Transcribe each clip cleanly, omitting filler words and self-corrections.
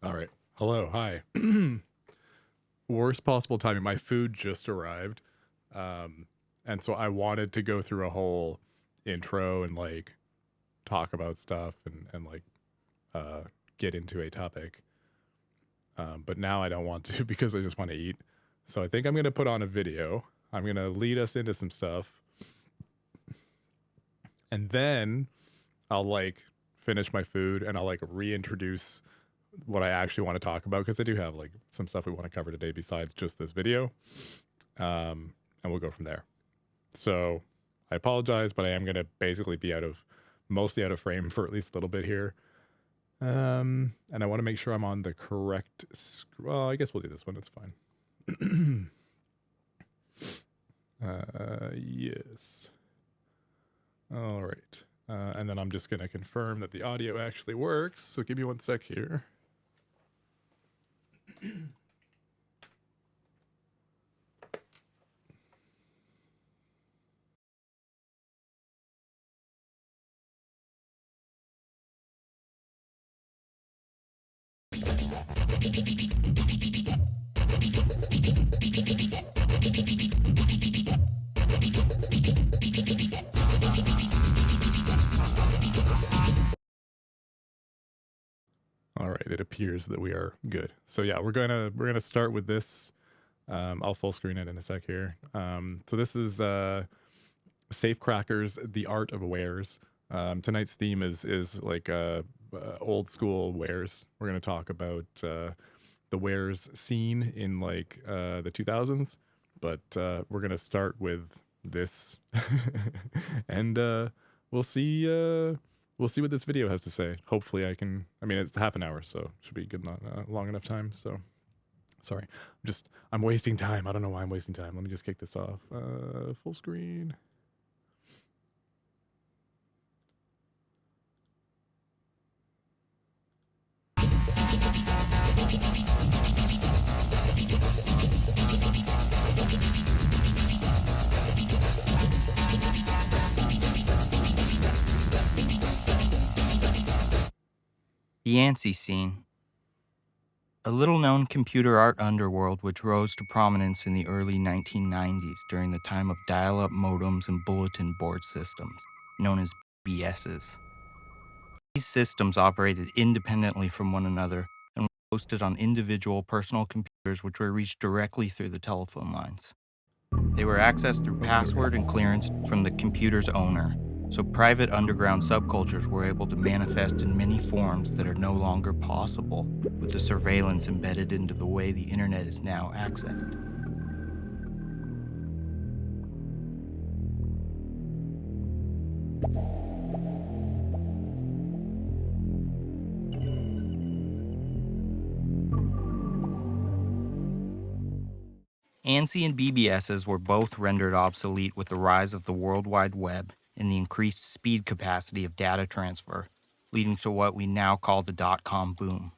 All right. Hello. Hi. Worst possible timing. My food just arrived. Um, and so I wanted to go through a whole intro and like talk about stuff and like uh, get into a topic. But now I don't want to because I just want to eat. So I think I'm going to put on a video. I'm going to lead us into some stuff. And then I'll like finish my food and I'll like reintroduce what I actually want to talk about because I do have like some stuff we want to cover today besides just this video. And we'll go from there. So I apologize, but I am going to basically be mostly out of frame for at least a little bit here. And I want to make sure I'm on the correct. Well, I guess we'll do this one. It's fine. Yes. All right. And then I'm just going to confirm that the audio actually works. So give me one sec here. All right, it appears that we are good. So yeah, we're gonna start with this. I'll full screen it in a sec here. So this is Safe Crackers: The Art of Wares. Tonight's theme is like old school wares. We're gonna talk about the wares scene in like the 2000s, but we're gonna start with this, and we'll see. We'll see what this video has to say. Hopefully, I can. I mean, it's half an hour, so should be good, not long enough time. So, sorry, I'm wasting time. I don't know why I'm wasting time. Let me just kick this off. Full screen. The ANSI scene, a little-known computer art underworld which rose to prominence in the early 1990s during the time of dial-up modems and bulletin board systems, known as BBSs. These systems operated independently from one another and were hosted on individual personal computers which were reached directly through the telephone lines. They were accessed through password and clearance from the computer's owner, so private underground subcultures were able to manifest in many forms that are no longer possible with the surveillance embedded into the way the internet is now accessed. ANSI and BBSs were both rendered obsolete with the rise of the World Wide Web and the increased speed capacity of data transfer, leading to what we now call the dot-com boom.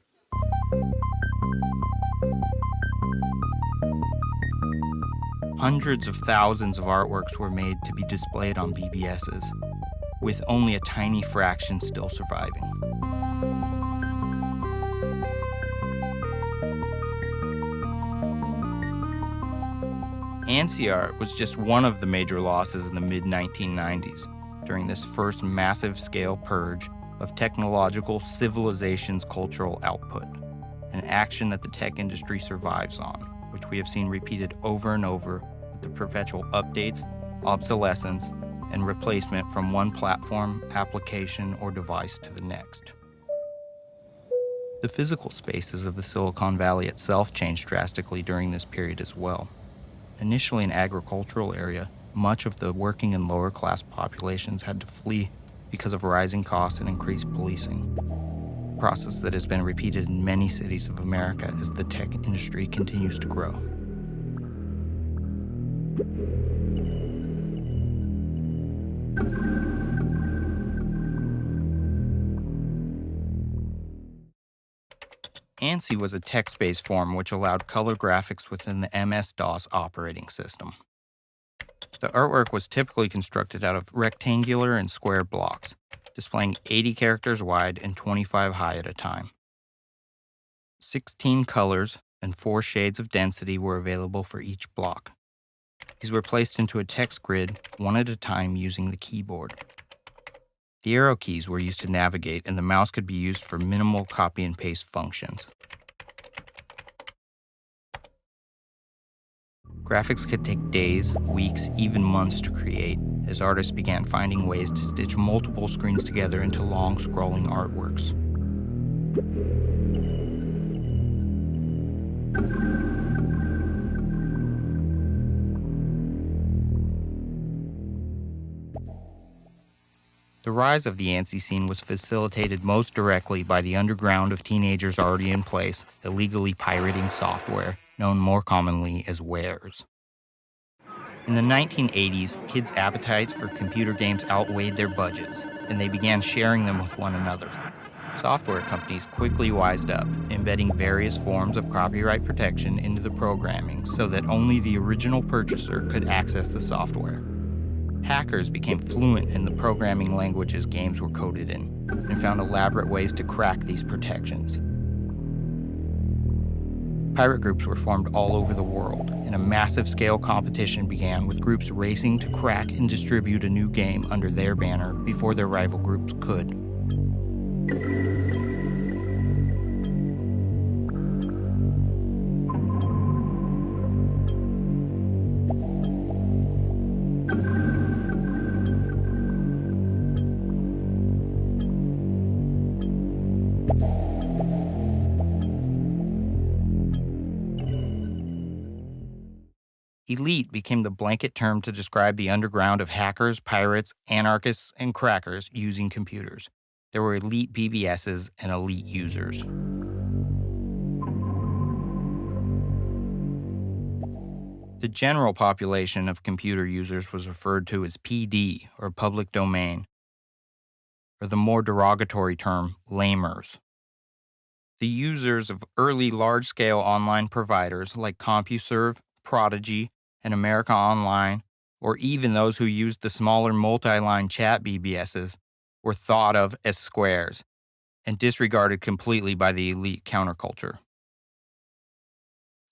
Hundreds of thousands of artworks were made to be displayed on BBSs, with only a tiny fraction still surviving. ANSI art was just one of the major losses in the mid-1990s during this first massive-scale purge of technological civilization's cultural output, an action that the tech industry survives on, which we have seen repeated over and over with the perpetual updates, obsolescence, and replacement from one platform, application, or device to the next. The physical spaces of the Silicon Valley itself changed drastically during this period as well. Initially an agricultural area, much of the working and lower class populations had to flee because of rising costs and increased policing, a process that has been repeated in many cities of America as the tech industry continues to grow. ANSI was a text-based form which allowed color graphics within the MS-DOS operating system. The artwork was typically constructed out of rectangular and square blocks, displaying 80 characters wide and 25 high at a time. 16 colors and 4 shades of density were available for each block. These were placed into a text grid one at a time using the keyboard. The arrow keys were used to navigate, and the mouse could be used for minimal copy and paste functions. Graphics could take days, weeks, even months to create, as artists began finding ways to stitch multiple screens together into long scrolling artworks. The rise of the ANSI scene was facilitated most directly by the underground of teenagers already in place, illegally pirating software, known more commonly as Warez. In the 1980s, kids' appetites for computer games outweighed their budgets, and they began sharing them with one another. Software companies quickly wised up, embedding various forms of copyright protection into the programming so that only the original purchaser could access the software. Hackers became fluent in the programming languages games were coded in, and found elaborate ways to crack these protections. Pirate groups were formed all over the world, and a massive-scale competition began with groups racing to crack and distribute a new game under their banner before their rival groups could. Elite became the blanket term to describe the underground of hackers, pirates, anarchists, and crackers using computers. There were elite BBSs and elite users. The general population of computer users was referred to as PD, or public domain, or the more derogatory term, lamers. The users of early large-scale online providers like CompuServe, Prodigy, and America Online, or even those who used the smaller multi-line chat BBSs, were thought of as squares and disregarded completely by the elite counterculture.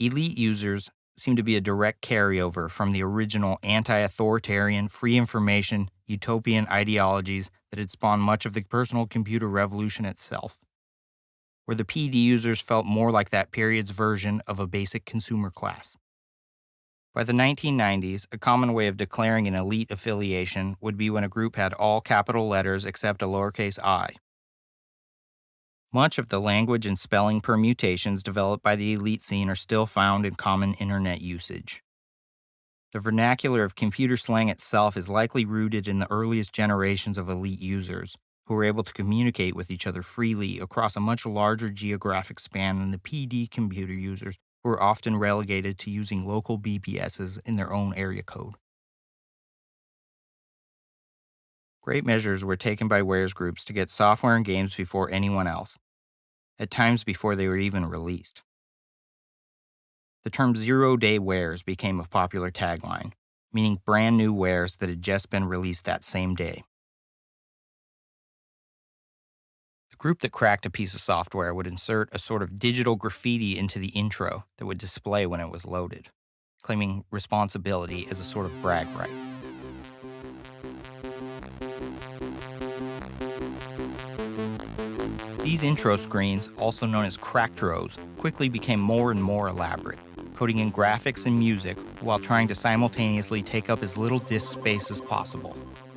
Elite users seem to be a direct carryover from the original anti-authoritarian, free information, utopian ideologies that had spawned much of the personal computer revolution itself, where the PD users felt more like that period's version of a basic consumer class. By the 1990s, a common way of declaring an elite affiliation would be when a group had all capital letters except a lowercase I. Much of the language and spelling permutations developed by the elite scene are still found in common internet usage. The vernacular of computer slang itself is likely rooted in the earliest generations of elite users, who were able to communicate with each other freely across a much larger geographic span than the PD computer users, who were often relegated to using local BBSs in their own area code. Great measures were taken by Warez groups to get software and games before anyone else, at times before they were even released. The term zero-day wares became a popular tagline, meaning brand new wares that had just been released that same day. The group that cracked a piece of software would insert a sort of digital graffiti into the intro that would display when it was loaded, claiming responsibility as a sort of brag right. These intro screens, also known as cracktros, quickly became more and more elaborate, coding in graphics and music while trying to simultaneously take up as little disk space as possible.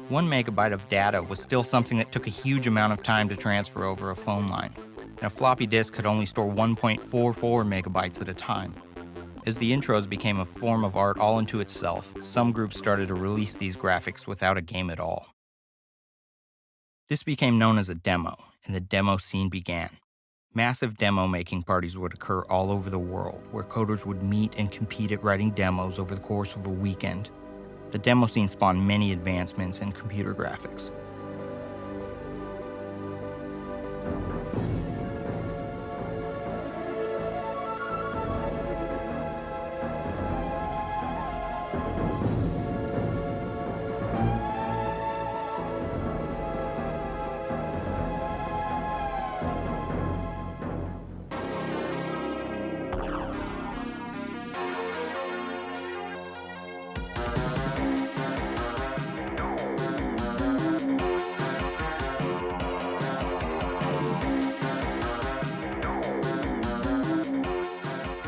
1 megabyte of data was still something that took a huge amount of time to transfer over a phone line, and a floppy disk could only store 1.44 megabytes at a time. As the intros became a form of art all unto itself, some groups started to release these graphics without a game at all. This became known as a demo, and the demo scene began. Massive demo-making parties would occur all over the world, where coders would meet and compete at writing demos over the course of a weekend. The demo scene spawned many advancements in computer graphics.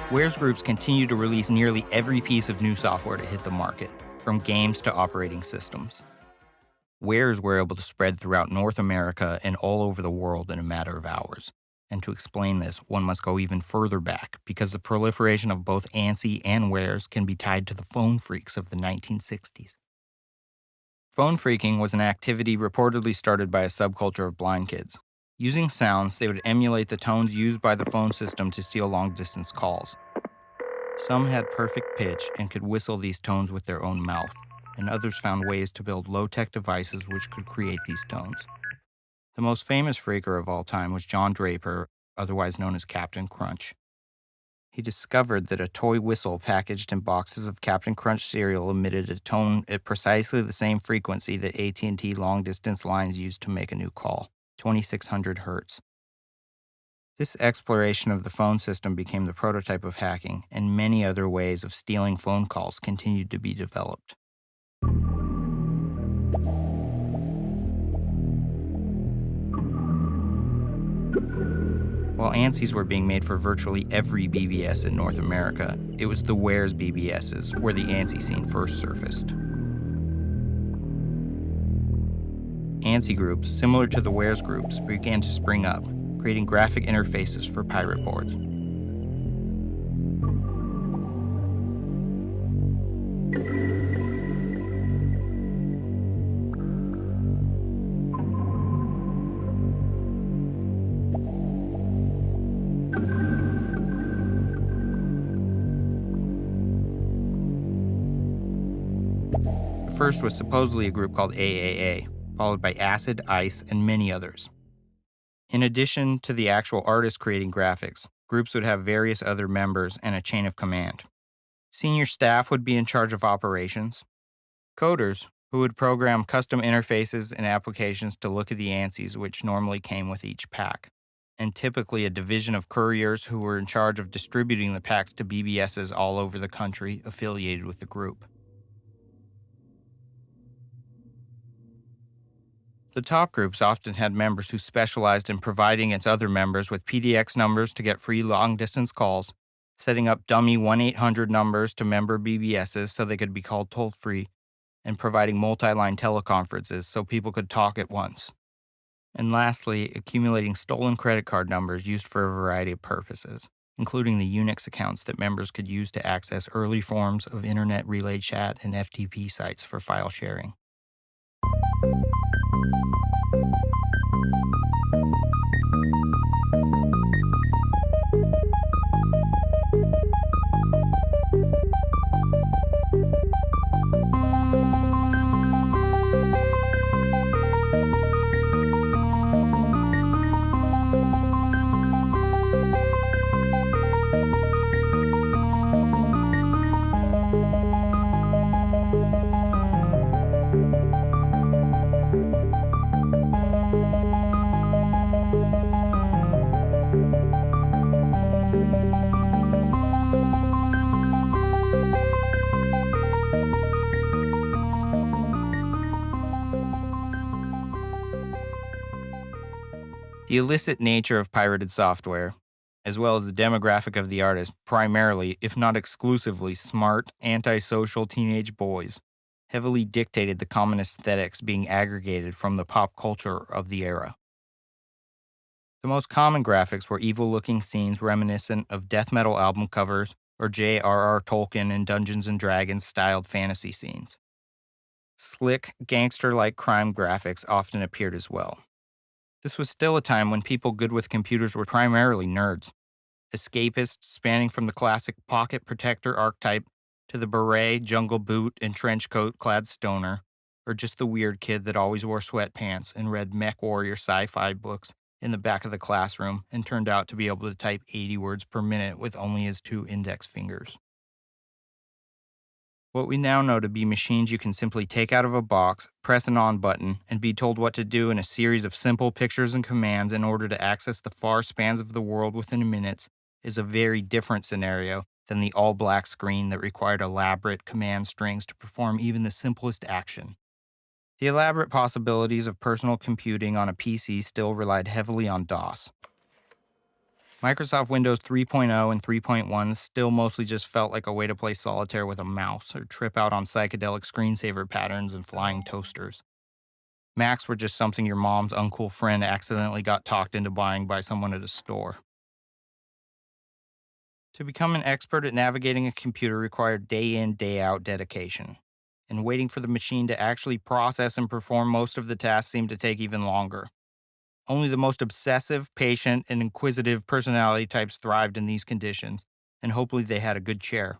Warez groups continue to release nearly every piece of new software to hit the market, from games to operating systems. Warez were able to spread throughout North America and all over the world in a matter of hours. And to explain this, one must go even further back, because the proliferation of both ANSI and Warez can be tied to the phone phreaks of the 1960s. Phone phreaking was an activity reportedly started by a subculture of blind kids. Using sounds, they would emulate the tones used by the phone system to steal long-distance calls. Some had perfect pitch and could whistle these tones with their own mouth, and others found ways to build low-tech devices which could create these tones. The most famous phreaker of all time was John Draper, otherwise known as Captain Crunch. He discovered that a toy whistle packaged in boxes of Captain Crunch cereal emitted a tone at precisely the same frequency that AT&T long-distance lines used to make a new call, 2600 hertz. This exploration of the phone system became the prototype of hacking, and many other ways of stealing phone calls continued to be developed. While ANSIs were being made for virtually every BBS in North America, it was the Warez BBSs where the ANSI scene first surfaced. ANSI groups, similar to the Warez groups, began to spring up, creating graphic interfaces for pirate boards. The first was supposedly a group called AAA, followed by Acid, Ice, and many others. In addition to the actual artists creating graphics, groups would have various other members and a chain of command. Senior staff would be in charge of operations. Coders, who would program custom interfaces and applications to look at the ANSIs, which normally came with each pack. And typically a division of couriers who were in charge of distributing the packs to BBSs all over the country affiliated with the group. The top groups often had members who specialized in providing its other members with PDX numbers to get free long-distance calls, setting up dummy 1-800 numbers to member BBSs so they could be called toll-free, and providing multi-line teleconferences so people could talk at once. And lastly, accumulating stolen credit card numbers used for a variety of purposes, including the Unix accounts that members could use to access early forms of internet relay chat and FTP sites for file sharing. The illicit nature of pirated software, as well as the demographic of the artist, primarily, if not exclusively, smart, antisocial teenage boys, heavily dictated the common aesthetics being aggregated from the pop culture of the era. The most common graphics were evil-looking scenes reminiscent of death metal album covers or J.R.R. Tolkien and Dungeons & Dragons styled fantasy scenes. Slick, gangster-like crime graphics often appeared as well. This was still a time when people good with computers were primarily nerds, escapists spanning from the classic pocket protector archetype to the beret, jungle boot, and trench coat clad stoner, or just the weird kid that always wore sweatpants and read mech warrior sci-fi books in the back of the classroom and turned out to be able to type 80 words per minute with only his 2 index fingers. What we now know to be machines you can simply take out of a box, press an on button, and be told what to do in a series of simple pictures and commands in order to access the far spans of the world within minutes is a very different scenario than the all-black screen that required elaborate command strings to perform even the simplest action. The elaborate possibilities of personal computing on a PC still relied heavily on DOS. Microsoft Windows 3.0 and 3.1 still mostly just felt like a way to play solitaire with a mouse or trip out on psychedelic screensaver patterns and flying toasters. Macs were just something your mom's uncool friend accidentally got talked into buying by someone at a store. To become an expert at navigating a computer required day in, day out dedication. And waiting for the machine to actually process and perform most of the tasks seemed to take even longer. Only the most obsessive, patient, and inquisitive personality types thrived in these conditions, and hopefully they had a good chair.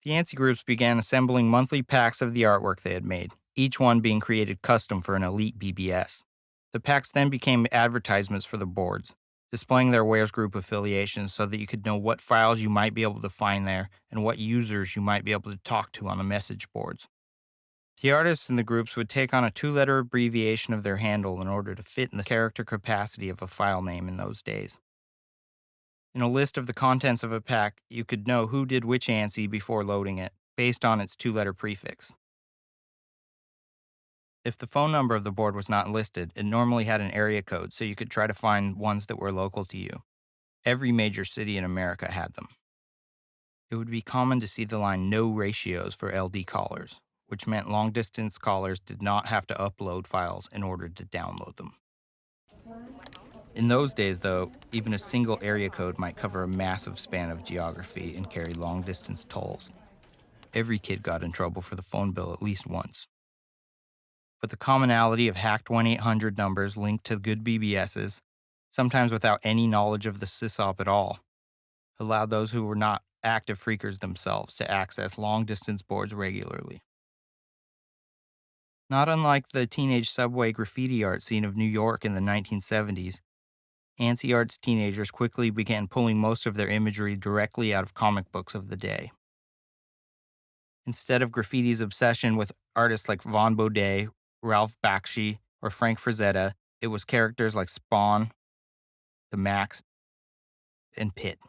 The ANSI groups began assembling monthly packs of the artwork they had made, each one being created custom for an elite BBS. The packs then became advertisements for the boards, displaying their Warez group affiliations so that you could know what files you might be able to find there and what users you might be able to talk to on the message boards. The artists in the groups would take on a 2-letter abbreviation of their handle in order to fit in the character capacity of a file name in those days. In a list of the contents of a pack, you could know who did which ANSI before loading it, based on its 2-letter prefix. If the phone number of the board was not listed, it normally had an area code, so you could try to find ones that were local to you. Every major city in America had them. It would be common to see the line "no ratios" for LD callers, which meant long-distance callers did not have to upload files in order to download them. In those days, though, even a single area code might cover a massive span of geography and carry long-distance tolls. Every kid got in trouble for the phone bill at least once. But the commonality of hacked 1-800 numbers linked to good BBSs, sometimes without any knowledge of the sysop at all, allowed those who were not active phreakers themselves to access long-distance boards regularly. Not unlike the teenage subway graffiti art scene of New York in the 1970s, ANSI Art's teenagers quickly began pulling most of their imagery directly out of comic books of the day. Instead of graffiti's obsession with artists like Von Baudet, Ralph Bakshi, or Frank Frazetta, it was characters like Spawn, the Max, and Pitt.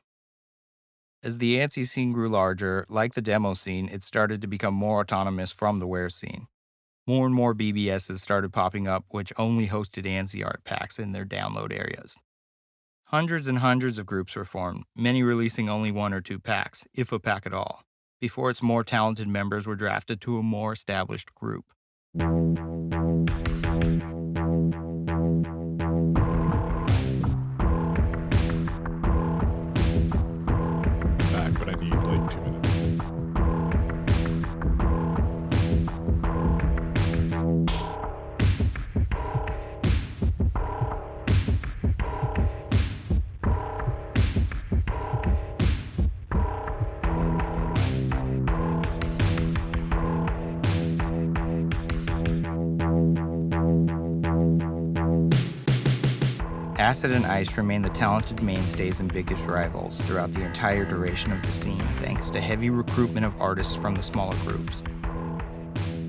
As the ANSI scene grew larger, like the demo scene, it started to become more autonomous from the Warez scene. More and more BBSs started popping up which only hosted ANSI art packs in their download areas. Hundreds and hundreds of groups were formed, many releasing only 1 or 2 packs, if a pack at all, before its more talented members were drafted to a more established group. Back, but I need like 2 minutes. Acid and Ice remain the talented mainstays and biggest rivals throughout the entire duration of the scene, thanks to heavy recruitment of artists from the smaller groups.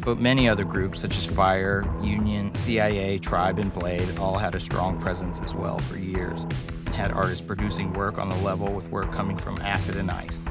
But many other groups, such as Fire, Union, CIA, Tribe, and Blade, all had a strong presence as well for years, and had artists producing work on the level with work coming from Acid and Ice.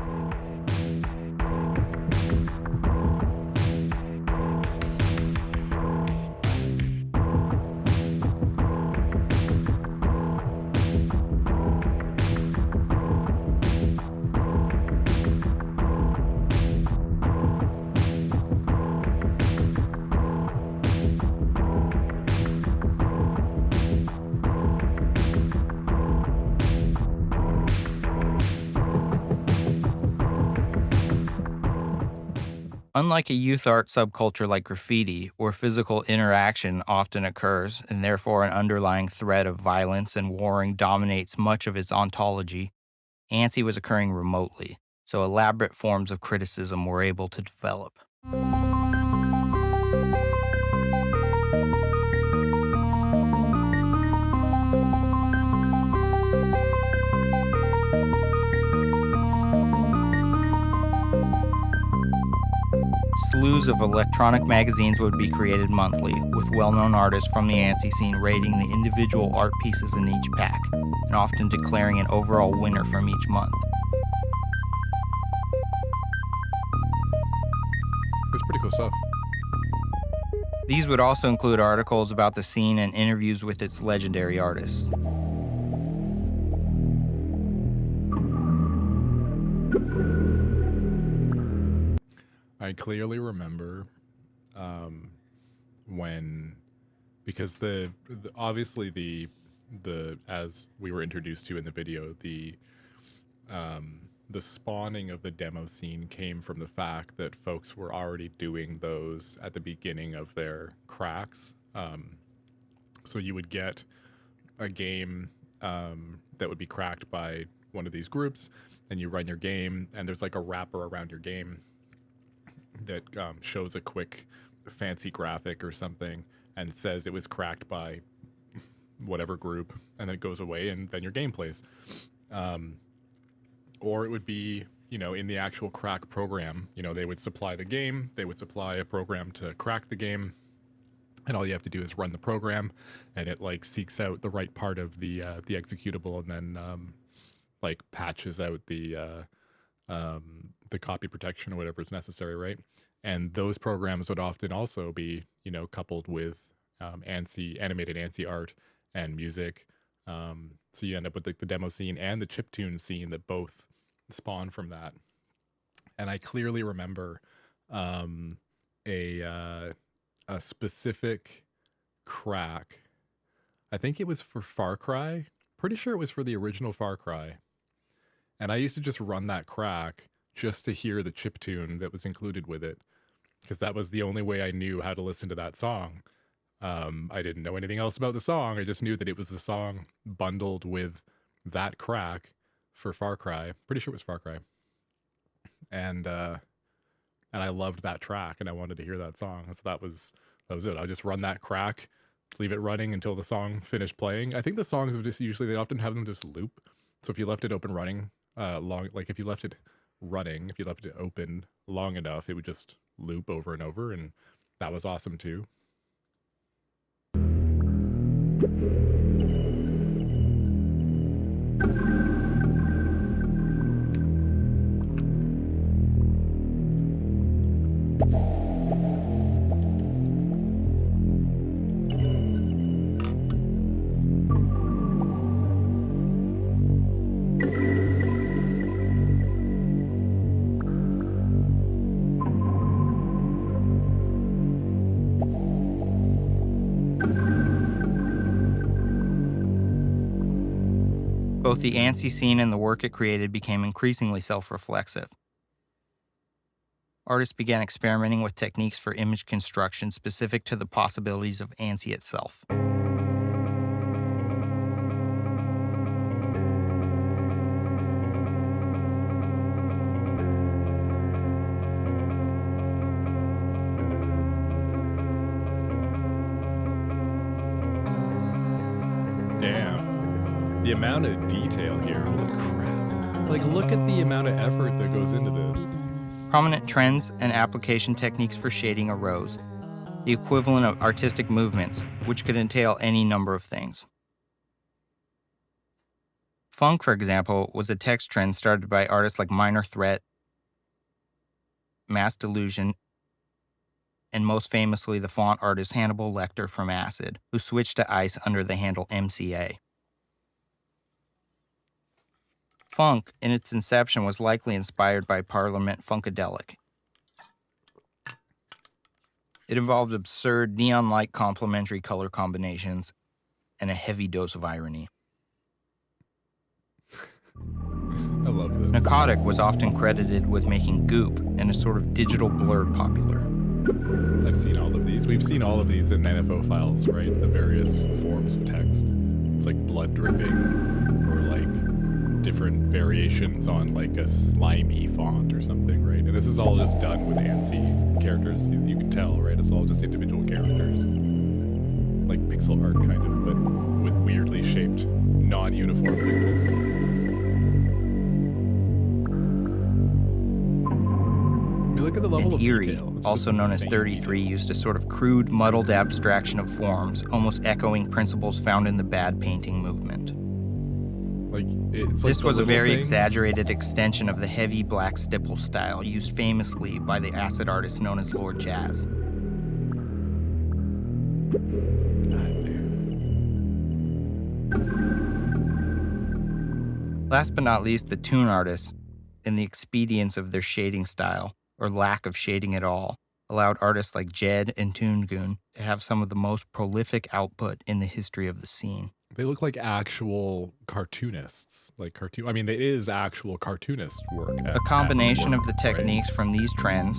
Unlike a youth art subculture like graffiti, where physical interaction often occurs and therefore an underlying threat of violence and warring dominates much of its ontology, ANSI was occurring remotely, so elaborate forms of criticism were able to develop. slews of electronic magazines would be created monthly, with well-known artists from the ANSI scene rating the individual art pieces in each pack, and often declaring an overall winner from each month. It's pretty cool stuff. These would also include articles about the scene and interviews with its legendary artists. I clearly remember when, because obviously the as we were introduced to in the video, the spawning of the demo scene came from the fact that folks were already doing those at the beginning of their cracks. So you would get a game that would be cracked by one of these groups, and you run your game, and there's like a wrapper around your game that shows a quick fancy graphic or something and says it was cracked by whatever group, and then it goes away, and then your game plays. Or it would be, in the actual crack program, they would supply the game, they would supply a program to crack the game, and all you have to do is run the program, and it like seeks out the right part of the executable, and then like patches out the copy protection or whatever is necessary, right? And those programs would often also be, coupled with animated ANSI art and music. So you end up with the demo scene and the chiptune scene that both spawn from that. And I clearly remember a specific crack. I think it was for Far Cry. Pretty sure it was for the original Far Cry. And I used to just run that crack just to hear the chiptune that was included with it, because that was the only way I knew how to listen to that song. I didn't know anything else about the song. I just knew that it was the song bundled with that crack for Far Cry. Pretty sure it was Far Cry. And I loved that track, and I wanted to hear that song. So that was it. I'll just run that crack, leave it running until the song finished playing. I think the songs would just they often have them just loop. So if you left it open running if you left it running, if you left it open long enough, it would just loop over and over, and that was awesome too. Both the ANSI scene and the work it created became increasingly self-reflexive. Artists began experimenting with techniques for image construction specific to the possibilities of ANSI itself. Damn. The amount of detail here, holy crap. Like, look at the amount of effort that goes into this. Prominent trends and application techniques for shading arose, the equivalent of artistic movements, which could entail any number of things. Funk, for example, was a text trend started by artists like Minor Threat, Mass Delusion, and most famously the font artist Hannibal Lecter from Acid, who switched to Ice under the handle MCA. Funk, in its inception, was likely inspired by Parliament Funkadelic. It involved absurd, neon-like complementary color combinations and a heavy dose of irony. I love this. Narcotic was often credited with making goop and a sort of digital blur popular. I've seen all of these. We've seen all of these in NFO files, right? The various forms of text. It's like blood dripping, or like different variations on like a slimy font or something, right? And this is all just done with ANSI characters. You can tell, right? It's all just individual characters. Like pixel art, kind of, but with weirdly shaped, non-uniform pixels. I mean, look at the level And of Erie, detail. It's also just known as insane 33, detail. used a sort of crude, muddled abstraction of forms, almost echoing principles found in the bad painting movement. Like, it's like This the was a little very things. exaggerated extension of the heavy black stipple style used famously by the acid artist known as Lord Jazz. God damn. Last but not least, the toon artists, in the expedience of their shading style, or lack of shading at all, allowed artists like Jed and Toongoon to have some of the most prolific output in the history of the scene. They look like actual cartoonists. I mean, it is actual cartoonist work. A combination of the right? techniques from these trends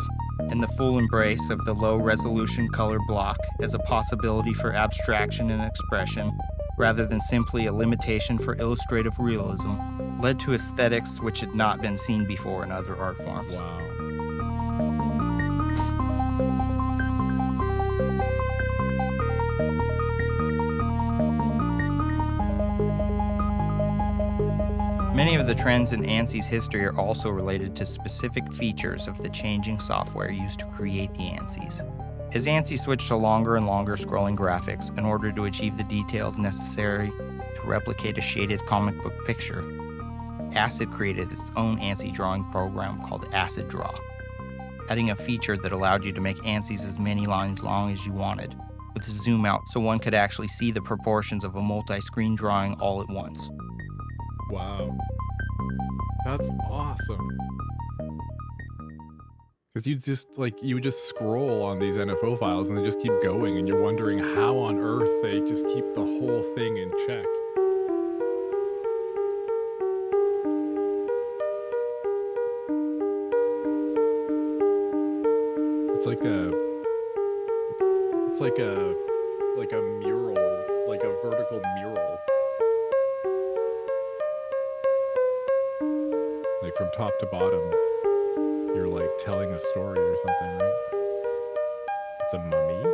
and the full embrace of the low-resolution color block as a possibility for abstraction and expression, rather than simply a limitation for illustrative realism, led to aesthetics which had not been seen before in other art forms. Wow. Many of the trends in ANSY's history are also related to specific features of the changing software used to create the ANSYs. As ANSY switched to longer and longer scrolling graphics in order to achieve the details necessary to replicate a shaded comic book picture, ACID created its own ANSY drawing program called ACID Draw, adding a feature that allowed you to make ANSYs as many lines long as you wanted, with a zoom out so one could actually see the proportions of a multi-screen drawing all at once. Wow. That's awesome. Because you would just scroll on these NFO files and they just keep going, and you're wondering how on earth they just keep the whole thing in check. It's like a mural, like a vertical mural. Like from top to bottom, you're like telling a story or something, right? It's a mummy.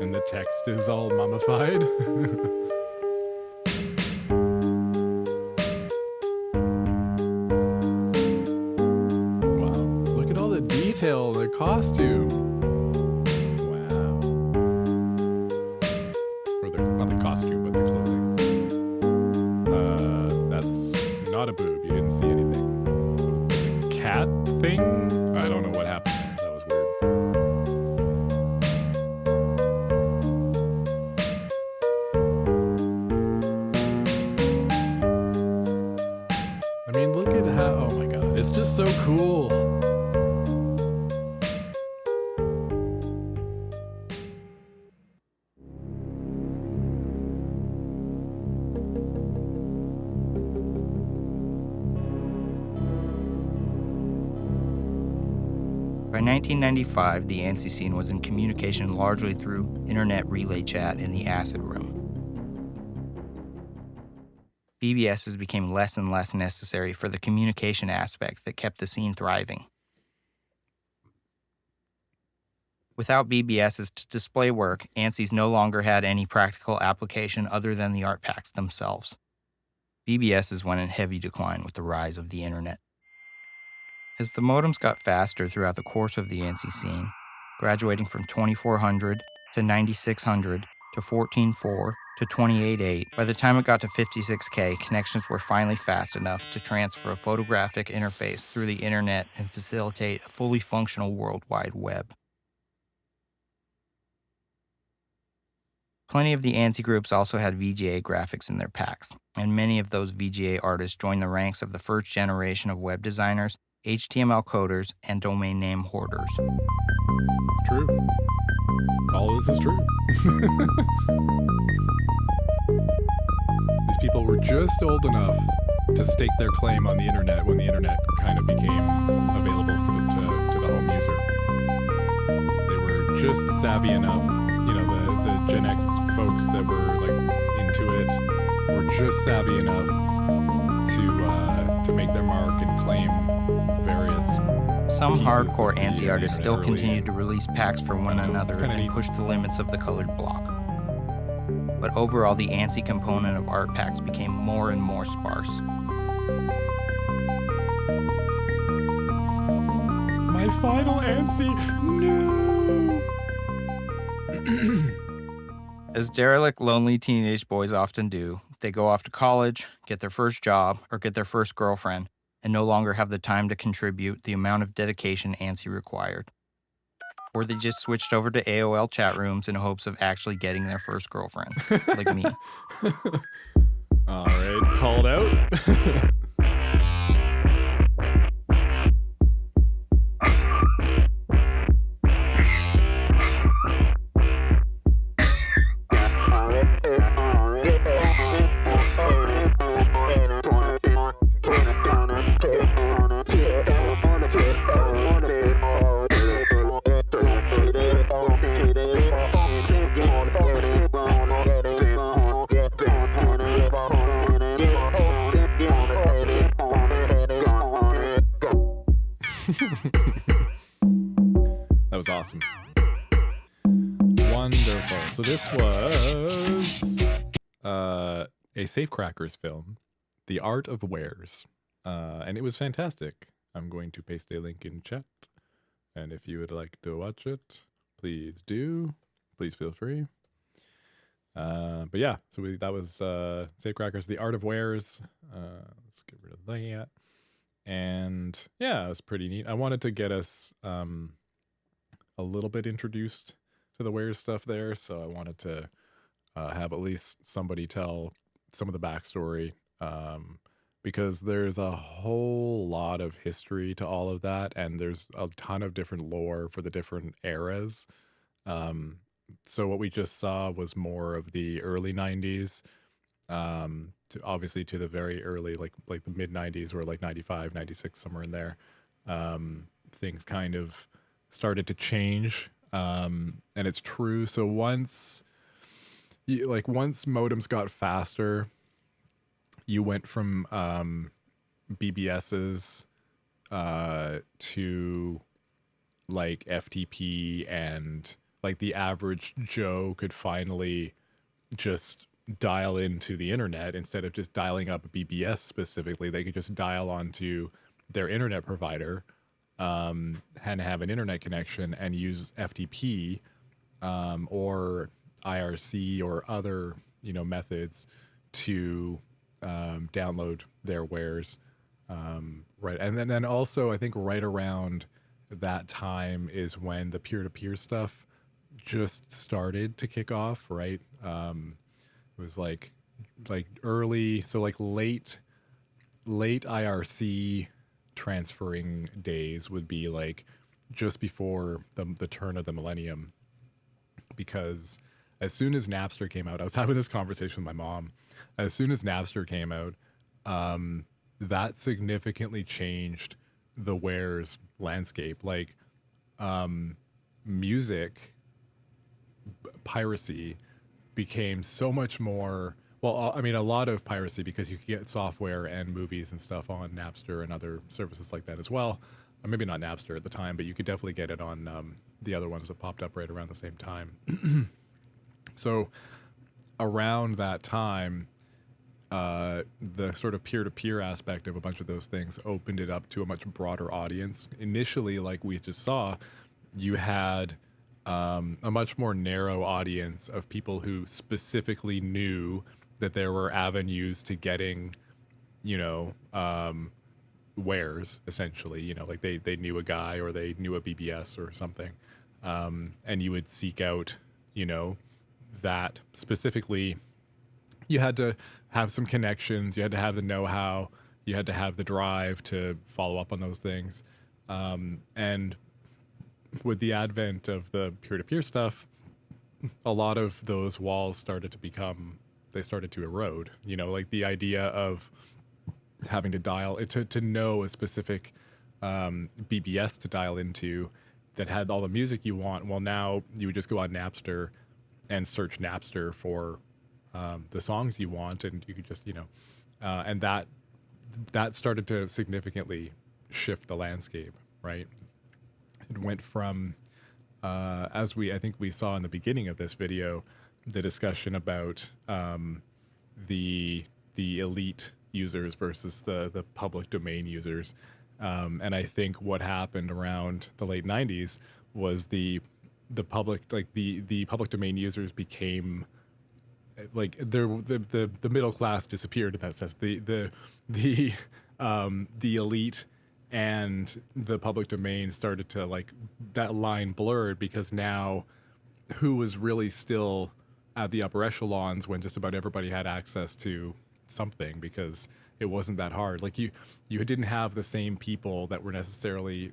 And the text is all mummified. Wow. Look at all the detail, the costume. Wow. Or not the costume, but the clothing. That's not a boob. You didn't see anything. It's a cat thing? I don't know what happened there. That was weird. I mean, look at how... Oh my god. It's just so cool. By 1995, the ANSI scene was in communication largely through internet relay chat in the acid room. BBSs became less and less necessary for the communication aspect that kept the scene thriving. Without BBSs to display work, ANSYs no longer had any practical application other than the art packs themselves. BBSs went in heavy decline with the rise of the internet. As the modems got faster throughout the course of the ANSI scene, graduating from 2400 to 9600 to 14.4 to 28.8, by the time it got to 56K, connections were finally fast enough to transfer a photographic interface through the internet and facilitate a fully functional World Wide Web. Plenty of the ANSI groups also had VGA graphics in their packs, and many of those VGA artists joined the ranks of the first generation of web designers, HTML coders, and domain name hoarders. True. All of this is true. These people were just old enough to stake their claim on the internet when the internet kind of became available to the home user. They were just savvy enough, the Gen X folks that were like into it were just savvy enough to make their mark and claim various Some pieces hardcore of the ANSI artists internet still early. continued to release packs for one another kinda and neat. push the limits of the colored block. But overall, the ANSI component of art packs became more and more sparse. my final ANSI. No. As derelict, lonely teenage boys often do, they go off to college, get their first job, or get their first girlfriend, and no longer have the time to contribute the amount of dedication ANSI required. Or they just switched over to AOL chat rooms in hopes of actually getting their first girlfriend, like me. All right, called out. That was awesome. Wonderful. So this was a Safecrackers film, The Art of Warez, and it was fantastic. I'm going to paste a link in chat, and if you would like to watch it, please do. Please feel free. But yeah, so that was Safecrackers, The Art of Warez. Let's get rid of that. And yeah, it was pretty neat. I wanted to get us a little bit introduced to the Warez stuff there, so I wanted to have at least somebody tell some of the backstory, because there's a whole lot of history to all of that, and there's a ton of different lore for the different eras. So what we just saw was more of the early 90s, to obviously to the very early, like the mid 90s, or like 95, 96, somewhere in there. Things kind of started to change, and it's true. So once modems got faster, you went from BBSs to like FTP, and like the average Joe could finally just dial into the internet instead of just dialing up BBS specifically. They could just dial onto their internet provider, and have an internet connection and use FTP, or IRC or other methods to download their wares. Right, and then also I think right around that time is when the peer-to-peer stuff just started to kick off. Right, it was like early, so like late IRC transferring days would be like just before the turn of the millennium, because as soon as Napster came out, I was having this conversation with my mom. As soon as Napster came out, that significantly changed the Wares landscape. Like, music piracy became so much more. Well, I mean, a lot of piracy, because you could get software and movies and stuff on Napster and other services like that as well. Or maybe not Napster at the time, but you could definitely get it on the other ones that popped up right around the same time. So around that time, the sort of peer-to-peer aspect of a bunch of those things opened it up to a much broader audience. Initially, like we just saw, you had a much more narrow audience of people who specifically knew that there were avenues to getting, wares, essentially. Like they knew a guy, or they knew a BBS or something, and you would seek out, that specifically. You had to have some connections, you had to have the know-how, you had to have the drive to follow up on those things. And with the advent of the peer-to-peer stuff, a lot of those walls started to erode. Like the idea of having to dial to know a specific BBS to dial into that had all the music you want. Well, now you would just go on Napster and search Napster for the songs you want, and you could just, and that started to significantly shift the landscape, right? It went from, as I think we saw in the beginning of this video, the discussion about the elite users versus the public domain users. And I think what happened around the late '90s was the public, like the public domain users became like the middle class disappeared in that sense. The the elite and the public domain started to, like, that line blurred, because now who was really still at the upper echelons when just about everybody had access to something, because it wasn't that hard. Like, you didn't have the same people that were necessarily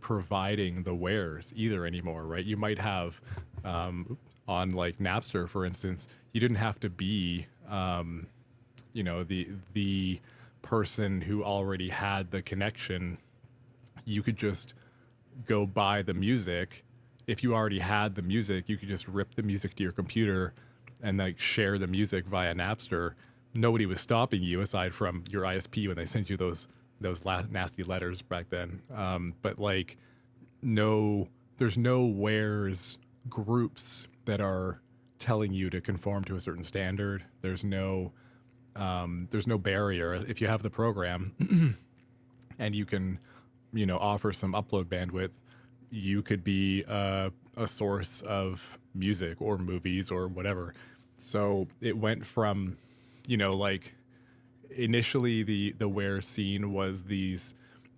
providing the wares either anymore, right? You might have on, like, Napster, for instance, you didn't have to be the person who already had the connection. You could just go buy the music. If you already had the music, you could just rip the music to your computer and, like, share the music via Napster. Nobody was stopping you aside from your ISP when they sent you those nasty letters back then. But, like, no, there's no wares groups that are telling you to conform to a certain standard. There's no barrier if you have the program and you can, offer some upload bandwidth. You could be a source of music or movies or whatever. So it went from, like, initially the where scene was the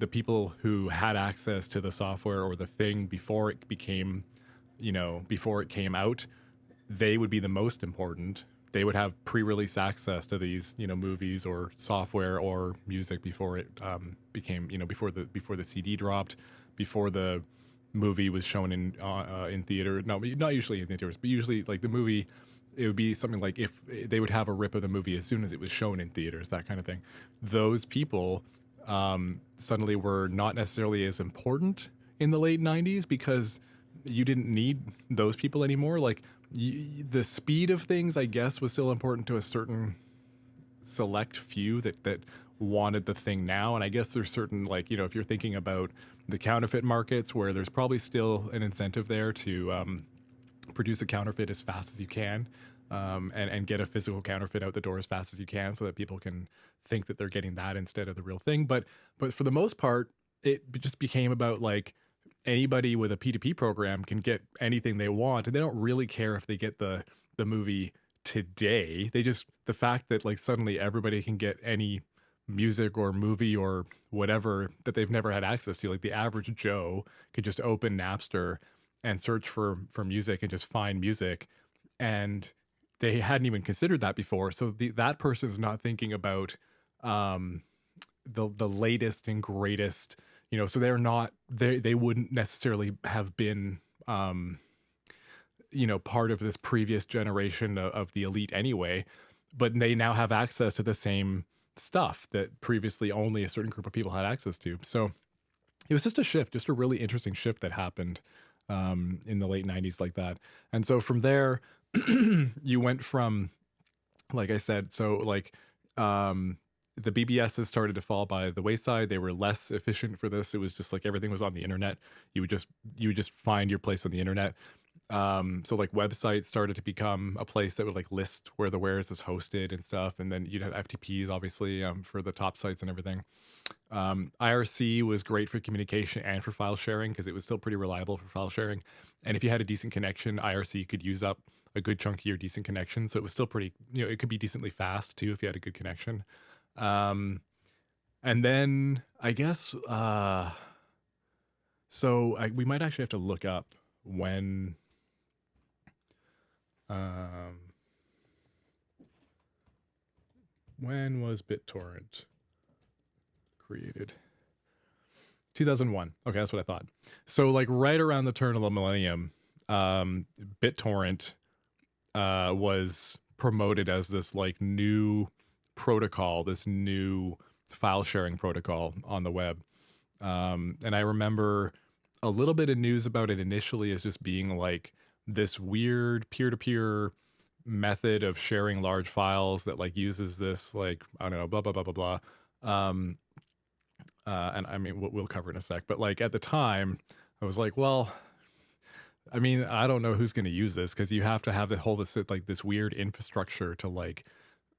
people who had access to the software or the thing before it became, before it came out. They would be the most important. They would have pre-release access to these, movies or software or music before it became, before the CD dropped, before the movie was shown in theater. No, not usually in theaters, but usually, like, the movie, it would be something like if they would have a rip of the movie as soon as it was shown in theaters, that kind of thing. Those people suddenly were not necessarily as important in the late '90s, because you didn't need those people anymore. Like, the speed of things, I guess, was still important to a certain select few that wanted the thing now. And I guess there's certain, like, if you're thinking about the counterfeit markets, where there's probably still an incentive there to produce a counterfeit as fast as you can, and get a physical counterfeit out the door as fast as you can, so that people can think that they're getting that instead of the real thing. But for the most part, it just became about, like, anybody with a P2P program can get anything they want, and they don't really care if they get the movie today. They just, the fact that, like, suddenly everybody can get any music or movie or whatever that they've never had access to. Like, the average Joe could just open Napster and search for music and just find music, and they hadn't even considered that before. So that person's not thinking about um, the latest and greatest, so they wouldn't necessarily have been part of this previous generation of the elite anyway, but they now have access to the same stuff that previously only a certain group of people had access to. So it was just a shift, just a really interesting shift that happened in the late '90s, like that. And so from there, you went from, like I said, so, like, the BBSs started to fall by the wayside. They were less efficient for this. It was just like everything was on the internet. You would just find your place on the internet. So, like, websites started to become a place that would, like, list where the wares is hosted and stuff, and then you'd have FTPs, obviously, for the top sites and everything. IRC was great for communication and for file sharing, because it was still pretty reliable for file sharing. And if you had a decent connection, IRC could use up a good chunk of your decent connection. So it was still pretty, it could be decently fast too if you had a good connection. Um, and then I guess, we might actually have to look up um, when was BitTorrent created? 2001. Okay, that's what I thought. So, like, right around the turn of the millennium, BitTorrent was promoted as this, like, new protocol, this new file sharing protocol on the web. And I remember a little bit of news about it initially as just being, like, this weird peer-to-peer method of sharing large files that, like, uses this, like, I don't know, blah blah blah blah blah. Um, and I mean, we'll cover in a sec. But, like, at the time, I was like, well, I mean, I don't know who's going to use this, because you have to have this weird infrastructure to, like,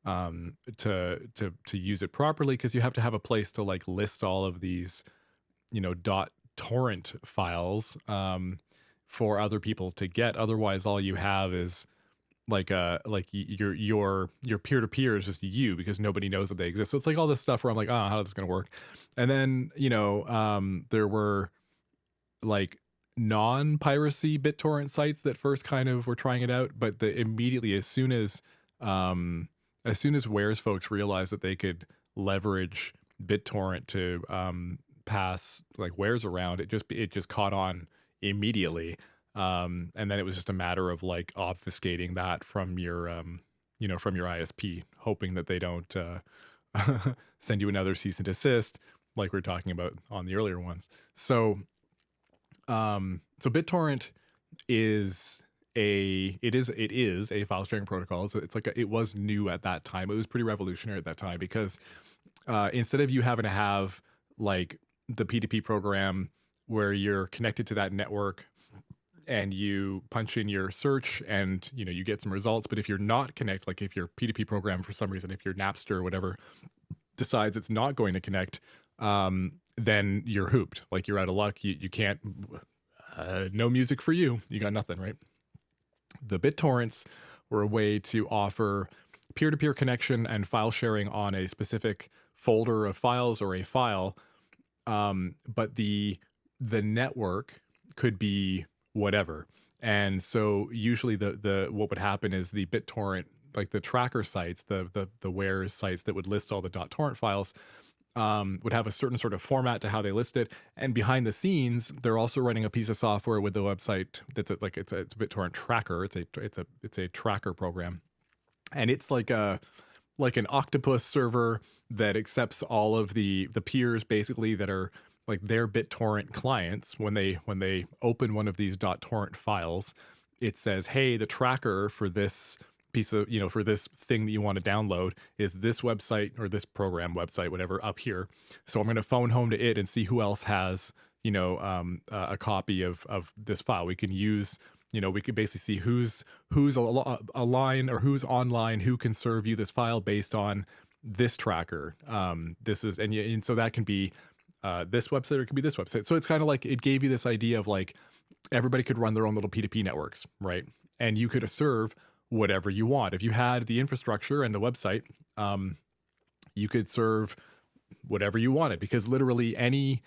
to use it properly, because you have to have a place to like list all of these, dot torrent files, for other people to get. Otherwise, all you have is like your peer to peer is just you, because nobody knows that they exist. So it's like all this stuff where I'm like, oh, how is this going to work? And then there were like non-piracy BitTorrent sites that first kind of were trying it out, but immediately, um as soon as Wares folks realized that they could leverage BitTorrent to pass like Wares around, it just caught on immediately. And then it was just a matter of like obfuscating that from your from your ISP, hoping that they don't send you another cease and desist like we are talking about on the earlier ones. So BitTorrent is it is a file sharing protocol. So it's like it was new at that time. It was pretty revolutionary at that time, because instead of you having to have like the P2P program where you're connected to that network and you punch in your search and you get some results, but if you're not connect, like if your P2P program for some reason, if your Napster or whatever decides it's not going to connect, then you're hooped. Like you're out of luck. You can't. No music for you. You got nothing, right? The BitTorrents were a way to offer peer-to-peer connection and file sharing on a specific folder of files or a file, but the network could be whatever. And so usually the what would happen is the BitTorrent, like the tracker sites, the Warez sites that would list all the .torrent files, would have a certain sort of format to how they list it. And behind the scenes, they're also running a piece of software with the website that's it's a BitTorrent tracker. It's a tracker program, and it's like an octopus server that accepts all of the peers basically that are like their BitTorrent clients. When they open one of these .torrent files, it says, hey, the tracker for this piece of, for this thing that you want to download is this website or this program website, whatever, up here. So I'm going to phone home to it and see who else has, a copy of this file. We can use, we could basically see who's a line or who's online, who can serve you this file based on this tracker. This is, and so that can be this website or it could be this website. So it's kind of like it gave you this idea of like everybody could run their own little P2P networks, right? And you could serve whatever you want. If you had the infrastructure and the website, you could serve whatever you wanted, because literally any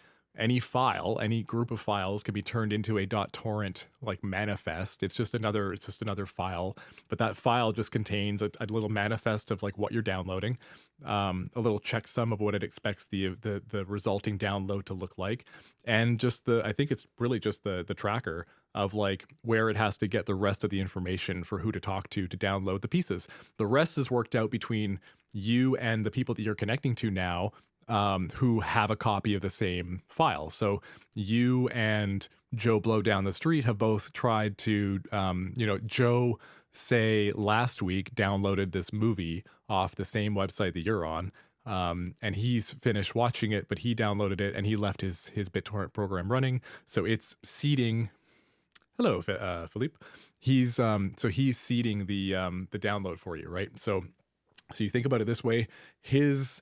file, any group of files can be turned into a .torrent like manifest. It's just another file, but that file just contains a little manifest of like what you're downloading, a little checksum of what it expects the resulting download to look like, and just I think it's really just the tracker of like where it has to get the rest of the information for who to talk to download the pieces. The rest is worked out between you and the people that you're connecting to now, who have a copy of the same file. So you and Joe Blow down the street have both tried to, Joe, say last week, downloaded this movie off the same website that you're on. And he's finished watching it, but he downloaded it and he left his BitTorrent program running. So it's seeding. Hello, Philippe. He's seeding the download for you, right? So you think about it this way: his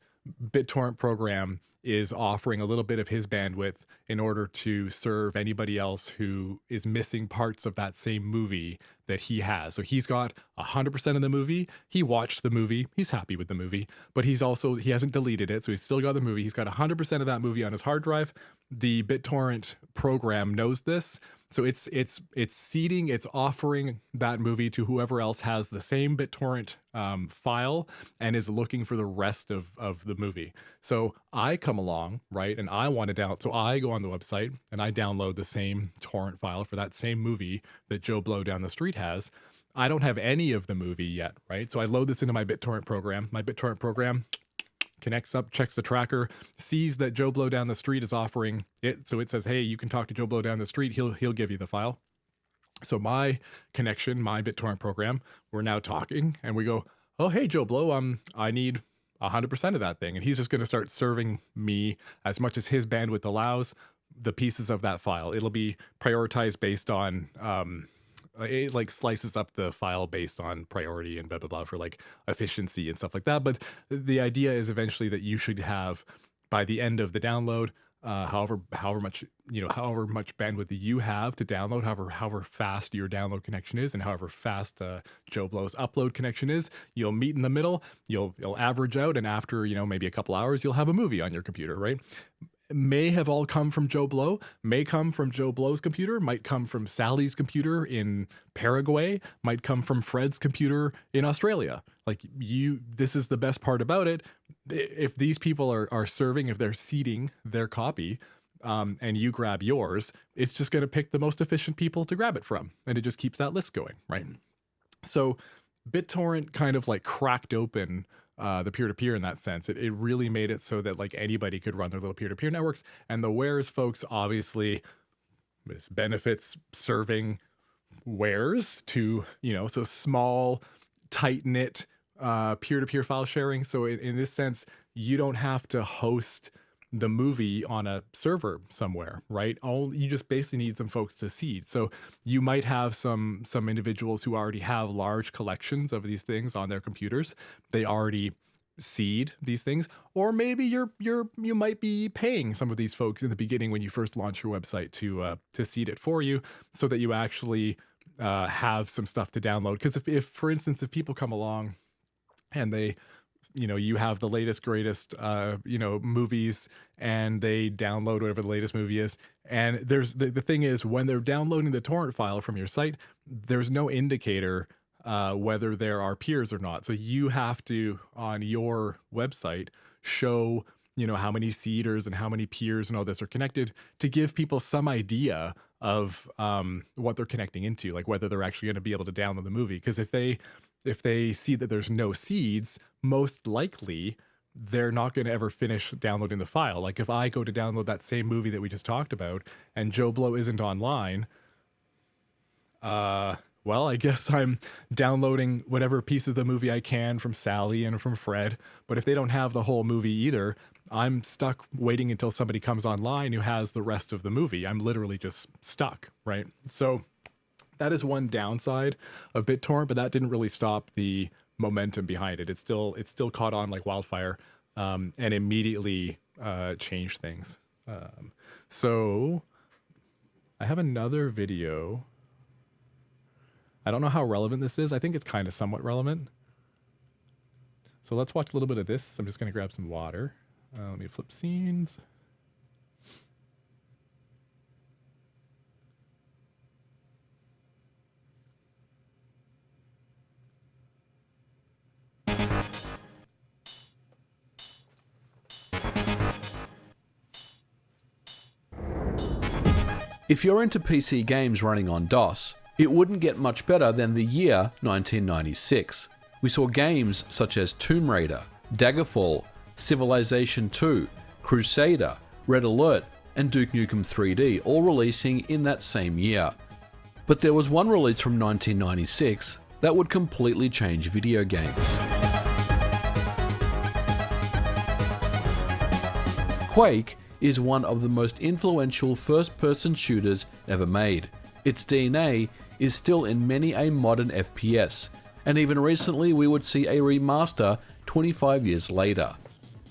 BitTorrent program is offering a little bit of his bandwidth in order to serve anybody else who is missing parts of that same movie that he has. So he's got 100% of the movie. He watched the movie. He's happy with the movie, but he hasn't deleted it. So he's still got the movie. He's got 100% of that movie on his hard drive. The BitTorrent program knows this. So it's seeding, it's offering that movie to whoever else has the same BitTorrent file and is looking for the rest of the movie. So I come along, right, and I want to download. So I go on the website and I download the same torrent file for that same movie that Joe Blow down the street has. I don't have any of the movie yet, right? So I load this into my BitTorrent program. My BitTorrent program connects up, checks the tracker, sees that Joe Blow down the street is offering it. So it says, hey, you can talk to Joe Blow down the street. He'll give you the file. So my connection, my BitTorrent program, we're now talking and we go, oh, hey, Joe Blow, I need 100% of that thing. And he's just going to start serving me as much as his bandwidth allows the pieces of that file. It'll be prioritized based on it like slices up the file based on priority and blah blah blah for like efficiency and stuff like that. But the idea is eventually that you should have by the end of the download, however much however much bandwidth you have to download, however fast your download connection is, and however fast Joe Blow's upload connection is, you'll meet in the middle. You'll average out, and after maybe a couple hours, you'll have a movie on your computer, right? May have all come from Joe Blow, may come from Joe Blow's computer, might come from Sally's computer in Paraguay, might come from Fred's computer in Australia. Like this is the best part about it. If these people are serving, if they're seeding their copy, and you grab yours, it's just going to pick the most efficient people to grab it from. And it just keeps that list going, right? So BitTorrent kind of like cracked open the peer-to-peer in that sense. It really made it so that like anybody could run their little peer-to-peer networks. And the Warez folks, obviously, this benefits serving Warez to, so small, tight-knit peer-to-peer file sharing. So in this sense, you don't have to host the movie on a server somewhere, right? You just basically need some folks to seed. So you might have some individuals who already have large collections of these things on their computers. They already seed these things, or maybe you might be paying some of these folks in the beginning when you first launch your website to seed it for you, so that you actually have some stuff to download. Because if for instance, if people come along and they you have the latest greatest movies, and they download whatever the latest movie is, and there's the thing is, when they're downloading the torrent file from your site, there's no indicator whether there are peers or not. So you have to, on your website, show how many seeders and how many peers and all this are connected, to give people some idea of what they're connecting into, like whether they're actually going to be able to download the movie. Because if they see that there's no seeds, most likely they're not going to ever finish downloading the file. Like if I go to download that same movie that we just talked about and Joe Blow isn't online, well, I guess I'm downloading whatever pieces of the movie I can from Sally and from Fred. But if they don't have the whole movie either, I'm stuck waiting until somebody comes online who has the rest of the movie. I'm literally just stuck, right? So that is one downside of BitTorrent, but that didn't really stop the momentum behind it. It's still caught on like wildfire, and immediately changed things. So I have another video. I don't know how relevant this is. I think it's kind of somewhat relevant. So let's watch a little bit of this. I'm just going to grab some water. Let me flip scenes. If you're into PC games running on DOS, it wouldn't get much better than the year 1996. We saw games such as Tomb Raider, Daggerfall, Civilization 2, Crusader, Red Alert, and Duke Nukem 3D all releasing in that same year. But there was one release from 1996 that would completely change video games. Quake is one of the most influential first-person shooters ever made. Its DNA is still in many a modern FPS, and even recently we would see a remaster 25 years later.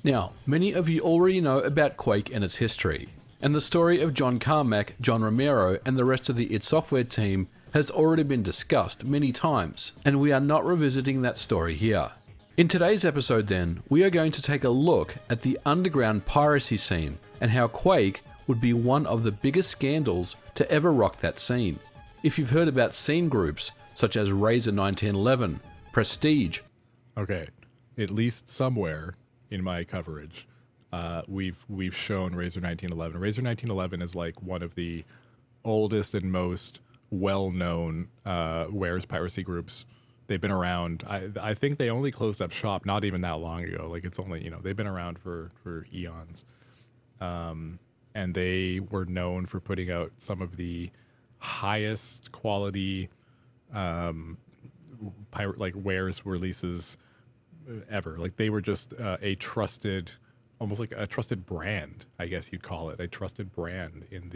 Now, many of you already know about Quake and its history, and the story of John Carmack, John Romero, and the rest of the id Software team has already been discussed many times, and we are not revisiting that story here. In today's episode then, we are going to take a look at the underground piracy scene and how Quake would be one of the biggest scandals to ever rock that scene. If you've heard about scene groups such as Razor 1911, Prestige. Okay, at least somewhere in my coverage, we've shown Razor 1911. Razor 1911 is like one of the oldest and most well-known Warez piracy groups. They've been around. I think they only closed up shop not even that long ago. Like it's only they've been around for eons. And they were known for putting out some of the highest quality Warez releases ever. Like they were just a trusted, almost like a trusted brand, I guess you'd call it, a trusted brand in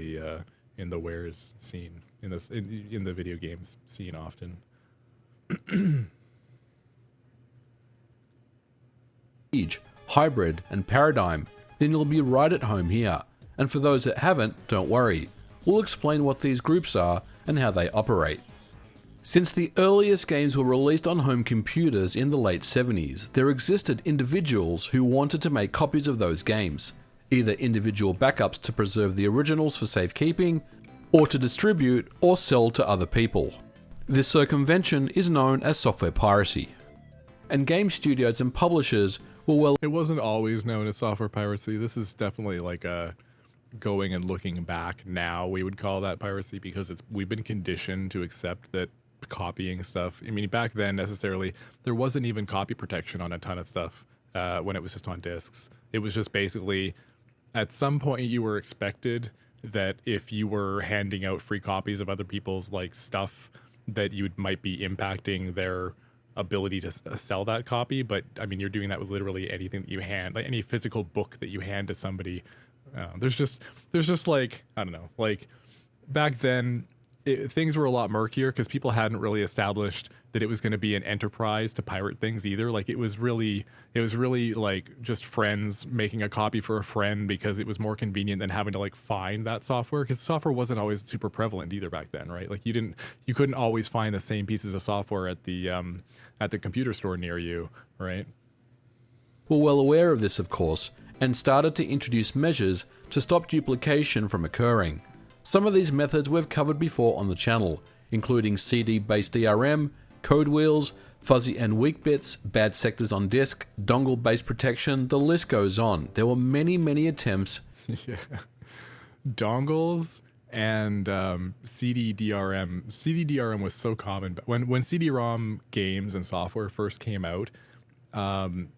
in the Warez scene, in the video games scene often. Siege, Hybrid, and Paradigm, then you'll be right at home here. And for those that haven't, don't worry. We'll explain what these groups are and how they operate. Since the earliest games were released on home computers in the late 70s, there existed individuals who wanted to make copies of those games, either individual backups to preserve the originals for safekeeping, or to distribute or sell to other people. This circumvention is known as software piracy. And game studios and publishers were well... It wasn't always known as software piracy. This is definitely like a going and looking back now, we would call that piracy, because we've been conditioned to accept that copying stuff. I mean, back then necessarily there wasn't even copy protection on a ton of stuff when it was just on discs. It was just basically at some point you were expected that if you were handing out free copies of other people's like stuff, that you might be impacting their ability to sell that copy. But I mean, you're doing that with literally anything that you hand, like any physical book that you hand to somebody. There's just like, I don't know, like back then things were a lot murkier because people hadn't really established that it was going to be an enterprise to pirate things either. Like it was really like just friends making a copy for a friend because it was more convenient than having to like find that software, because software wasn't always super prevalent either back then, right? Like you couldn't always find the same pieces of software at the computer store near you, right? Were well aware of this, of course, and started to introduce measures to stop duplication from occurring. Some of these methods we've covered before on the channel, including CD-based DRM, code wheels, fuzzy and weak bits, bad sectors on disk, dongle-based protection, the list goes on. There were many attempts. Yeah. Dongles and CD-DRM. CD-DRM was so common, but when CD-ROM games and software first came out,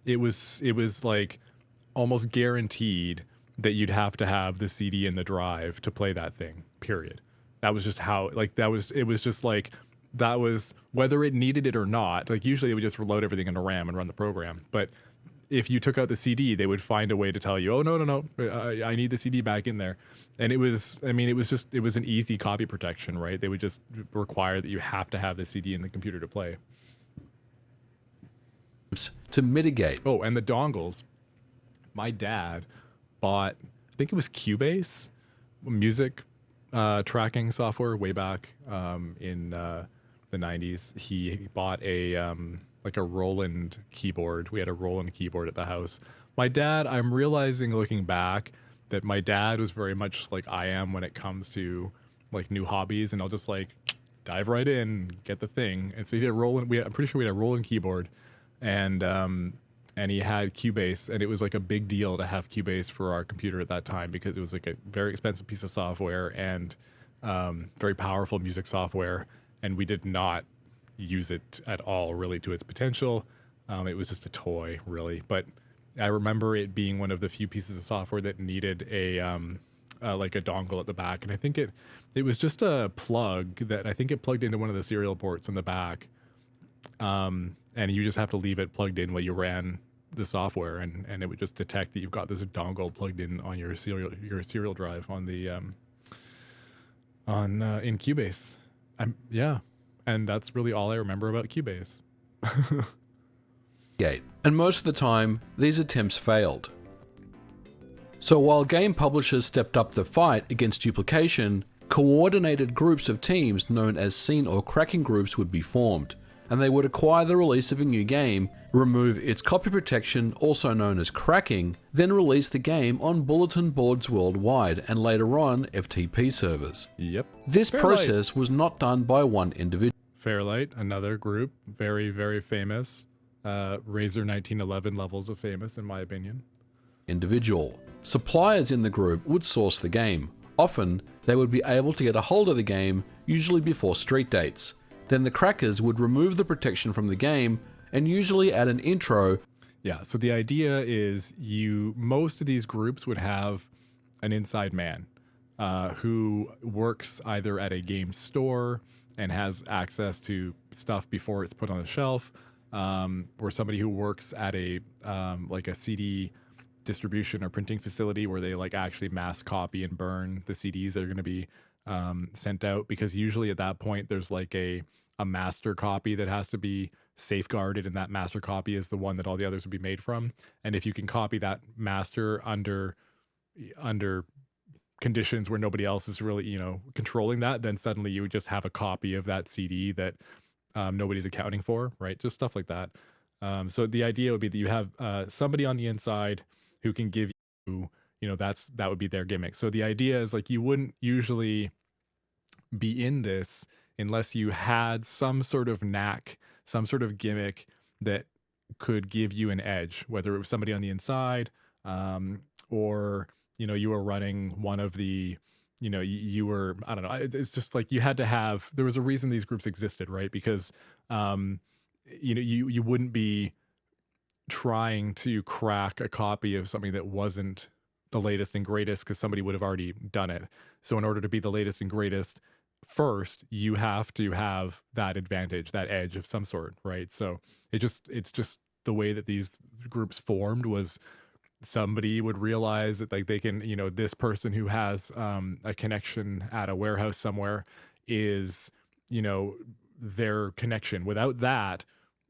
it was like almost guaranteed that you'd have to have the CD in the drive to play that thing, period. That was just how, like, it was just like, that was, whether it needed it or not, like, usually they would just load everything into RAM and run the program. But if you took out the CD, they would find a way to tell you, oh, no, I need the CD back in there. And it was, I mean, it was an easy copy protection, right? They would just require that you have to have the CD in the computer to play. To mitigate. Oh, and the dongles. My dad bought, I think it was Cubase, music tracking software way back in the 90s. He bought a like a Roland keyboard. We had a Roland keyboard at the house. My dad, I'm realizing looking back that my dad was very much like I am when it comes to like new hobbies, and I'll just like dive right in, get the thing. And so he had a Roland, I'm pretty sure we had a Roland keyboard, and he had Cubase, and it was like a big deal to have Cubase for our computer at that time because it was like a very expensive piece of software and very powerful music software, and we did not use it at all really to its potential. It was just a toy, really. But I remember it being one of the few pieces of software that needed a like a dongle at the back, and I think it was just a plug that I think it plugged into one of the serial ports in the back. And you just have to leave it plugged in while you ran the software, and it would just detect that you've got this dongle plugged in on your serial drive on the in Cubase. Yeah, and that's really all I remember about Cubase. And most of the time, these attempts failed. So while game publishers stepped up the fight against duplication, coordinated groups of teams known as scene or cracking groups would be formed, and they would acquire the release of a new game, remove its copy protection, also known as cracking, then release the game on bulletin boards worldwide and later on FTP servers. Yep. This process was not done by one individual. Fairlight, another group, very famous. Razer 1911 levels of famous, in my opinion. Individual. Suppliers in the group would source the game. Often, they would be able to get a hold of the game, usually before street dates. Then the crackers would remove the protection from the game and usually add an intro. Yeah, so the idea is most of these groups would have an inside man who works either at a game store and has access to stuff before it's put on the shelf, or somebody who works at a like a CD distribution or printing facility where they like actually mass copy and burn the CDs that are going to be sent out, because usually at that point there's like a master copy that has to be safeguarded, and that master copy is the one that all the others would be made from. And if you can copy that master under conditions where nobody else is really, controlling that, then suddenly you would just have a copy of that CD that nobody's accounting for, right? Just stuff like that. So the idea would be that you have somebody on the inside who can give you, that would be their gimmick. So the idea is like, you wouldn't usually be in this unless you had some sort of knack, some sort of gimmick that could give you an edge, whether it was somebody on the inside, or you were running one of the, you were, I don't know. It's just like you had to have. There was a reason these groups existed, right? Because um, you wouldn't be trying to crack a copy of something that wasn't the latest and greatest, because somebody would have already done it. So in order to be the latest and greatest first, you have to have that advantage, that edge of some sort, right? So it's just the way that these groups formed was somebody would realize that like they can, this person who has a connection at a warehouse somewhere is, you know, their connection. Without that,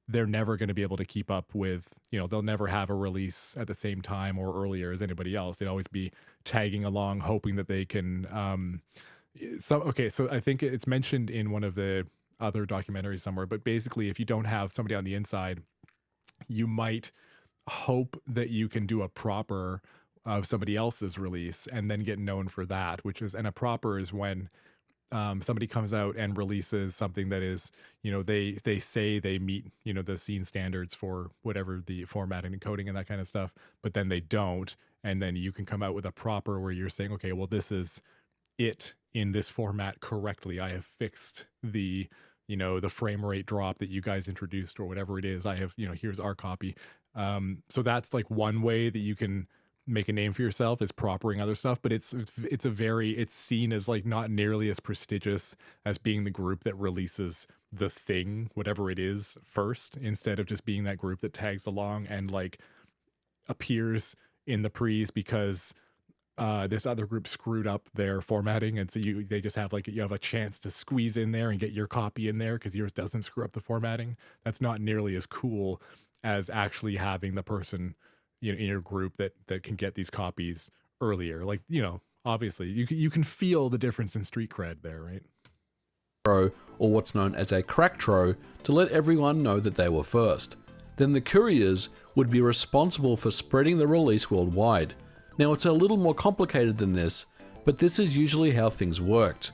they're never going to be able to keep up with, they'll never have a release at the same time or earlier as anybody else. They'd always be tagging along, hoping that they can. So I think it's mentioned in one of the other documentaries somewhere, but basically, if you don't have somebody on the inside, you might hope that you can do a proper of somebody else's release and then get known for that, and a proper is when somebody comes out and releases something that is, they say they meet, the scene standards for whatever the formatting and coding and that kind of stuff, but then they don't. And then you can come out with a proper where you're saying, okay, well, this is it in this format correctly. I have fixed the frame rate drop that you guys introduced or whatever it is. I have, here's our copy. So that's like one way that you can make a name for yourself, is proppering other stuff, but it's seen as like not nearly as prestigious as being the group that releases the thing, whatever it is, first, instead of just being that group that tags along and like appears in the pre's because this other group screwed up their formatting, and so they just have like, you have a chance to squeeze in there and get your copy in there because yours doesn't screw up the formatting. That's not nearly as cool as actually having the person in your group that can get these copies earlier. Like, obviously you can feel the difference in street cred there, right? Or what's known as a cracktro, to let everyone know that they were first. Then the couriers would be responsible for spreading the release worldwide. Now it's a little more complicated than this, but this is usually how things worked.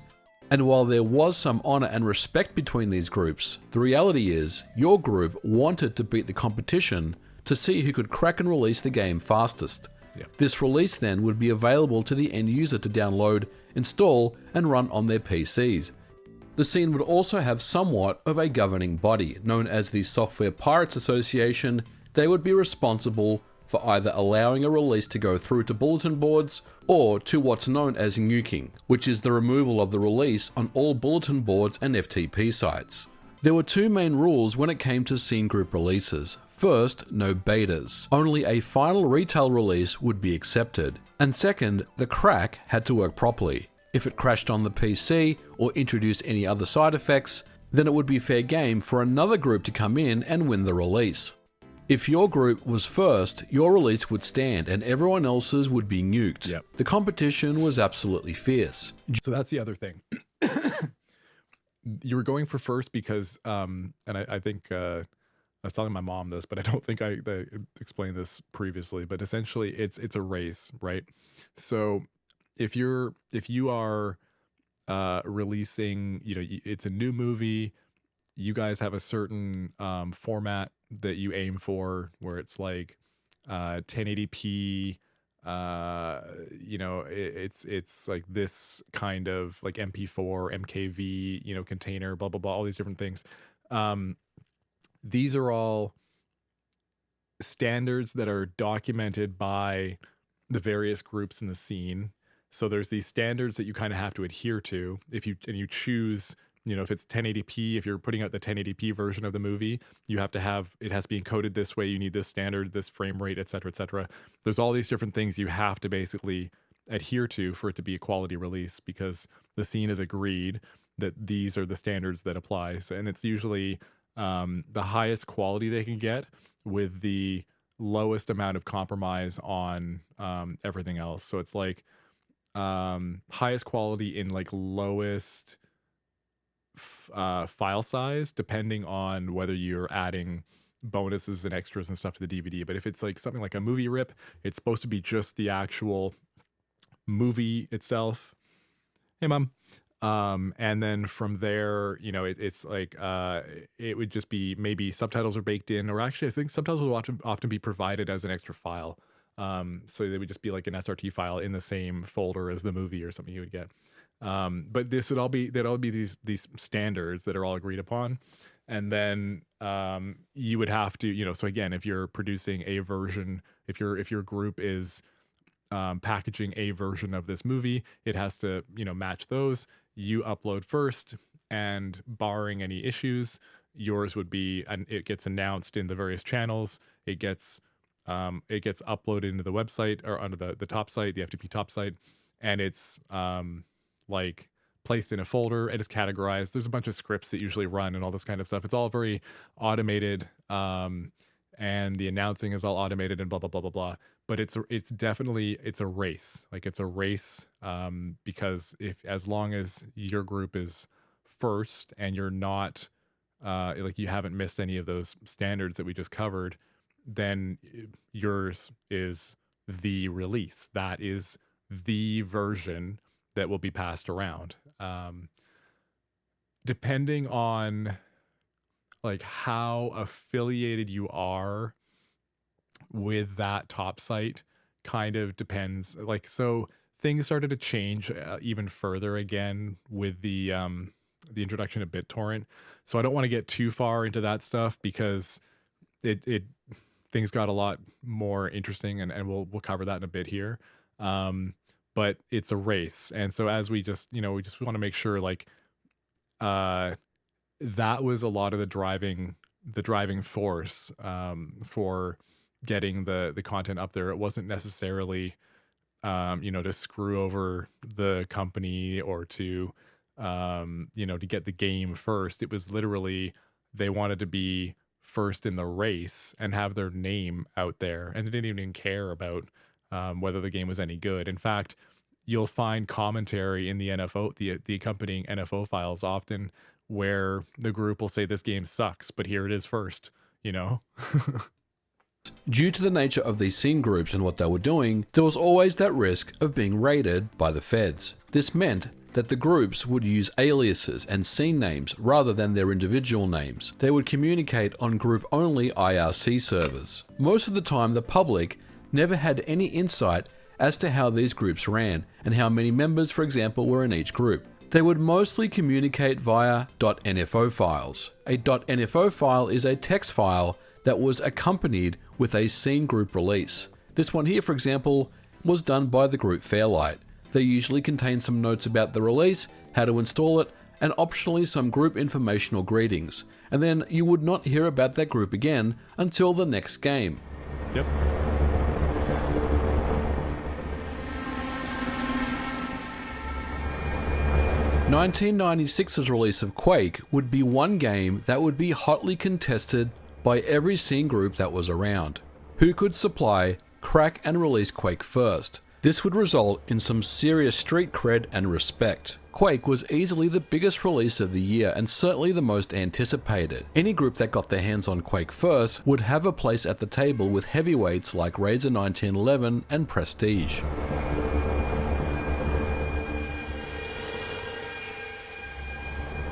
And while there was some honor and respect between these groups, the reality is your group wanted to beat the competition to see who could crack and release the game fastest. Yeah. This release then would be available to the end user to download, install, and run on their PCs. The scene would also have somewhat of a governing body, known as the Software Pirates Association. They would be responsible for either allowing a release to go through to bulletin boards or to what's known as nuking, which is the removal of the release on all bulletin boards and FTP sites. There were two main rules when it came to scene group releases. First, no betas. Only a final retail release would be accepted. And second, the crack had to work properly. If it crashed on the PC or introduced any other side effects, then it would be fair game for another group to come in and win the release. If your group was first, your release would stand and everyone else's would be nuked. Yep. The competition was absolutely fierce. So that's the other thing. You were going for first because, and I think I was telling my mom this, but I don't think I explained this previously. But essentially, it's a race, right? So if you are releasing, it's a new movie. You guys have a certain format that you aim for, where it's like 1080p. It's like this kind of like MP4, MKV, container, blah blah blah, all these different things. These are all standards that are documented by the various groups in the scene. So there's these standards that you kind of have to adhere to if you choose. If it's 1080p, if you're putting out the 1080p version of the movie, it has to be encoded this way. You need this standard, this frame rate, et cetera, et cetera. There's all these different things you have to basically adhere to for it to be a quality release, because the scene has agreed that these are the standards that apply. So, and it's usually the highest quality they can get with the lowest amount of compromise on everything else. So it's like highest quality in like lowest file size, depending on whether you're adding bonuses and extras and stuff to the DVD. But if it's like something like a movie rip, it's supposed to be just the actual movie itself. Hey, mom. And then from there, you know, it's like it would just be maybe subtitles are baked in, or actually I think subtitles will often be provided as an extra file. So they would just be like an SRT file in the same folder as the movie or something you would get. But this would all be, they'd all be these standards that are all agreed upon. And then you would have to, you know, so again, if you're producing a version, if your group is packaging a version of this movie, it has to, you know, match those. You upload first, and barring any issues, yours would be, and it gets announced in the various channels. It gets uploaded into the website, or onto the top site, the FTP top site, and it's like placed in a folder. It is categorized. There's a bunch of scripts that usually run and all this kind of stuff. It's all very automated, and the announcing is all automated and blah blah blah blah blah. But it's definitely, it's a race. Like it's a race, because as long as your group is first and you're not like you haven't missed any of those standards that we just covered, then yours is the release. That is the version that will be passed around. Depending on like how affiliated you are with that top site, kind of depends. Like, so things started to change even further again with the introduction of BitTorrent. So I don't want to get too far into that stuff, because it things got a lot more interesting, and we'll cover that in a bit here. But it's a race, and so as we just want to make sure, like that was a lot of the driving force for getting the content up there. It wasn't necessarily to screw over the company, or to to get the game first. It was literally, they wanted to be first in the race and have their name out there, and they didn't even care about whether the game was any good. In fact, you'll find commentary in the NFO, the accompanying NFO files, often where the group will say this game sucks, but here it is first, you know? Due to the nature of these scene groups and what they were doing, there was always that risk of being raided by the feds. This meant that the groups would use aliases and scene names rather than their individual names. They would communicate on group-only IRC servers. Most of the time, the public never had any insight as to how these groups ran and how many members, for example, were in each group. They would mostly communicate via .nfo files. A .nfo file is a text file that was accompanied with a scene group release. This one here, for example, was done by the group Fairlight. They usually contain some notes about the release, how to install it, and optionally some group informational greetings. And then you would not hear about that group again until the next game. Yep. (1996's) release of Quake would be one game that would be hotly contested by every scene group that was around. Who could supply, crack, and release Quake first? This would result in some serious street cred and respect. Quake was easily the biggest release of the year, and certainly the most anticipated. Any group that got their hands on Quake first would have a place at the table with heavyweights like Razer 1911 and Prestige.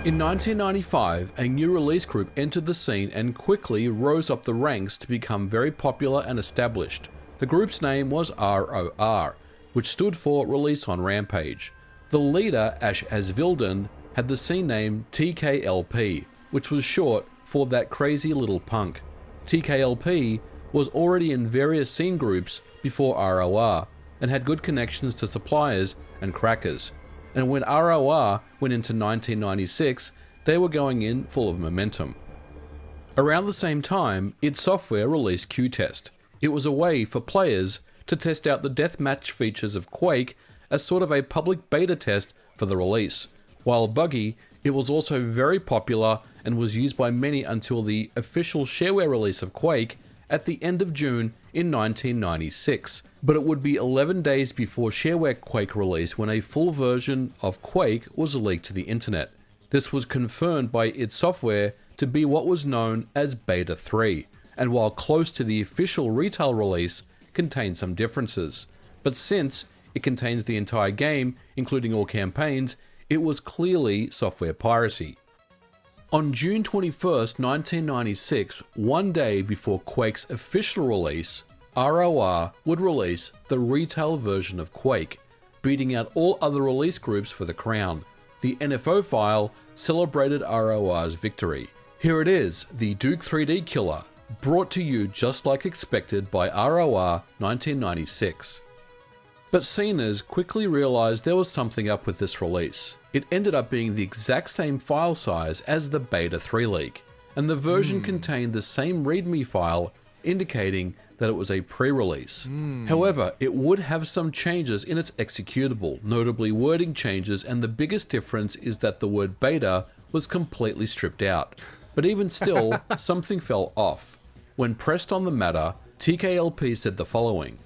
In 1995, a new release group entered the scene and quickly rose up the ranks to become very popular and established. The group's name was ROR, which stood for Release on Rampage. The leader, Ash Asvilden, had the scene name TKLP, which was short for That Crazy Little Punk. TKLP was already in various scene groups before ROR, and had good connections to suppliers and crackers. And when ROR went into 1996, they were going in full of momentum. Around the same time, id Software released Q-Test. It was a way for players to test out the deathmatch features of Quake as sort of a public beta test for the release. While buggy, it was also very popular and was used by many until the official shareware release of Quake at the end of June in 1996. But it would be 11 days before shareware Quake release when a full version of Quake was leaked to the internet. This was confirmed by id Software to be what was known as Beta 3, and while close to the official retail release, contained some differences. But since it contains the entire game, including all campaigns, it was clearly software piracy. On June 21st, 1996, one day before Quake's official release, ROR would release the retail version of Quake, beating out all other release groups for the crown. The NFO file celebrated ROR's victory. Here it is, the Duke 3D killer, brought to you just like expected by ROR 1996. But Cenas quickly realized there was something up with this release. It ended up being the exact same file size as the Beta 3 leak, and the version contained the same README file, indicating that it was a pre-release. However, it would have some changes in its executable, notably wording changes, and the biggest difference is that the word beta was completely stripped out. But even still, something fell off. When pressed on the matter, TKLP said the following: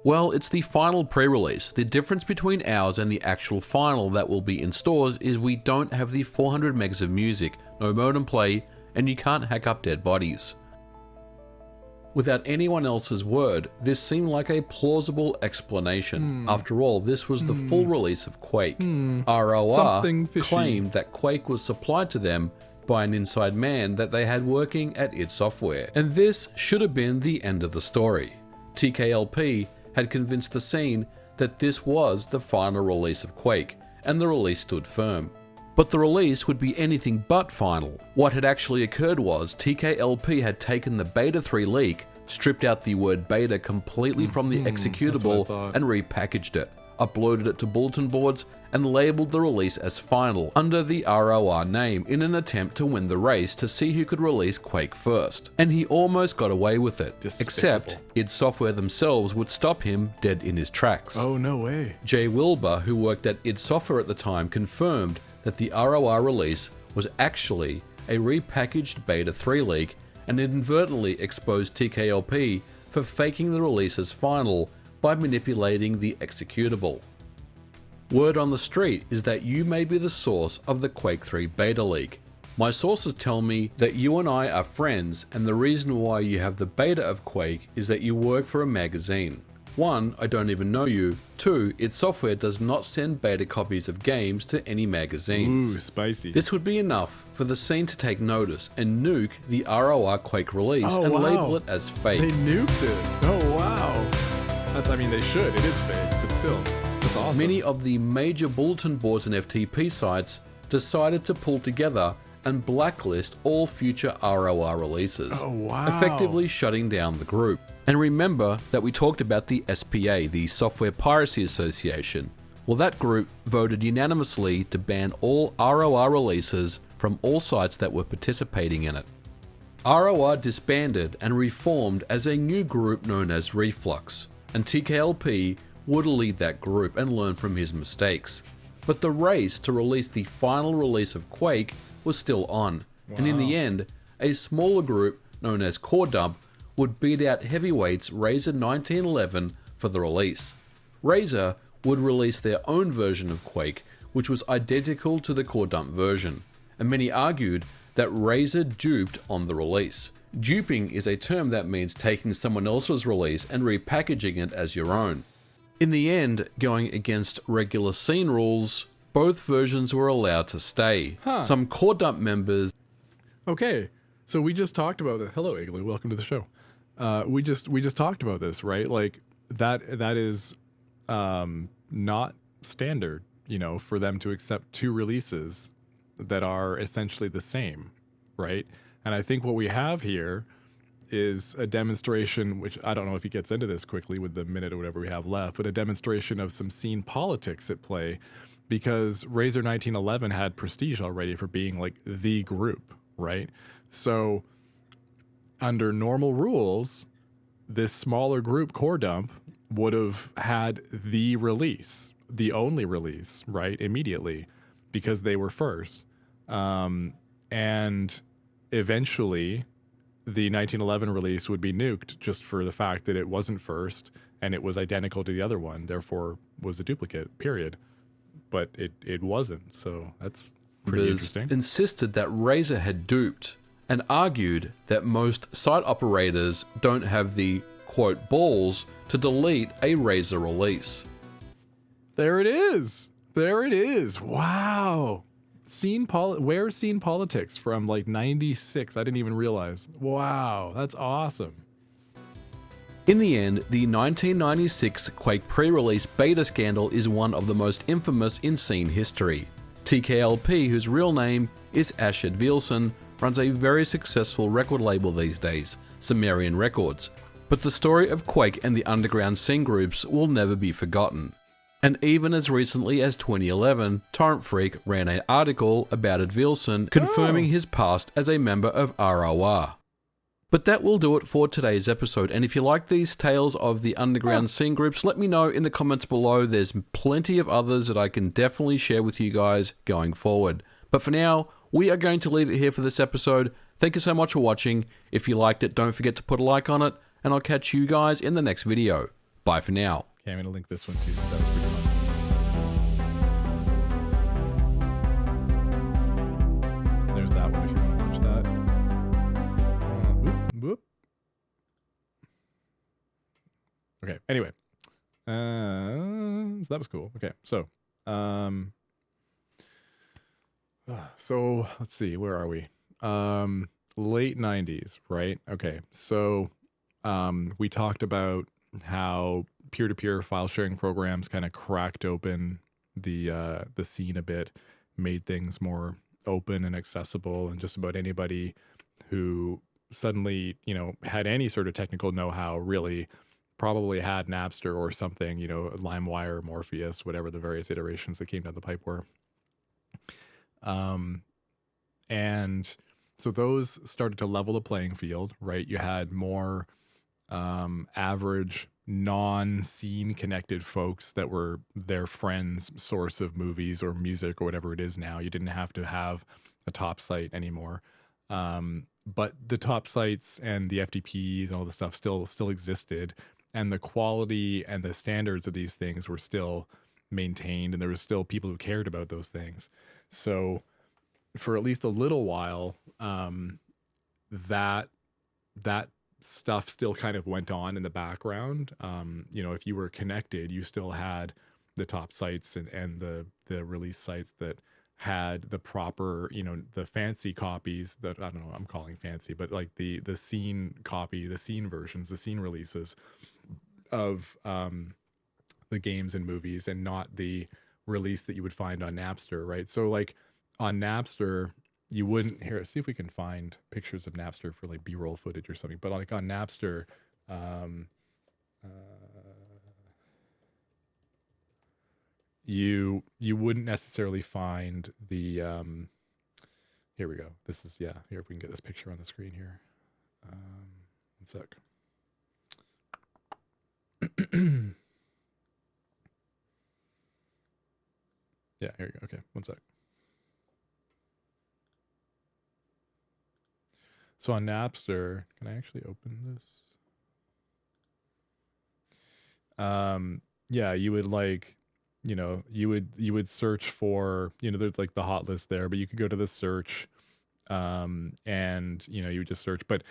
"Well, it's the final pre-release. The difference between ours and the actual final that will be in stores is we don't have the 400 megs of music, no modem play, and you can't hack up dead bodies." Without anyone else's word, this seemed like a plausible explanation. After all, this was the full release of Quake. ROR Something fishy. claimed that Quake was supplied to them by an inside man that they had working at id Software, and this should have been the end of the story. TKLP had convinced the scene that this was the final release of Quake, and the release stood firm. But the release would be anything but final. What had actually occurred was TKLP had taken the Beta 3 leak, stripped out the word beta completely from the executable, and repackaged it, uploaded it to bulletin boards, and labeled the release as final under the ROR name in an attempt to win the race to see who could release Quake first. And he almost got away with it, except id Software themselves would stop him dead in his tracks. Oh, no way. Jay Wilbur, who worked at id Software at the time, confirmed that the ROR release was actually a repackaged Beta 3 leak and inadvertently exposed TKLP for faking the release as final by manipulating the executable. Word on the street is that you may be the source of the Quake 3 beta leak. My sources tell me that you and I are friends, and the reason why you have the beta of Quake is that you work for a magazine. 1, I don't even know you. 2, id Software does not send beta copies of games to any magazines. Ooh, spicy. This would be enough for the scene to take notice and nuke the ROR Quake release and label it as fake. They nuked it. Oh, wow. I mean, they should. It is fake, but still. That's awesome. Many of the major bulletin boards and FTP sites decided to pull together and blacklist all future ROR releases, Oh, wow. effectively shutting down the group. And remember that we talked about the SPA, the Software Piracy Association. Well, that group voted unanimously to ban all ROR releases from all sites that were participating in it. ROR disbanded and reformed as a new group known as Reflux, and TKLP would lead that group and learn from his mistakes. But the race to release the final release of Quake was still on, and in the end, a smaller group known as Core Dump would beat out heavyweights Razer 1911 for the release. Razer would release their own version of Quake, which was identical to the Core Dump version, and many argued that Razer duped on the release. Duping is a term that means taking someone else's release and repackaging it as your own. In the end, going against regular scene rules, both versions were allowed to stay. Some Core Dump members... Okay, so we just talked about it. Hello, Igloo. Welcome to the show. We just talked about this, right? Like that is not standard, you know, for them to accept two releases that are essentially the same, right? And I think what we have here is a demonstration, which I don't know if he gets into this quickly with the minute or whatever we have left, but a demonstration of some scene politics at play, because Razer 1911 had prestige already for being like the group, right? So under normal rules, this smaller group, Core Dump, would have had the release, the only release, right, immediately, because they were first. And eventually, the 1911 release would be nuked just for the fact that it wasn't first and it was identical to the other one, therefore was a duplicate, period. But it wasn't, so that's pretty interesting. Insisted that Razer had duped and argued that most site operators don't have the, quote, balls to delete a Razer release. There it is. There it is. Wow. Where's Scene Politics from like 96? I didn't even realize. Wow, that's awesome. In the end, the 1996 Quake pre-release beta scandal is one of the most infamous in scene history. TKLP, whose real name is Ashad Vilson, runs a very successful record label these days, Sumerian Records. But the story of Quake and the underground scene groups will never be forgotten. And even as recently as 2011, Torrent Freak ran an article about Vilson confirming his past as a member of ROR. But that will do it for today's episode, and if you like these tales of the underground scene groups, let me know in the comments below. There's plenty of others that I can definitely share with you guys going forward. But for now, we are going to leave it here for this episode. Thank you so much for watching. If you liked it, don't forget to put a like on it, and I'll catch you guys in the next video. Bye for now. Okay, I'm going to link this one too, because that was pretty fun. There's that one if you want to watch that. Whoop. Okay, anyway. So that was cool. Okay, so let's see, where are we? Late 90s, right? Okay, so we talked about how peer-to-peer file sharing programs kind of cracked open the scene a bit, made things more open and accessible, and just about anybody who suddenly, had any sort of technical know-how really probably had Napster or something, LimeWire, Morpheus, whatever the various iterations that came down the pipe were. And so those started to level the playing field, right? You had more average non-scene connected folks that were their friends' source of movies or music or whatever it is now. You didn't have to have a top site anymore. But the top sites and the FTPs and all the stuff still existed, and the quality and the standards of these things were still maintained, and there was still people who cared about those things. So for at least a little while, that stuff still kind of went on in the background. If you were connected, you still had the top sites and the release sites that had the proper, the fancy copies that, I don't know, I'm calling fancy, but like the scene copy, the scene versions, the scene releases of the games and movies, and not the release that you would find on Napster, right? So like on Napster, you wouldn't, here, see if we can find pictures of Napster for like B-roll footage or something, but like on Napster, you wouldn't necessarily find the here we go. This is, yeah, here, if we can get this picture on the screen here. One sec. Yeah, here you go. Okay, one sec. So on Napster, can I actually open this? Yeah, you would like, you would search for, there's like the hot list there, but you could go to the search, and you would just search. But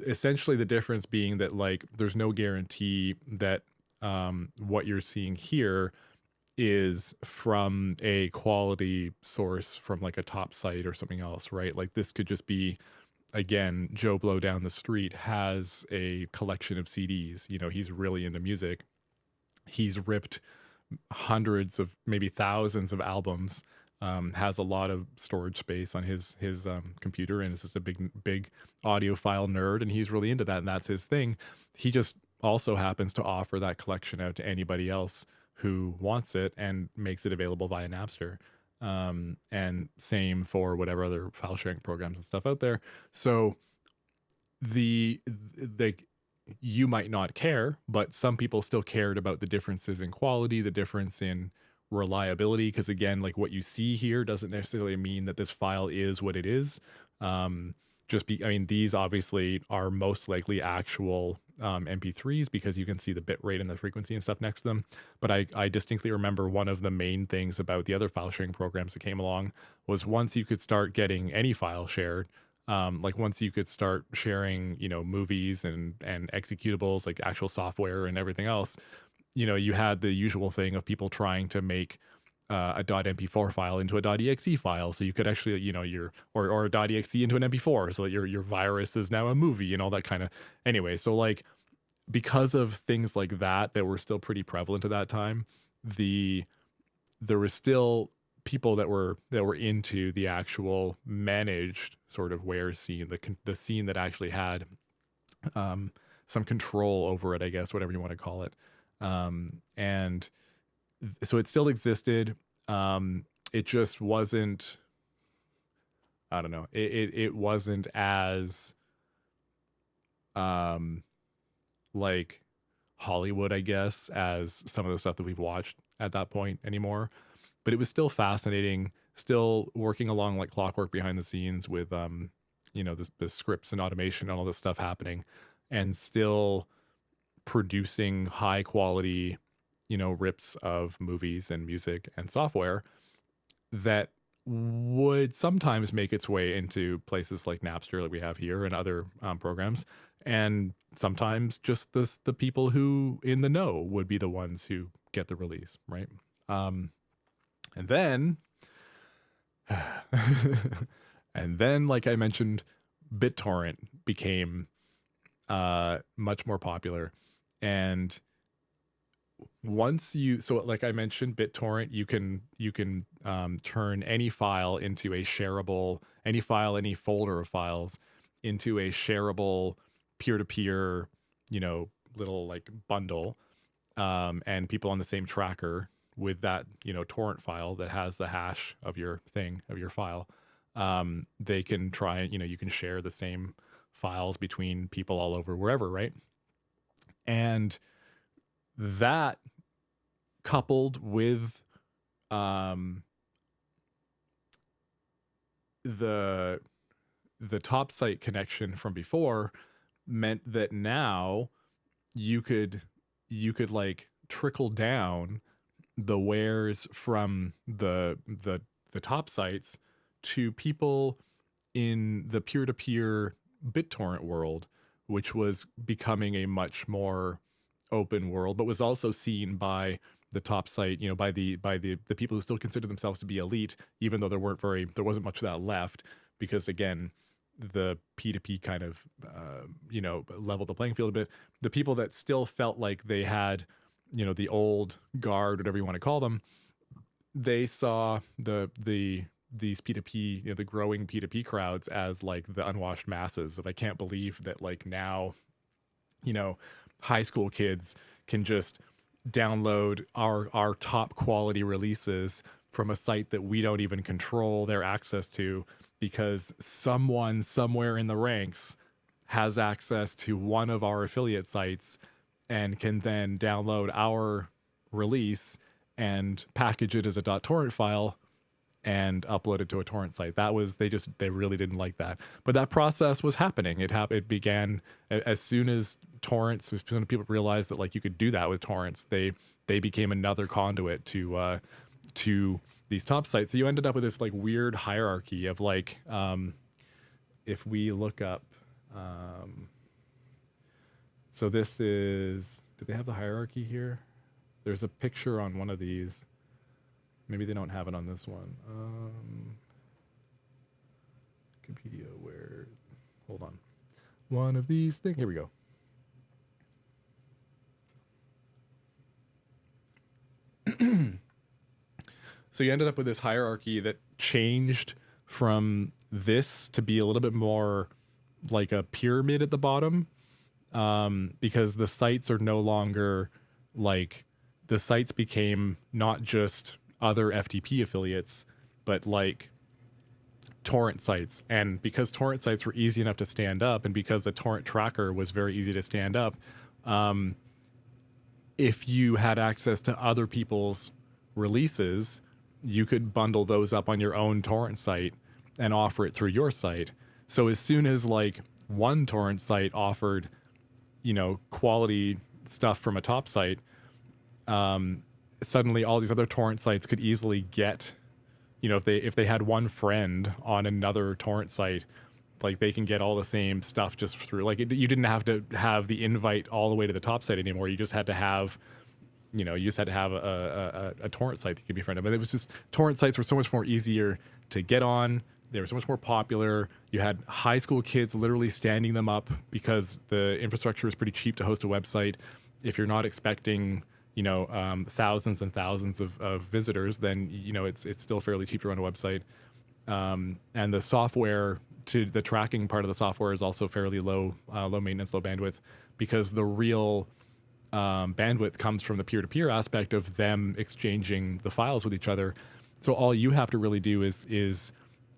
essentially the difference being that like there's no guarantee that what you're seeing here is from a quality source from like a top site or something else, right? Like this could just be, again, Joe Blow down the street has a collection of CDs. He's really into music. He's ripped hundreds of, maybe thousands of albums, has a lot of storage space on his computer, and is just a big audiophile nerd, and he's really into that, and that's his thing. He just also happens to offer that collection out to anybody else who wants it, and makes it available via Napster. And same for whatever other file sharing programs and stuff out there. So the you might not care, but some people still cared about the differences in quality, the difference in reliability. Because again, like what you see here doesn't necessarily mean that this file is what it is. Um, I mean, these obviously are most likely actual MP3s because you can see the bit rate and the frequency and stuff next to them. But I distinctly remember one of the main things about the other file sharing programs that came along was once you could start getting any file shared, like once you could start sharing, movies and executables, like actual software and everything else, you had the usual thing of people trying to make a .mp4 file into a .exe file, so you could actually, or a .exe into an MP4, so that your virus is now a movie and all that kind of. Anyway, so like because of things like that were still pretty prevalent at that time, there was still people that were into the actual managed sort of Warez scene, the scene that actually had some control over it, I guess, whatever you want to call it. And so it still existed. It just wasn't. I don't know. It wasn't as like Hollywood, I guess, as some of the stuff that we've watched at that point anymore. But it was still fascinating, still working along like clockwork behind the scenes with the scripts and automation and all this stuff happening, and still producing high quality, rips of movies and music and software that would sometimes make its way into places like Napster, like we have here, and other programs. And sometimes just the people who in the know would be the ones who get the release, right? And then, and then, like I mentioned, BitTorrent became much more popular. And so like I mentioned, BitTorrent, you can turn any file into a shareable, any folder of files into a shareable peer-to-peer, little like bundle, and people on the same tracker with that, torrent file that has the hash of your file, they can try, you can share the same files between people all over wherever, right? And that coupled with the top site connection from before meant that now you could like trickle down the wares from the top sites to people in the peer-to-peer BitTorrent world, which was becoming a much more open world, but was also seen by the top site, by the people who still consider themselves to be elite, even though there wasn't much of that left, because again, the P2P kind of leveled the playing field a bit. The people that still felt like they had, the old guard, whatever you want to call them, they saw these P2P, the growing P2P crowds as like the unwashed masses of, I can't believe that like now, high school kids can just download our top quality releases from a site that we don't even control their access to, because someone somewhere in the ranks has access to one of our affiliate sites and can then download our release and package it as a .torrent file and upload it to a torrent site. They really didn't like that. But that process was happening. It began as soon as torrents, as soon as people realized that like you could do that with torrents, they became another conduit to these top sites. So you ended up with this like weird hierarchy of like, if we look up, so this is, do they have the hierarchy here? There's a picture on one of these. Maybe they don't have it on this one. Wikipedia, where? Hold on. One of these things. Here we go. So you ended up with this hierarchy that changed from this to be a little bit more like a pyramid at the bottom, because the sites are no longer like, the sites became not just other FTP affiliates, but like torrent sites. And because torrent sites were easy enough to stand up, and because the torrent tracker was very easy to stand up, if you had access to other people's releases, you could bundle those up on your own torrent site and offer it through your site. So as soon as like one torrent site offered, quality stuff from a top site, suddenly all these other torrent sites could easily get, if they had one friend on another torrent site, like they can get all the same stuff just through, like you didn't have to have the invite all the way to the top site anymore. You just had to have, a torrent site that you could be a friend of. But it was just, torrent sites were so much more easier to get on. They were so much more popular. You had high school kids literally standing them up because the infrastructure is pretty cheap to host a website. If you're not expecting, thousands and thousands of visitors, then, it's still fairly cheap to run a website. And the software, to the tracking part of the software, is also fairly low maintenance, low bandwidth, because the real bandwidth comes from the peer-to-peer aspect of them exchanging the files with each other. So all you have to really do is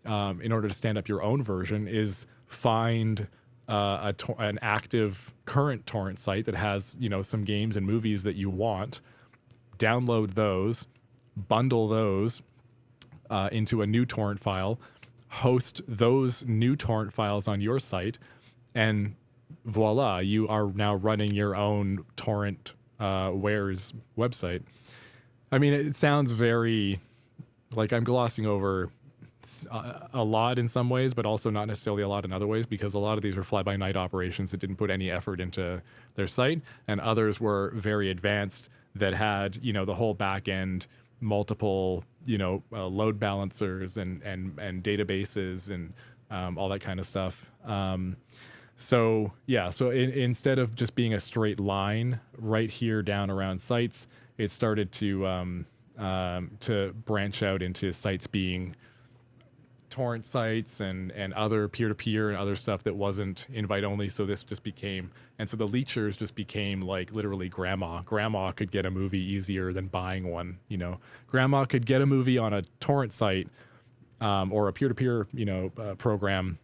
in order to stand up your own version, is find an active current torrent site that has, some games and movies that you want, download those, bundle those into a new torrent file, host those new torrent files on your site, and voila, you are now running your own torrent Warez website. I mean, it sounds very, like I'm glossing over a lot in some ways, but also not necessarily a lot in other ways, because a lot of these were fly-by-night operations that didn't put any effort into their site, and others were very advanced that had, the whole back end, multiple, load balancers and databases and all that kind of stuff. So instead of just being a straight line right here down around sites, it started to branch out into sites being torrent sites and other peer-to-peer and other stuff that wasn't invite only. So this just became, and so the leechers just became like literally grandma could get a movie easier than buying one. Grandma could get a movie on a torrent site or a peer-to-peer program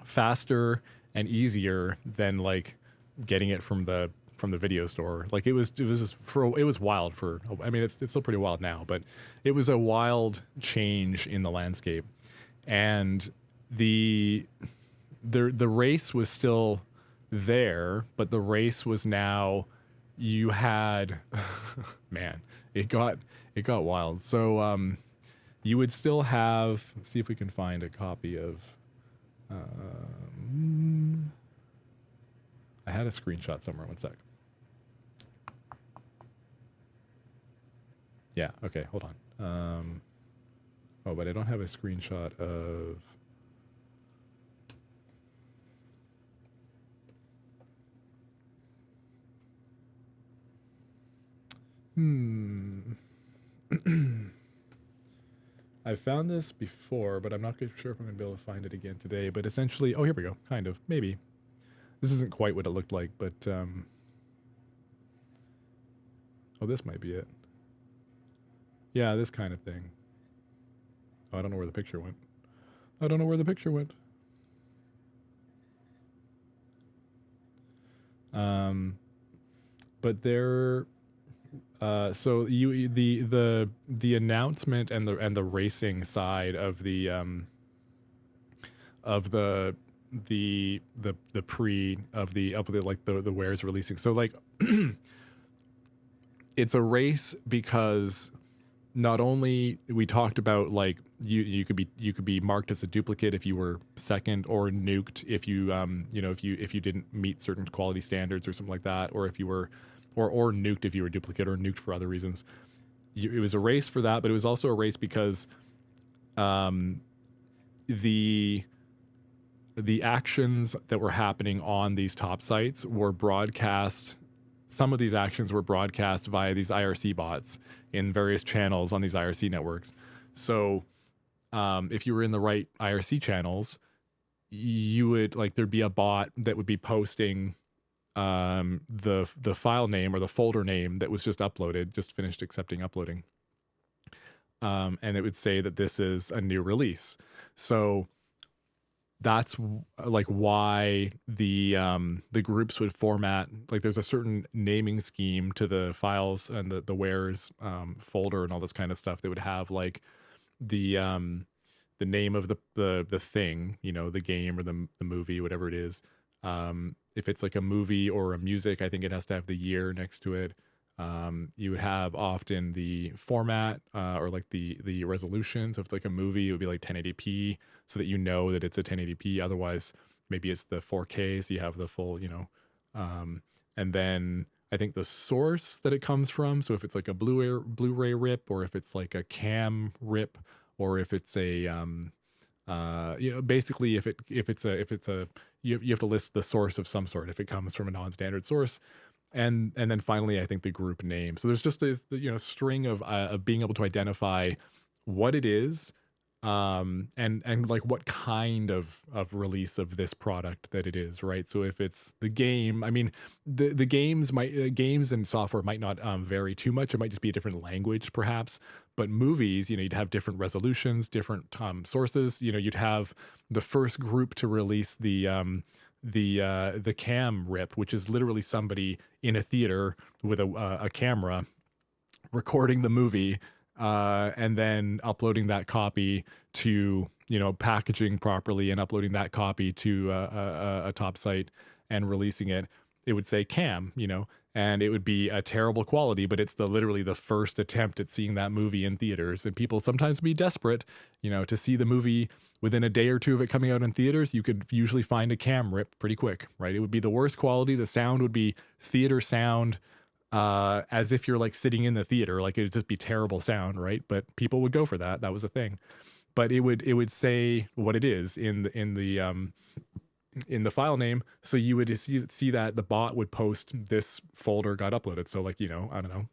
faster and easier than like getting it from the video store. Like it was wild for, I mean, it's still pretty wild now, but it was a wild change in the landscape. And the race was still there, but the race was now, you had, man, it got wild. So you would still have, see if we can find a copy of, I had a screenshot somewhere, one sec. Yeah, okay, hold on. Oh, but I don't have a screenshot of... I found this before, but I'm not sure if I'm going to be able to find it again today. But essentially... Oh, here we go. Kind of. Maybe. This isn't quite what it looked like, but... Oh, this might be it. Yeah, this kind of thing. Oh, I don't know where the picture went. But there, so the announcement and the racing side of the pre of the like the Warez releasing. So like it's a race because not only we talked about like you could be marked as a duplicate if you were second, or nuked if you if you didn't meet certain quality standards or something like that, or if you were or nuked if you were a duplicate, or nuked for other reasons. It was a race for that, but it was also a race because the actions that were happening on these top sites were broadcast. Some of these actions were broadcast via these IRC bots in various channels on these IRC networks. So if you were in the right IRC channels, you would, like, there'd be a bot that would be posting the file name or the folder name that was just uploaded, just finished accepting uploading and it would say that this is a new release. So that's like why the groups would format, like there's a certain naming scheme to the files and the Warez folder and all this kind of stuff that would have like the name of the thing, you know, the game or the movie, whatever it is. If it's like a movie or a music, I think it has to have the year next to it. You would have often the format or like the resolution. So if it's like a movie, it would be like 1080p, so that you know that it's a 1080p. Otherwise, maybe it's the 4K, so you have the full, you know. And then I think the source that it comes from. So if it's like a Blu-ray rip, or if it's like a cam rip, or if it's a you know, basically if it's a you have to list the source of some sort if it comes from a non-standard source. And then finally, I think the group name. So there's just this, you know, string of being able to identify what it is, and like what kind of release of this product that it is, right? So if it's the game, I mean, the games might games and software might not vary too much. It might just be a different language, perhaps. But movies, you know, you'd have different resolutions, different sources. You know, you'd have the first group to release the cam rip, which is literally somebody in a theater with a camera recording the movie, and then uploading that copy to, you know, packaging properly and uploading that copy to a top site and releasing it. It would say cam, you know, and it would be a terrible quality, but it's literally the first attempt at seeing that movie in theaters. And people sometimes be desperate, you know, to see the movie within a day or two of it coming out in theaters. You could usually find a cam rip pretty quick, right? It would be the worst quality. The sound would be theater sound, as if you're like sitting in the theater. Like it'd just be terrible sound, right? But people would go for that. That was a thing. But it would say what it is in the file name. So you would see that the bot would post this folder got uploaded. So like, you know, I don't know,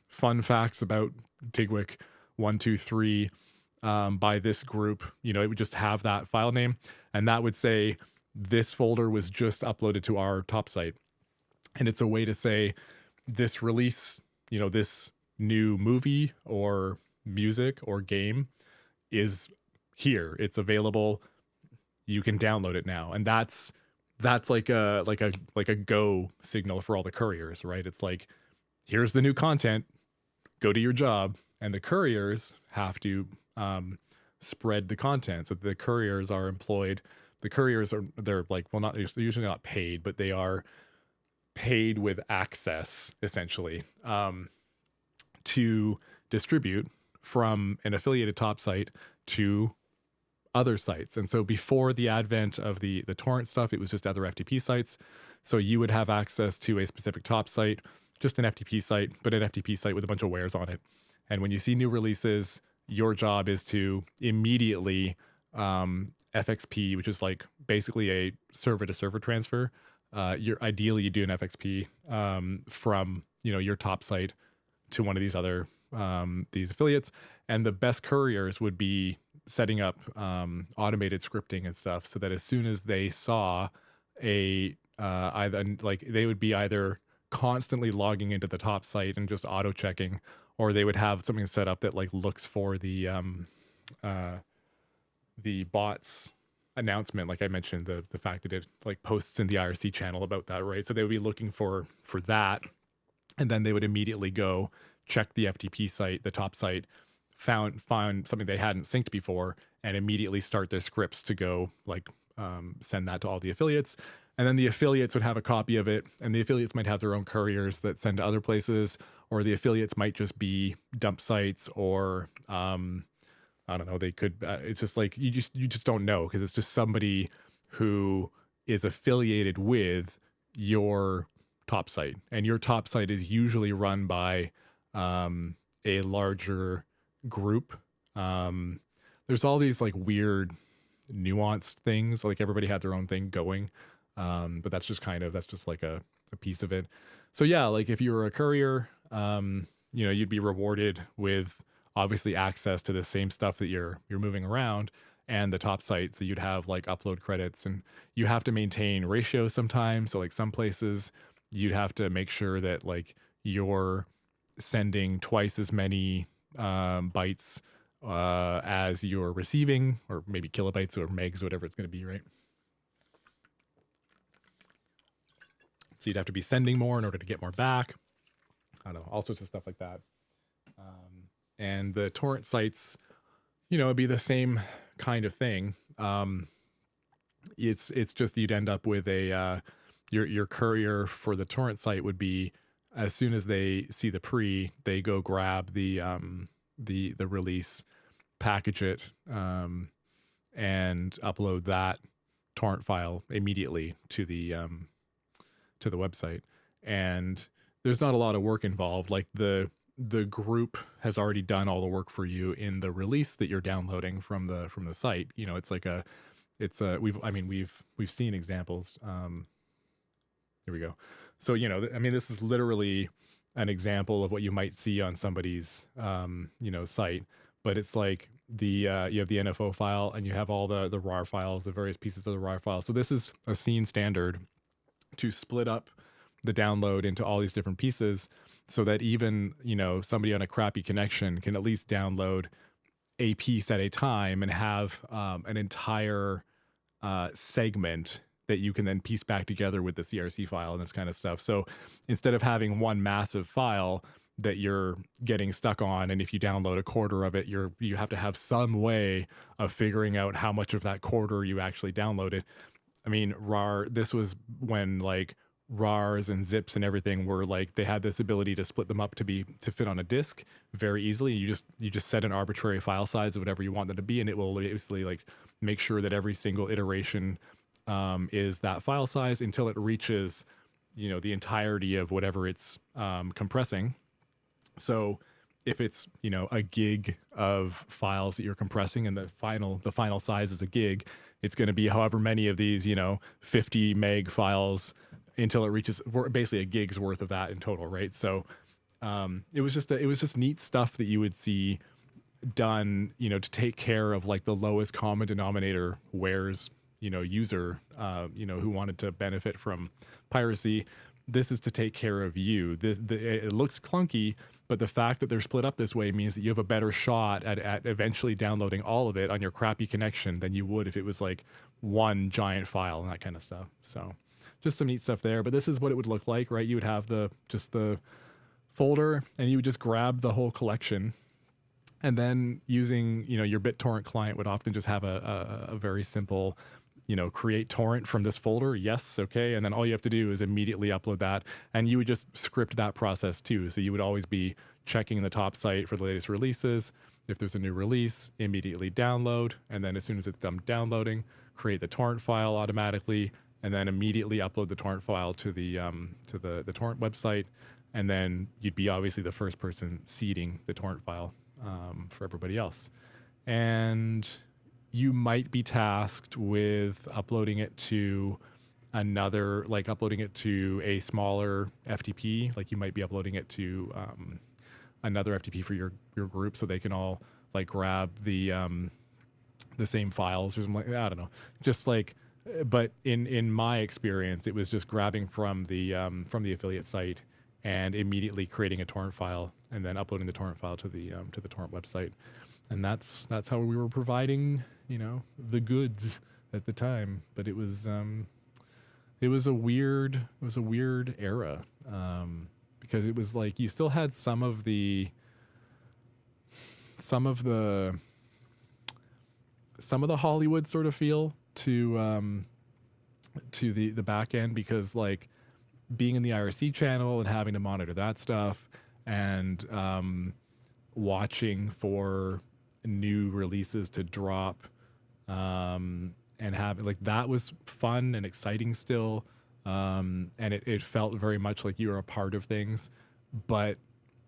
fun facts about Tigwick 123 by this group. You know, it would just have that file name, and that would say this folder was just uploaded to our top site. And it's a way to say this release, you know, this new movie or music or game is here. It's available. You can download it now. And that's like a go signal for all the couriers, right? It's like, here's the new content, go do your job. And the couriers have to spread the content. So the couriers are employed. The couriers they're like, well, they're usually not paid, but they are paid with access, essentially, to distribute from an affiliated top site to other sites. And so before the advent of the torrent stuff, it was just other FTP sites. So you would have access to a specific top site, just an FTP site, but an FTP site with a bunch of wares on it. And when you see new releases, your job is to immediately FXP, which is like basically a server to server transfer. Ideally you do an FXP from, you know, your top site to one of these other these affiliates. And the best couriers would be setting up automated scripting and stuff, so that as soon as they saw either like, they would be either constantly logging into the top site and just auto checking, or they would have something set up that like looks for the bots announcement, like I mentioned, the fact that it like posts in the IRC channel about that, right? So they would be looking for that, and then they would immediately go check the FTP site, the top site, find something they hadn't synced before, and immediately start their scripts to go like send that to all the affiliates. And then the affiliates would have a copy of it, and the affiliates might have their own couriers that send to other places, or the affiliates might just be dump sites, or I don't know, they could it's just like you just don't know, because it's just somebody who is affiliated with your top site, and your top site is usually run by a larger group. There's all these like weird nuanced things, like everybody had their own thing going, but that's just like a piece of it. So yeah, like if you were a courier, you know, you'd be rewarded with obviously access to the same stuff that you're moving around and the top site. So you'd have like upload credits, and you have to maintain ratios sometimes. So like some places you'd have to make sure that like you're sending twice as many bytes as you're receiving, or maybe kilobytes or megs, whatever it's going to be, right? So you'd have to be sending more in order to get more back. I don't know, all sorts of stuff like that. And the torrent sites, it'd be the same kind of thing. It's just you'd end up with a your courier for the torrent site would be, as soon as they see the pre, they go grab the release, package it, and upload that torrent file immediately to the website. And there's not a lot of work involved. Like the group has already done all the work for you in the release that you're downloading from the site. It's like we've seen examples. Here we go. So this is literally an example of what you might see on somebody's site. But it's like you have the NFO file, and you have all the RAR files, the various pieces of the RAR file. So this is a scene standard to split up the download into all these different pieces, so that even somebody on a crappy connection can at least download a piece at a time and have an entire segment that you can then piece back together with the CRC file and this kind of stuff. So instead of having one massive file that you're getting stuck on, and if you download a quarter of it, you have to have some way of figuring out how much of that quarter you actually downloaded. I mean, RAR, this was when like RARs and zips and everything were like, they had this ability to split them up to fit on a disk very easily. You just set an arbitrary file size of whatever you want them to be, and it will basically like make sure that every single iteration is that file size until it reaches the entirety of whatever it's compressing. So if it's a gig of files that you're compressing, and the final size is a gig, it's going to be however many of these 50 meg files until it reaches basically a gig's worth of that in total, right? So it was just neat stuff that you would see done to take care of like the lowest common denominator Warez user who wanted to benefit from piracy. This is to take care of you. It looks clunky, but the fact that they're split up this way means that you have a better shot at eventually downloading all of it on your crappy connection than you would if it was like one giant file and that kind of stuff. So just some neat stuff there. But this is what it would look like, right? You would have the folder, and you would just grab the whole collection. And then using, your BitTorrent client would often just have a very simple, create torrent from this folder. Yes. Okay. And then all you have to do is immediately upload that. And you would just script that process too. So you would always be checking the top site for the latest releases. If there's a new release, immediately download. And then as soon as it's done downloading, create the torrent file automatically, and then immediately upload the torrent file to the torrent website. And then you'd be obviously the first person seeding the torrent file for everybody else. And you might be tasked with uploading it to uploading it to a smaller FTP. Like you might be uploading it to another FTP for your group, so they can all like grab the same files or something like that. I don't know. Just like, but in my experience, it was just grabbing from the affiliate site and immediately creating a torrent file and then uploading the torrent file to the torrent website. And that's how we were providing, the goods at the time. But it was a weird era, because it was like you still had some of the Hollywood sort of feel to the back end, because like being in the IRC channel and having to monitor that stuff, and watching for new releases to drop, and have like that was fun and exciting still, and it felt very much like you were a part of things. But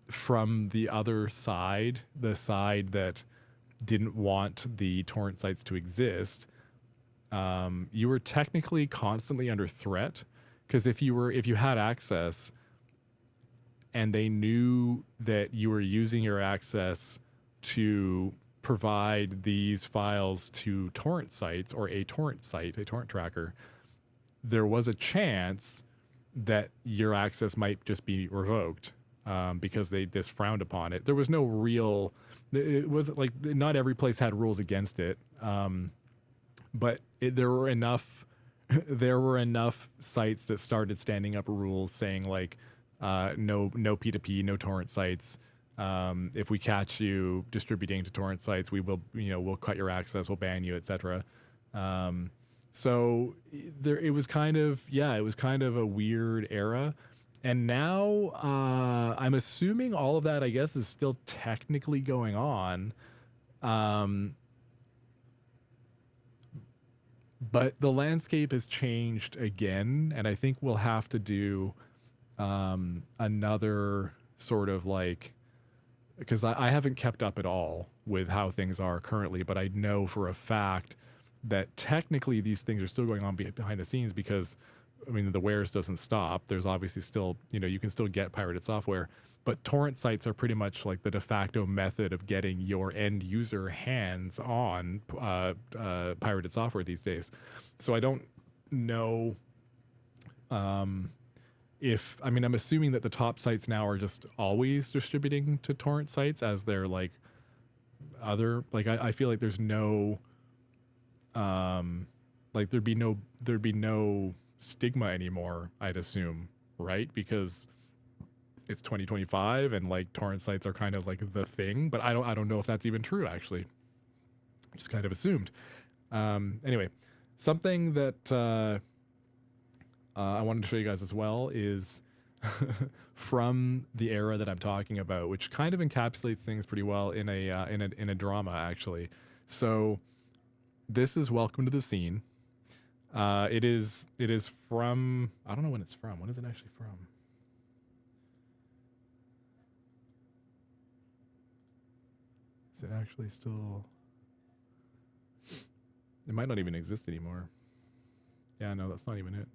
from the other side, the side that didn't want the torrent sites to exist, you were technically constantly under threat, because if you had access and they knew that you were using your access to provide these files to torrent sites or a torrent site, a torrent tracker, there was a chance that your access might just be revoked. because they just frowned upon it. There was no real. It wasn't like not every place had rules against it, but there were enough. There were enough sites that started standing up rules saying like, no P2P, no torrent sites. If we catch you distributing to torrent sites, we will, we'll cut your access, we'll ban you, etc. So it was kind of, it was kind of a weird era. And now I'm assuming all of that, I guess, is still technically going on. But the landscape has changed again, and I think we'll have to do another sort of like, because I haven't kept up at all with how things are currently, but I know for a fact that technically these things are still going on behind the scenes because, I mean, the Warez doesn't stop. There's obviously still, you can still get pirated software, but torrent sites are pretty much like the de facto method of getting your end user hands on pirated software these days. So I don't know I'm assuming that the top sites now are just always distributing to torrent sites as their like other, like I feel like there's no like there'd be no stigma anymore, I'd assume, right? Because it's 2025 and like torrent sites are kind of like the thing, but I don't know if that's even true actually. Just kind of assumed. Anyway, something that I wanted to show you guys as well is from the era that I'm talking about, which kind of encapsulates things pretty well in a drama actually. So this is Welcome to the Scene. It is from, I don't know when it's from. When is it actually from? Is it actually still? It might not even exist anymore. Yeah, no, that's not even it.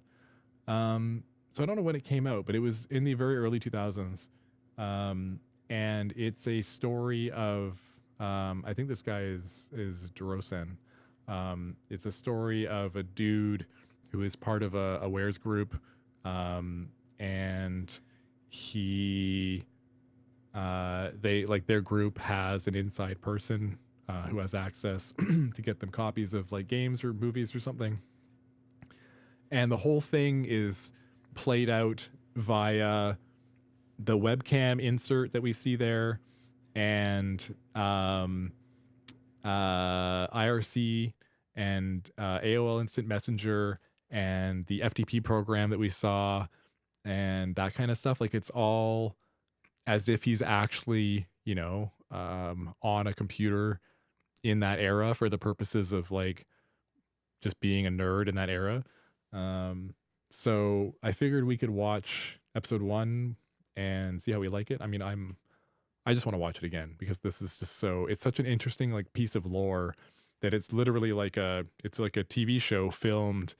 So I don't know when it came out, but it was in the very early 2000s. And it's a story of, I think this guy is Drosen. It's a story of a dude who is part of a Warez group. And they like their group has an inside person, who has access to get them copies of like games or movies or something. And the whole thing is played out via the webcam insert that we see there and IRC and AOL Instant Messenger and the FTP program that we saw and that kind of stuff. Like it's all as if he's actually, on a computer in that era for the purposes of like just being a nerd in that era. So I figured we could watch episode 1 and see how we like it. I mean, I just want to watch it again because this is just it's such an interesting like piece of lore that it's literally like it's like a TV show filmed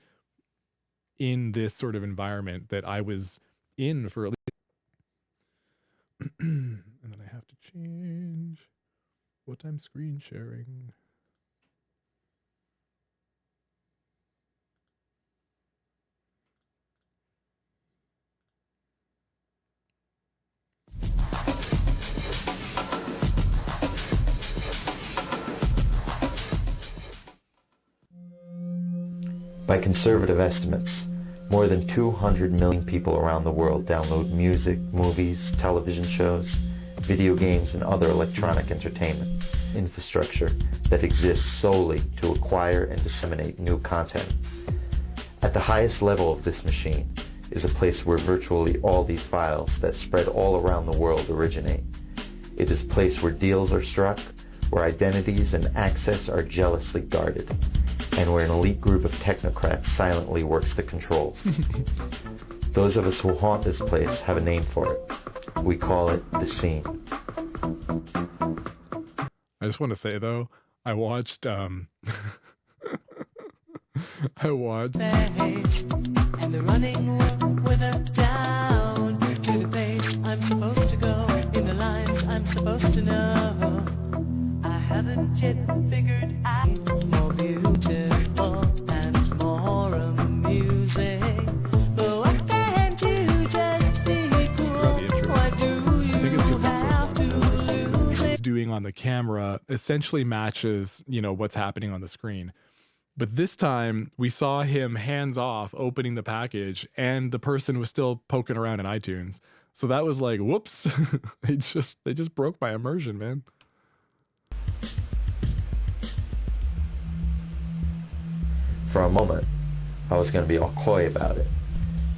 in this sort of environment that I was in for at least. And then I have to change what I'm screen sharing. By conservative estimates, more than 200 million people around the world download music, movies, television shows, video games, and other electronic entertainment infrastructure that exists solely to acquire and disseminate new content. At the highest level of this machine is a place where virtually all these files that spread all around the world originate. It is a place where deals are struck, where identities and access are jealously guarded, and where an elite group of technocrats silently works the controls. Those of us who haunt this place have a name for it. We call it the Scene. I just want to say though, I watched And the running with a down to the place I'm supposed to go, in the lines I'm supposed to know. I haven't yet figured out more beautiful and more amusing. But what can't you just be cool? Why do you the camera essentially matches, you know, what's happening on the screen. But this time we saw him hands off opening the package and the person was still poking around in iTunes. So that was like, whoops. they just broke my immersion, man. For a moment, I was going to be all coy about it,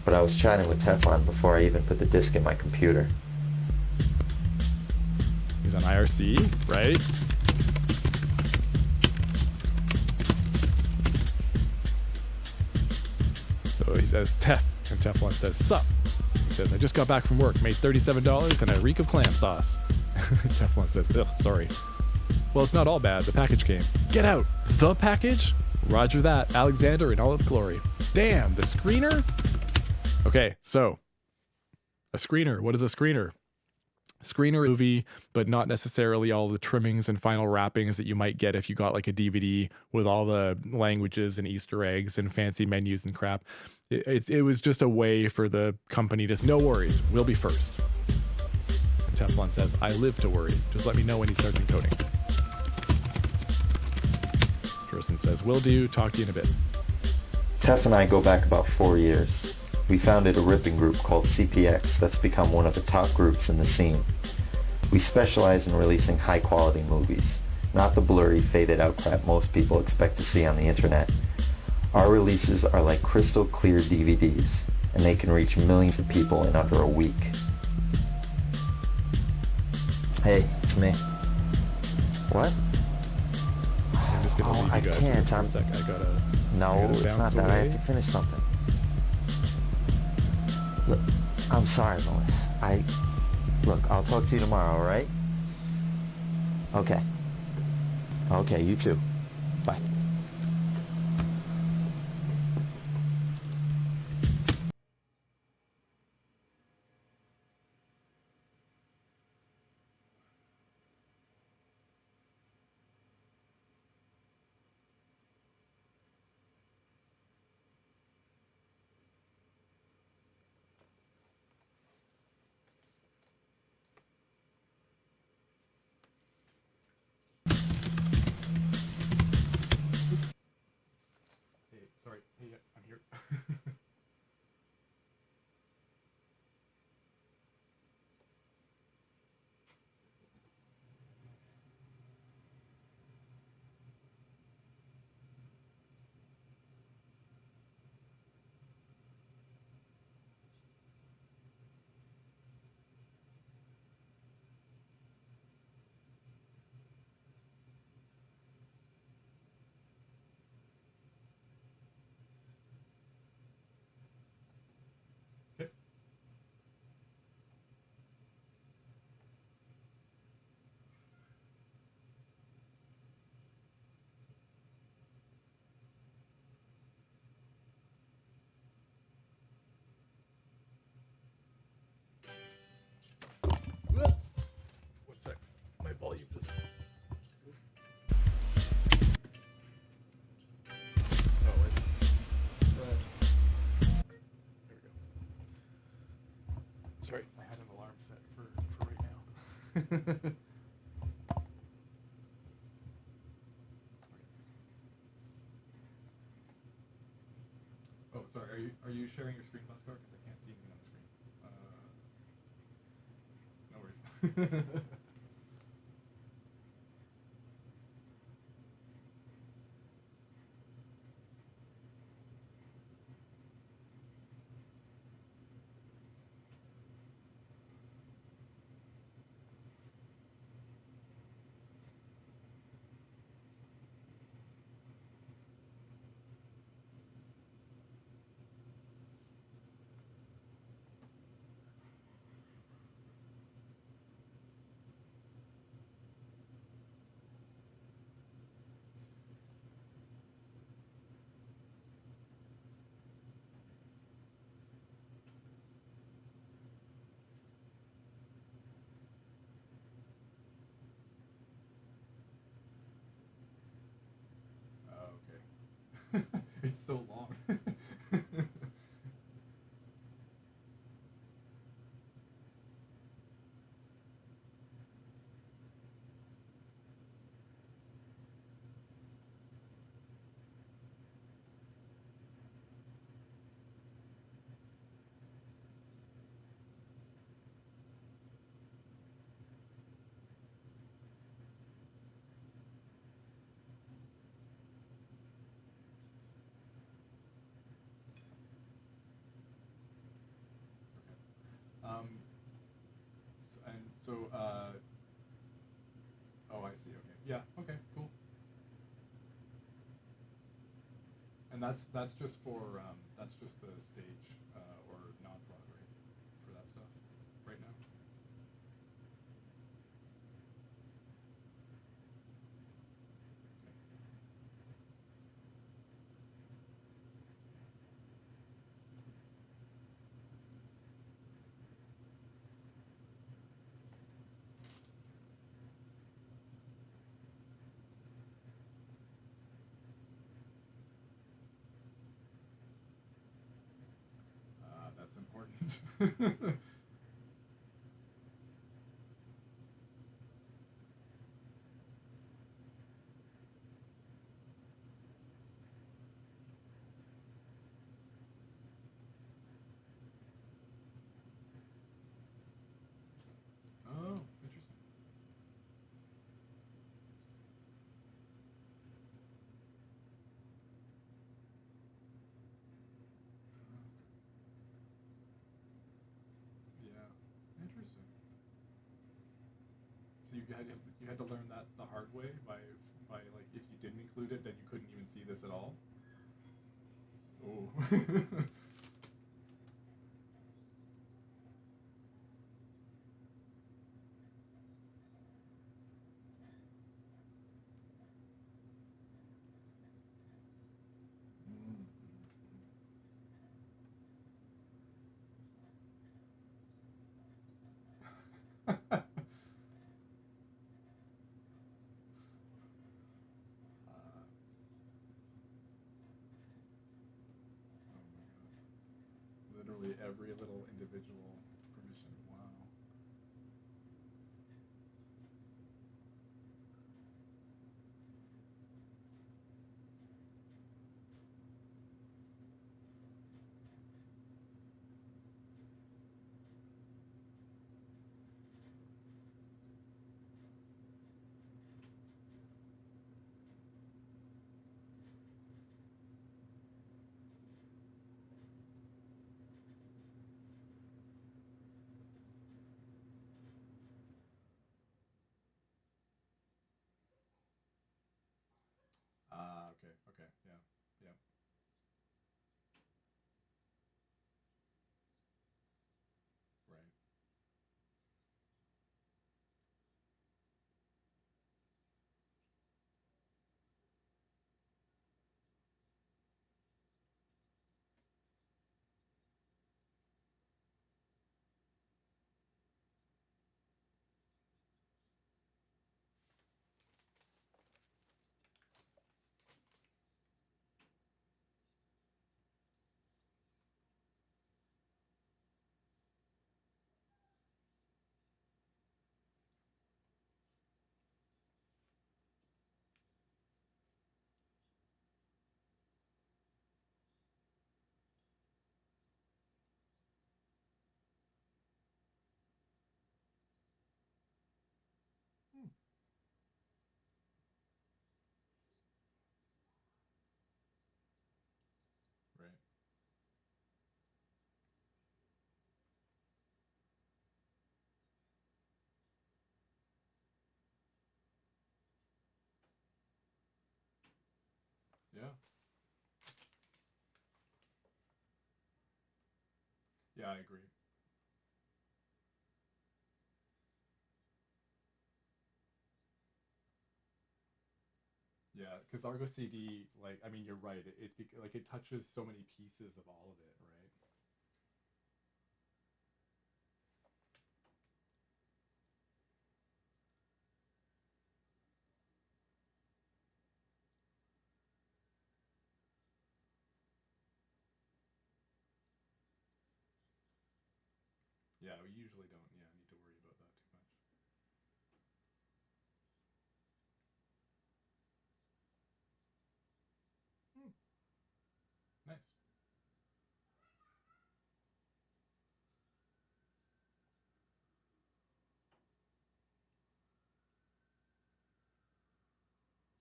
but I was chatting with Teflon before I even put the disc in my computer. He's on IRC, right? So he says, Tef, and Teflon says, sup. He says, I just got back from work, made $37 and a reek of clam sauce. Teflon says, ugh, sorry. Well, it's not all bad. The package came. Get out. The package? Roger that. Alexander in all its glory. Damn, the screener? Okay, so a screener. What is a screener? Screener movie, but not necessarily all the trimmings and final wrappings that you might get if you got like a DVD with all the languages and Easter eggs and fancy menus and crap. It was just a way for the company to, no worries, we'll be first. And Teflon says, I live to worry. Just let me know when he starts encoding. Drosten says, will do. Talk to you in a bit. Tef and I go back about 4 years. We founded a ripping group called CPX that's become one of the top groups in the scene. We specialize in releasing high-quality movies, not the blurry, faded-out crap most people expect to see on the internet. Our releases are like crystal-clear DVDs, and they can reach millions of people in under a week. Hey, it's me. What? I'm just gonna leave you guys for just a sec. I gotta it's bounce not that. I away. have to finish something. Look, I'm sorry, Lois. Look, I'll talk to you tomorrow, alright? Okay. Okay, you too. Bye. Hey, sorry. Hey, I'm here. Okay. One sec. My volume just. Oh, I see. There we go. Sorry, I had an alarm set for right now. Oh, sorry. Are you sharing your screen, Pascal? Because I can't see anything on the screen. No worries. So, oh, I see. Okay. Yeah. Okay. Cool. And that's just for that's just the stage or non-Broadway for that stuff right now. That's important. Oh, interesting. Yeah, interesting. So you had to learn that the hard way by like if you didn't include it, then you couldn't even see this at all. Oh. Mm. Oh my god. Literally every little individual permission. Wow. Ah, okay, okay, yeah, yeah, right. Hmm. Right. Yeah. Yeah, I agree. Yeah, because Argo CD, like, I mean, you're right. Like it touches so many pieces of all of it, right? Yeah, we usually don't. Yeah, need to worry about that too much. Hmm. Nice.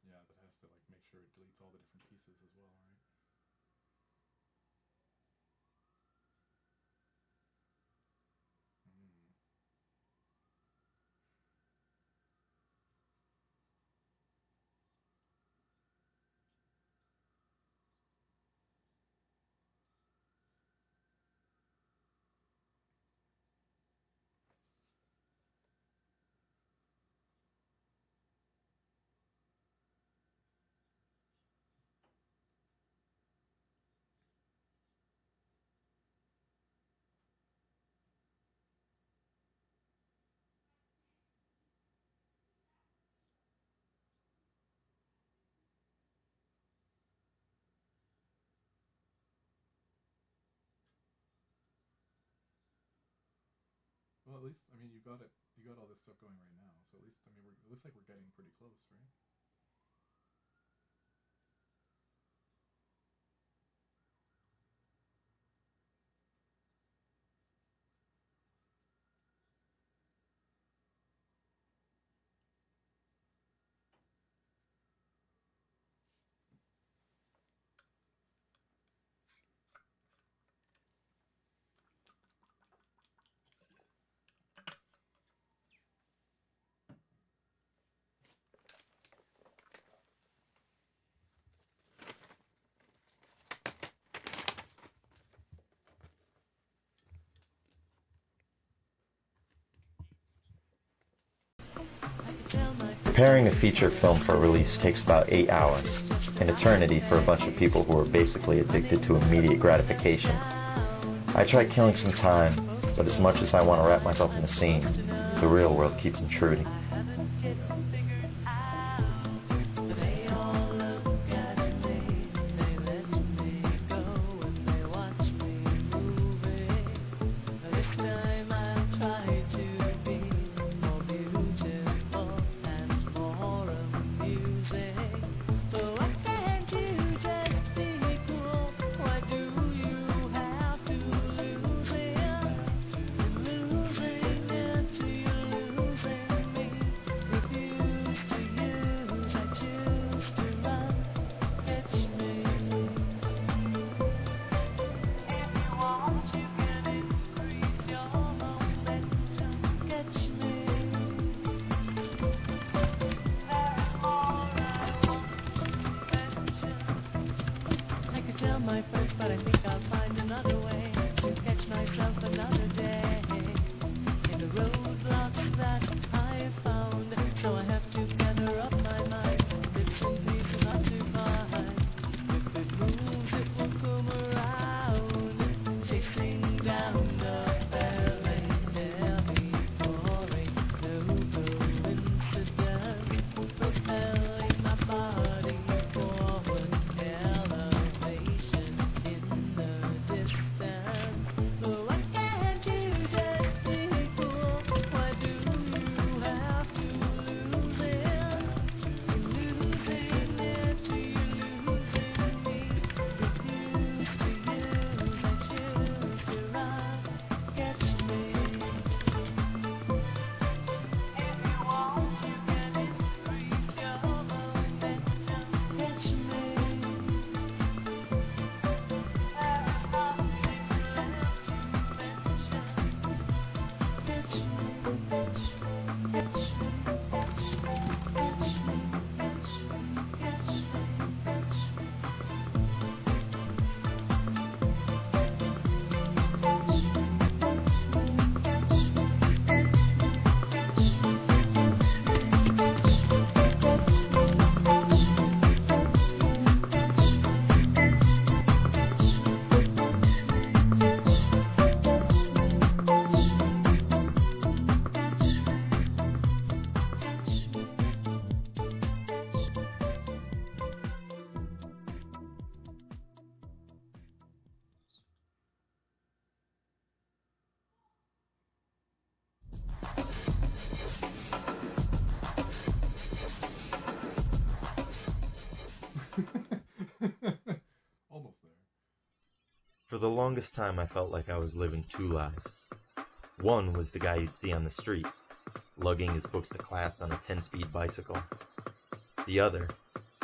Yeah, that has to like make sure it deletes all the different pieces as well, right? Mm. Well, at least I mean you got it. You got all this stuff going right now. So at least I mean it looks like we're getting pretty close, right? Preparing a feature film for release takes about 8 hours, an eternity for a bunch of people who are basically addicted to immediate gratification. I try killing some time, but as much as I want to wrap myself in the scene, the real world keeps intruding. My friends, but I think I'll find another way to catch myself another day in the roadblocks that I have found. So I have to gather up my mind. Bits and pieces not to find. If it moves, it will come around, chasing down the barrel, heavy pouring, no coincidence, propelling my body forward. Almost there. For the longest time, I felt like I was living two lives. One was the guy you'd see on the street, lugging his books to class on a 10-speed bicycle. The other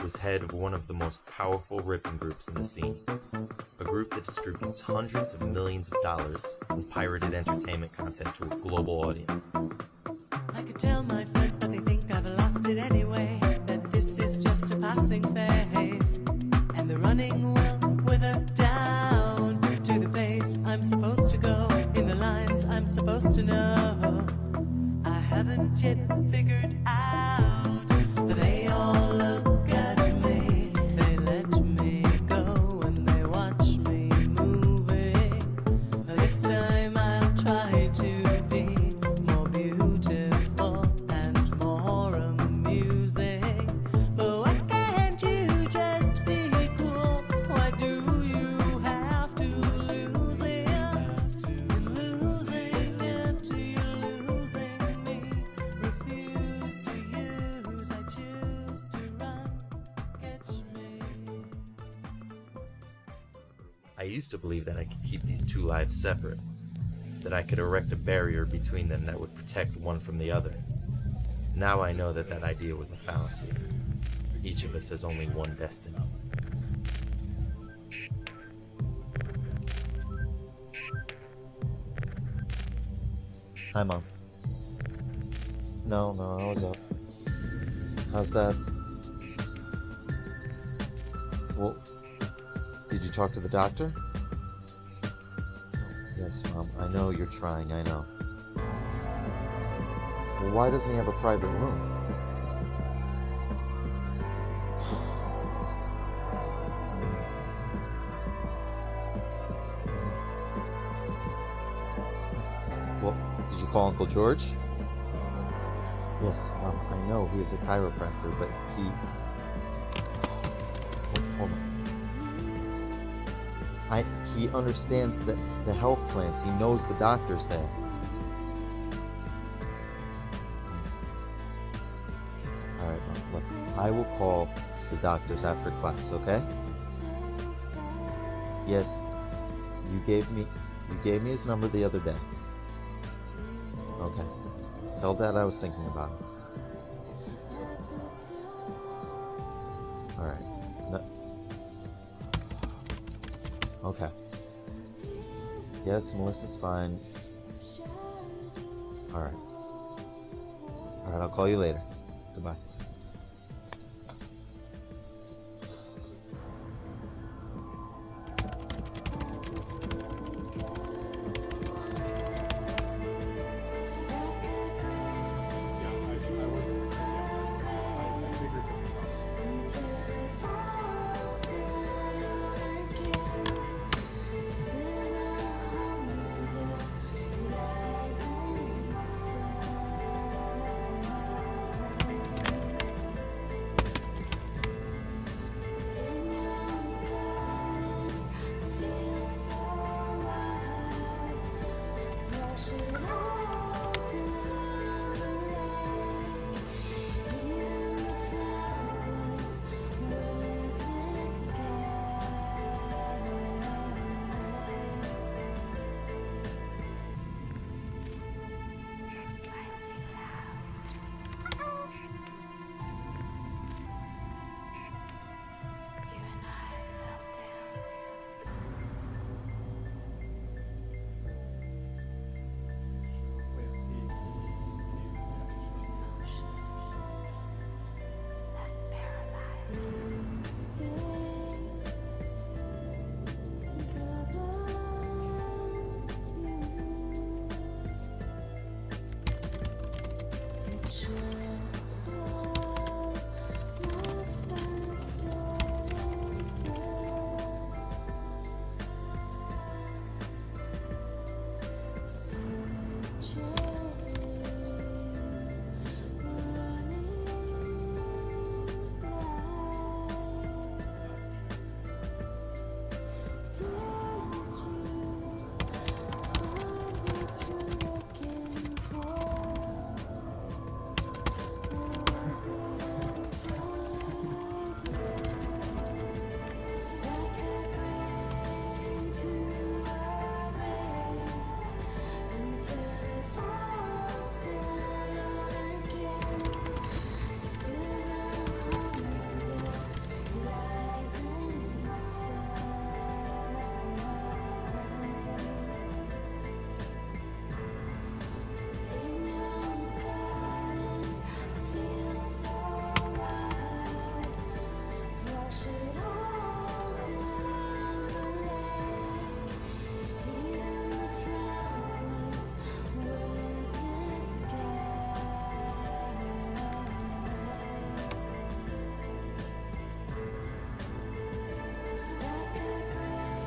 was head of one of the most powerful ripping groups in the scene, a group that distributes hundreds of millions of dollars in pirated entertainment content to a global audience. I could tell my friends, but they think I've lost it anyway, that this is just a passing phase, and the running will wither down to the place I'm supposed to go, in the lines I'm supposed to know. I haven't yet figured out that they all look at me, they let me go, and they watch me moving. This time I'll try to be more beautiful and more amusing. But why can't you just be cool? Why do you have to lose it? And losing it to you? I used to believe that I could keep these two lives separate, that I could erect a barrier between them that would protect one from the other. Now I know that that idea was a fallacy. Each of us has only one destiny. Hi, Mom. No, I was up. How's that? Well, did you talk to the doctor? Yes, Mom. I know you're trying, I know. Well, why doesn't he have a private room? Well, did you call Uncle George? Yes, Mom, I know he is a chiropractor, but he... Hold on. He understands the health plans. He knows the doctors there. Alright, Mom, look, I will call the doctors after class, okay? Yes, you gave me his number the other day. Okay. Tell Dad I was thinking about him. Alright. No. Okay. Yes, Melissa's fine. Alright. Alright, I'll call you later. Goodbye.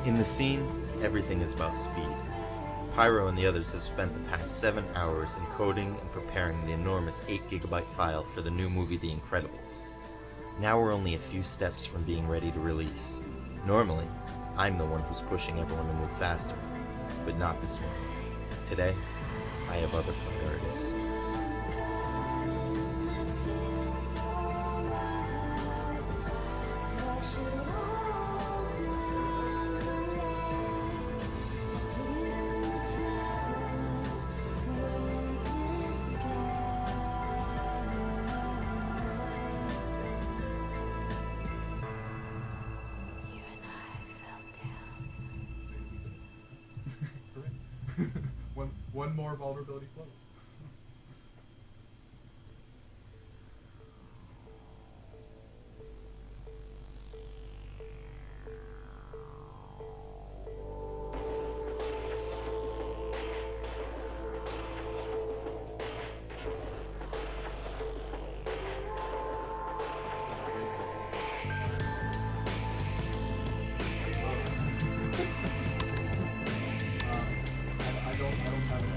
In the scene, everything is about speed. Pyro and the others have spent the past 7 hours encoding and preparing the enormous 8GB file for the new movie The Incredibles. Now we're only a few steps from being ready to release. Normally, I'm the one who's pushing everyone to move faster, but not this one. Today, I have other priorities. One more vulnerability float. I don't have an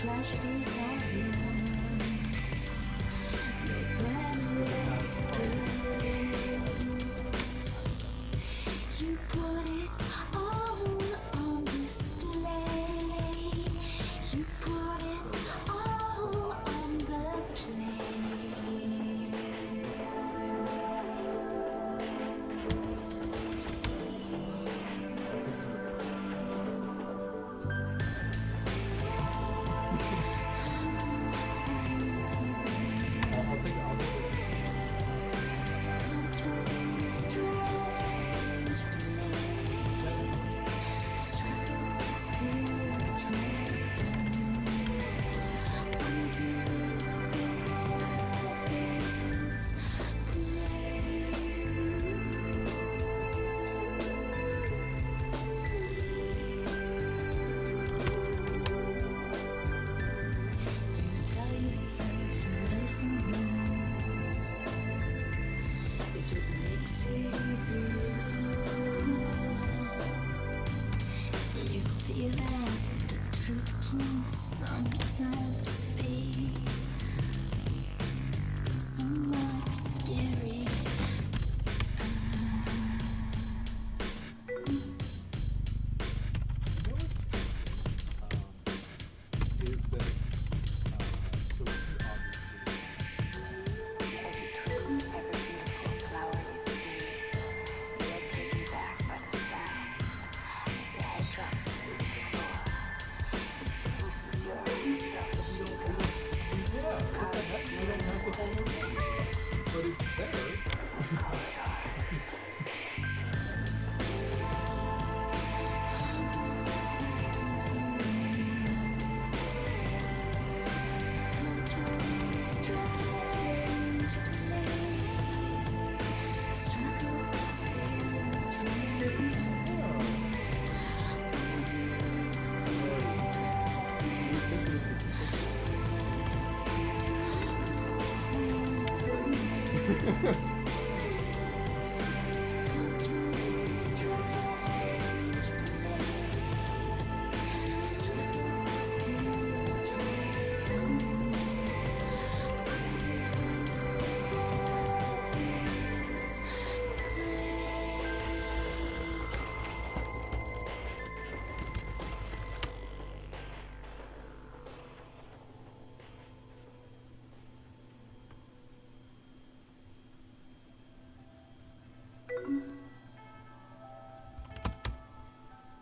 Tragedies are lost. Your brand you put it all on display. You put it all on the plate. You feel that the truth can sometimes be so much scary. is that so we As you twist every beautiful flower you see, you're taken back by the sound. As the head drops to the floor, it seduces your selfish ego. but it's there.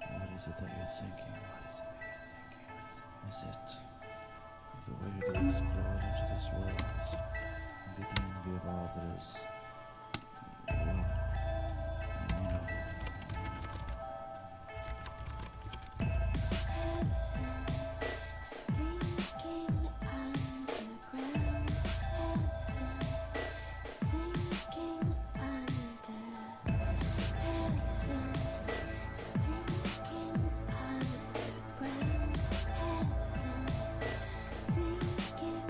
What is it that you're thinking? Is it the way you're gonna explode into this world and be the envy of all that is, well, you know. Sinking underground, heaven, sinking under, heaven, sinking underground, heaven, sinking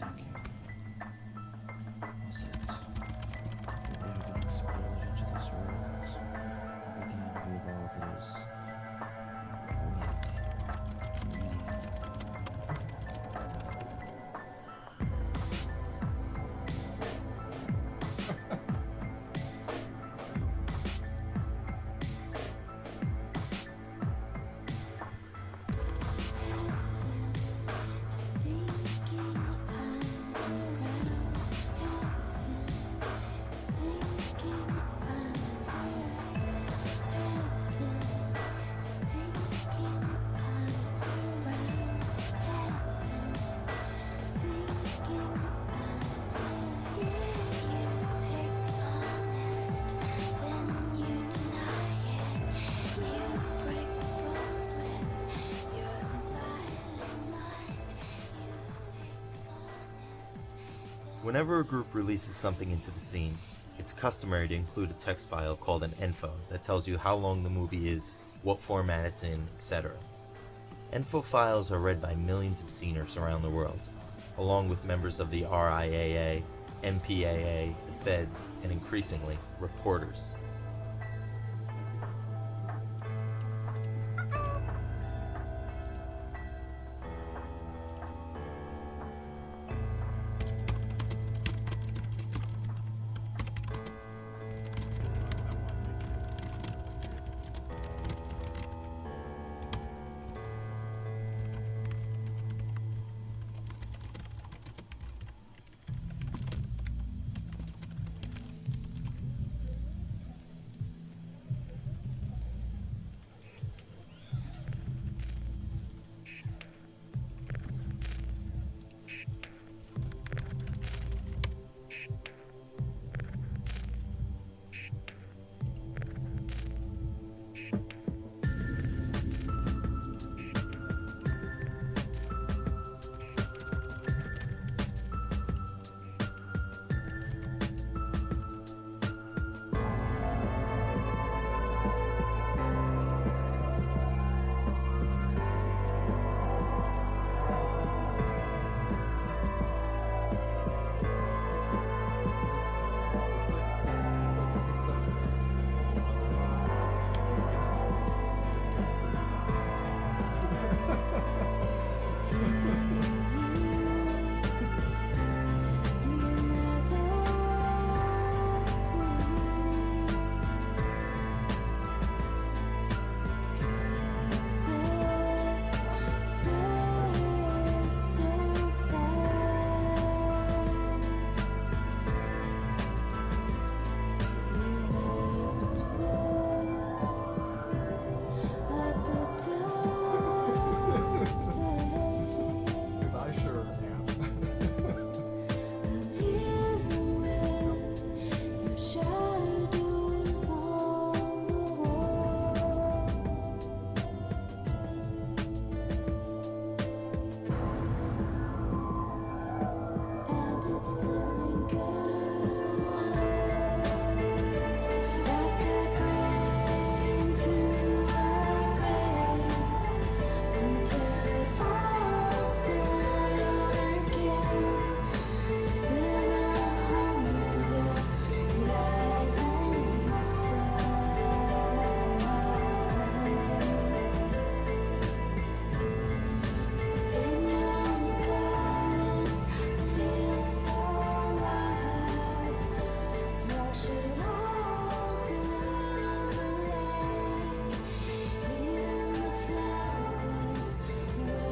thinking? Is it the way you're gonna explode into this world and be the envy of all that is, well, meaning? Sinking underground, heaven. Sinking underground, heaven. Sinking underground, heaven. Sinking underground. You take honest, then you deny it. You break bones with your silent mind. You take honest. Whenever a group releases something into the scene, it's customary to include a text file called an info that tells you how long the movie is, what format it's in, etc. Info files are read by millions of sceners around the world, along with members of the RIAA, MPAA, the feds, and increasingly, reporters.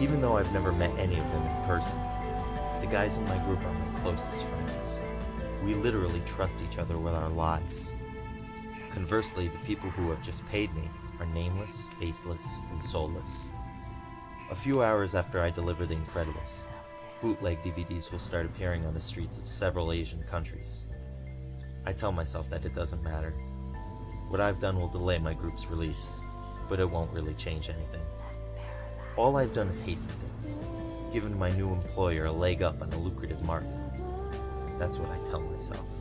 Even though I've never met any of them in person, the guys in my group are my closest friends. We literally trust each other with our lives. Conversely, the people who have just paid me are nameless, faceless, and soulless. A few hours after I deliver The Incredibles, bootleg DVDs will start appearing on the streets of several Asian countries. I tell myself that it doesn't matter. What I've done will delay my group's release, but it won't really change anything. All I've done is hasten things, given my new employer a leg up on a lucrative market. That's what I tell myself.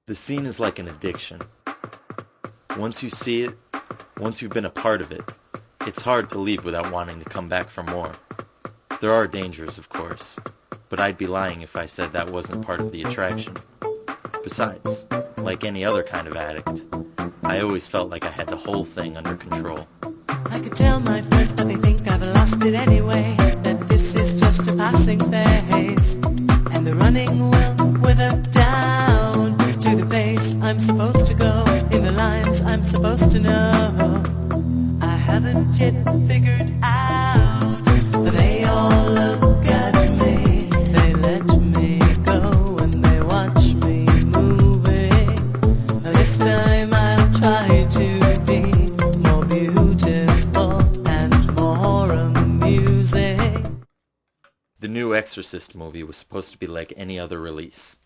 The scene is like an addiction. Once you see it, once you've been a part of it, it's hard to leave without wanting to come back for more. There are dangers, of course, but I'd be lying if I said that wasn't part of the attraction. Besides, like any other kind of addict, I always felt like I had the whole thing under control. I could tell my friends, but they think I've lost it anyway. That this is just a passing phase, and the running will wither down to the place I'm supposed to go, in the lines I'm supposed to know. I haven't yet figured out. They all look at me, they let me go, and they watch me moving. This time I'll try to be more beautiful and more amusing. The new Exorcist movie was supposed to be like any other release.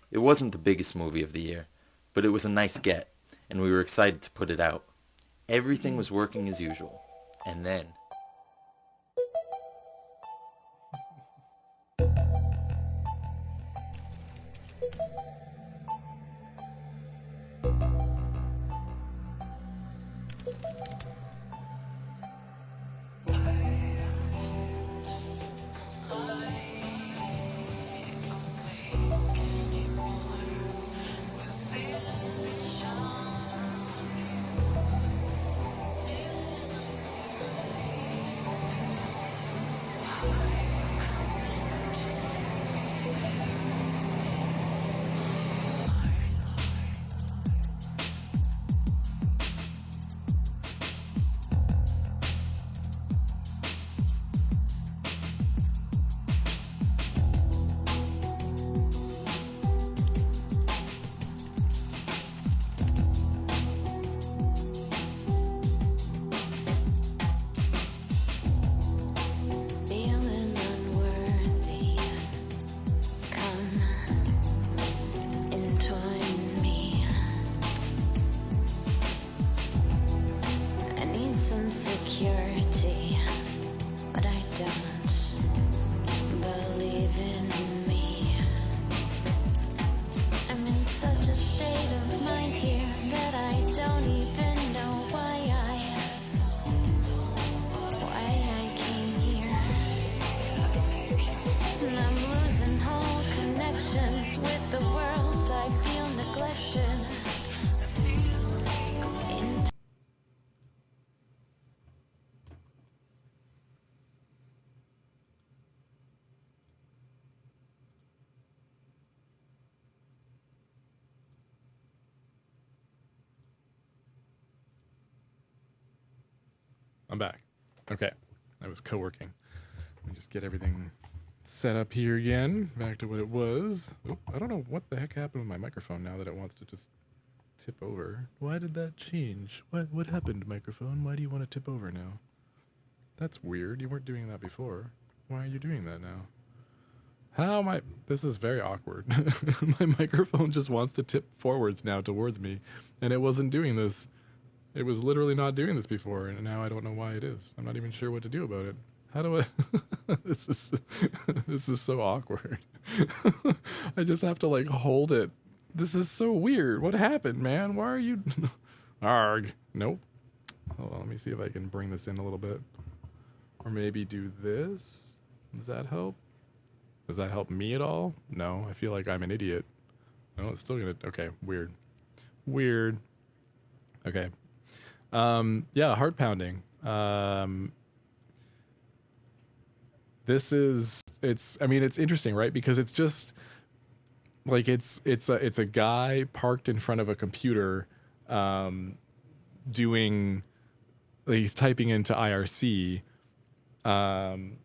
It wasn't the biggest movie of the year, but it was a nice get, and we were excited to put it out. Everything was working as usual. And then... Feeling unworthy, come entwine me. I need some security, but I don't believe in me. I'm in such a state of mind here that I don't even know why I came here. And I'm losing all connections with the world. I feel neglected. I'm back. Okay. I was co-working. Let me just get everything set up here again. Back to what it was. Oop, I don't know what the heck happened with my microphone now that it wants to just tip over. Why did that change? What happened, microphone? Why do you want to tip over now? That's weird. You weren't doing that before. Why are you doing that now? How am I... This is very awkward. My microphone just wants to tip forwards now towards me, and it wasn't doing this. It was literally not doing this before, and now I don't know why it is. I'm not even sure what to do about it. How do I... this is so awkward. I just have to, like, hold it. This is so weird. What happened, man? Why are you... Arg. Nope. Hold on, let me see if I can bring this in a little bit. Or maybe do this. Does that help? Does that help me at all? No, I feel like I'm an idiot. No, it's still gonna... Okay, weird. Weird. Okay. Yeah, heart pounding. This is... I mean, it's interesting, right? Because it's just... Like, it's a guy parked in front of a computer doing... Like, he's typing into IRC, and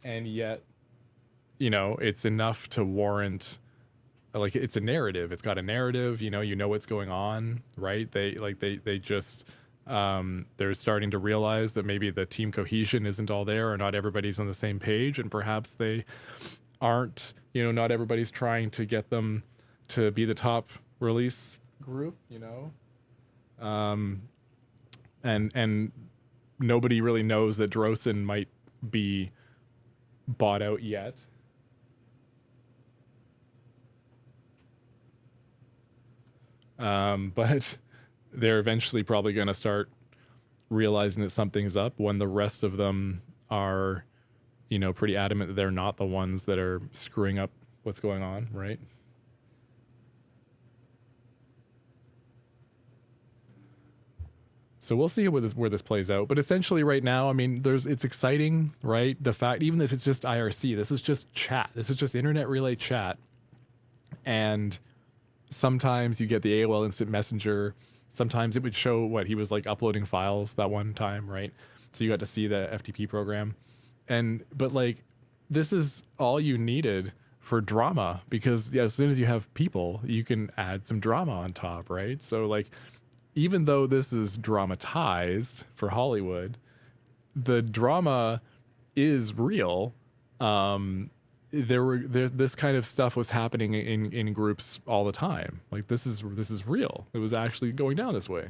yet, you know, it's enough to warrant, like, it's a narrative. It's got a narrative, you know what's going on, right? They just, they're starting to realize that maybe the team cohesion isn't all there, or not everybody's on the same page, and perhaps they aren't, not everybody's trying to get them to be the top release group, and nobody really knows that Drosin might be bought out yet. But they're eventually probably going to start realizing that something's up when the rest of them are, pretty adamant that they're not the ones that are screwing up what's going on, right? So we'll see where this plays out. But essentially, right now, I mean, it's exciting, right? The fact, even if it's just IRC, this is just chat. This is just internet relay chat, and sometimes you get the AOL Instant Messenger. Sometimes it would show what he was like uploading files that one time, right? So you got to see the FTP program, but like this is all you needed for drama, because as soon as you have people, you can add some drama on top, right? So like, even though this is dramatized for Hollywood, the drama is real. There's this kind of stuff was happening in groups all the time. Like this is real. It was actually going down this way.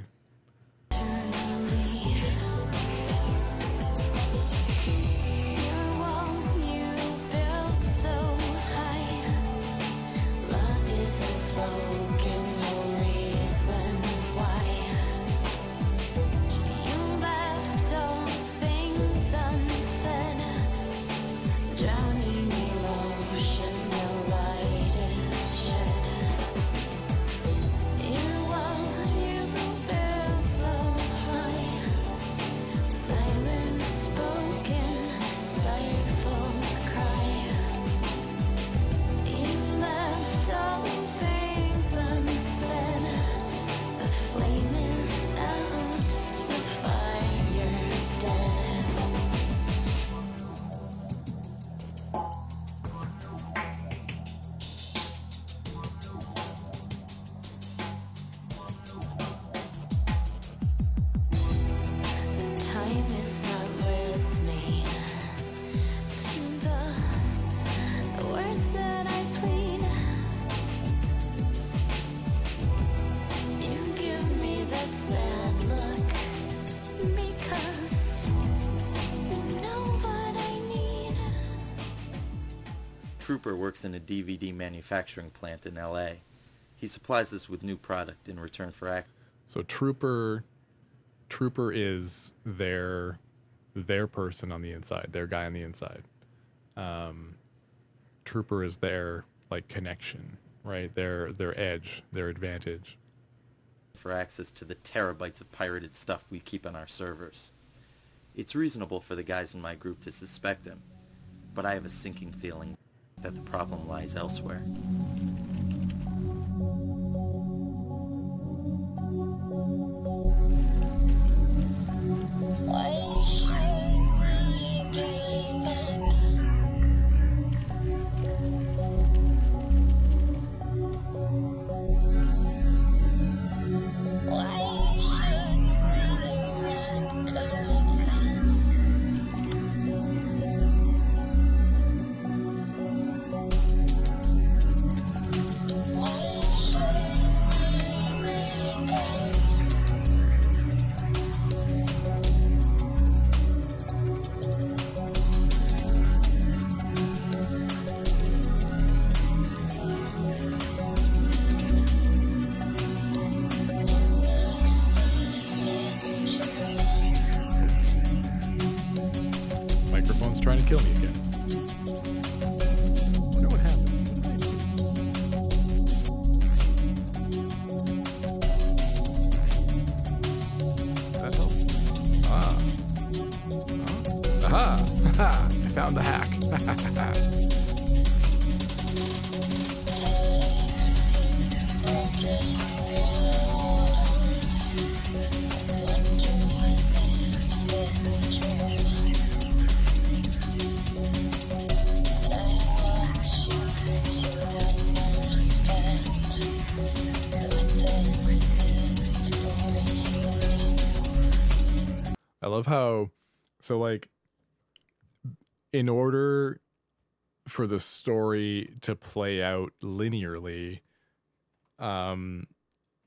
Trooper works in a DVD manufacturing plant in LA. He supplies us with new product in return for act. So Trooper is their person on the inside, their guy on the inside. Trooper is their like connection, right? Their edge, their advantage. For access to the terabytes of pirated stuff we keep on our servers. It's reasonable for the guys in my group to suspect him, but I have a sinking feeling that the problem lies elsewhere. Microphone's trying to kill me again. Wonder what happened. That help? Aha! Haha! I found the hack. I love how, so like, in order for the story to play out linearly,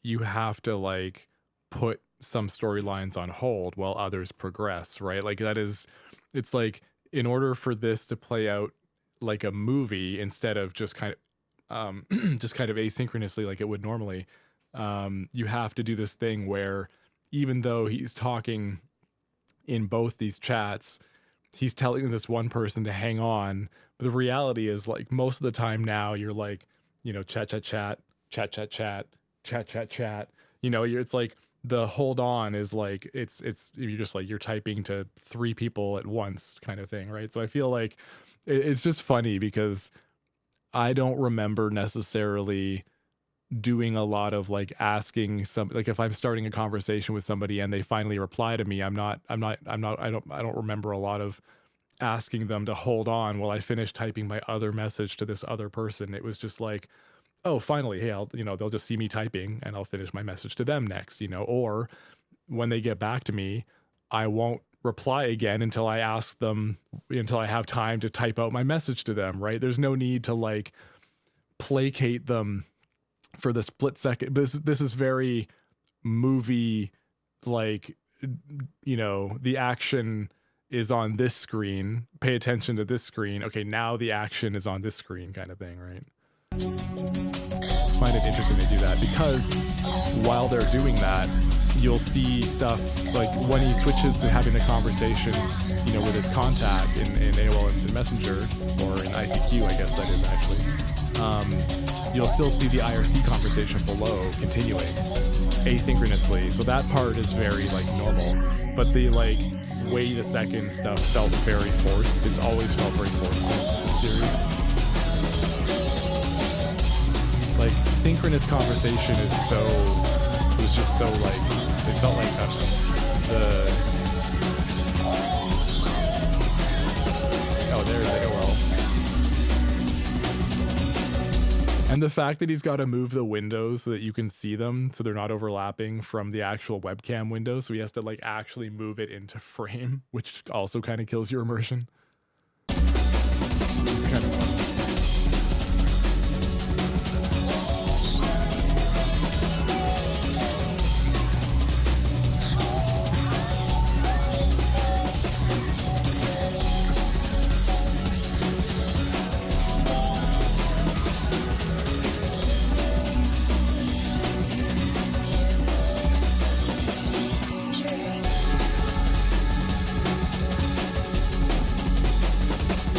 you have to like put some storylines on hold while others progress, right? Like it's like, in order for this to play out like a movie instead of just kind of just kind of asynchronously like it would normally, you have to do this thing where even though he's talking in both these chats, he's telling this one person to hang on. But the reality is, like, most of the time now, you're like, chat, chat, chat, chat, chat, chat, chat, chat, chat. It's like the hold on is like you're just like you're typing to three people at once kind of thing, right? So I feel like it's just funny because I don't remember necessarily doing a lot of like asking some, like if I'm starting a conversation with somebody and they finally reply to me, I don't remember a lot of asking them to hold on while I finish typing my other message to this other person. It was just like, oh, finally, hey, they'll just see me typing and I'll finish my message to them next, or when they get back to me, I won't reply again until I ask them, until I have time to type out my message to them, right? There's no need to like placate them for the split second. This is very movie, like, the action is on this screen, pay attention to this screen, okay, now the action is on this screen kind of thing, right? I just find it interesting they do that, because while they're doing that, you'll see stuff like when he switches to having the conversation, with his contact in AOL Instant Messenger, or in ICQ, I guess that is actually, you'll still see the IRC conversation below continuing asynchronously. So that part is very like normal, but the like wait a second stuff felt very forced. It's always felt very forced in this series. Like synchronous conversation is so, it was just so like, it felt like there's AOL. And the fact that he's got to move the windows so that you can see them, so they're not overlapping from the actual webcam window. So he has to like actually move it into frame, which also kind of kills your immersion. It's kind of fun.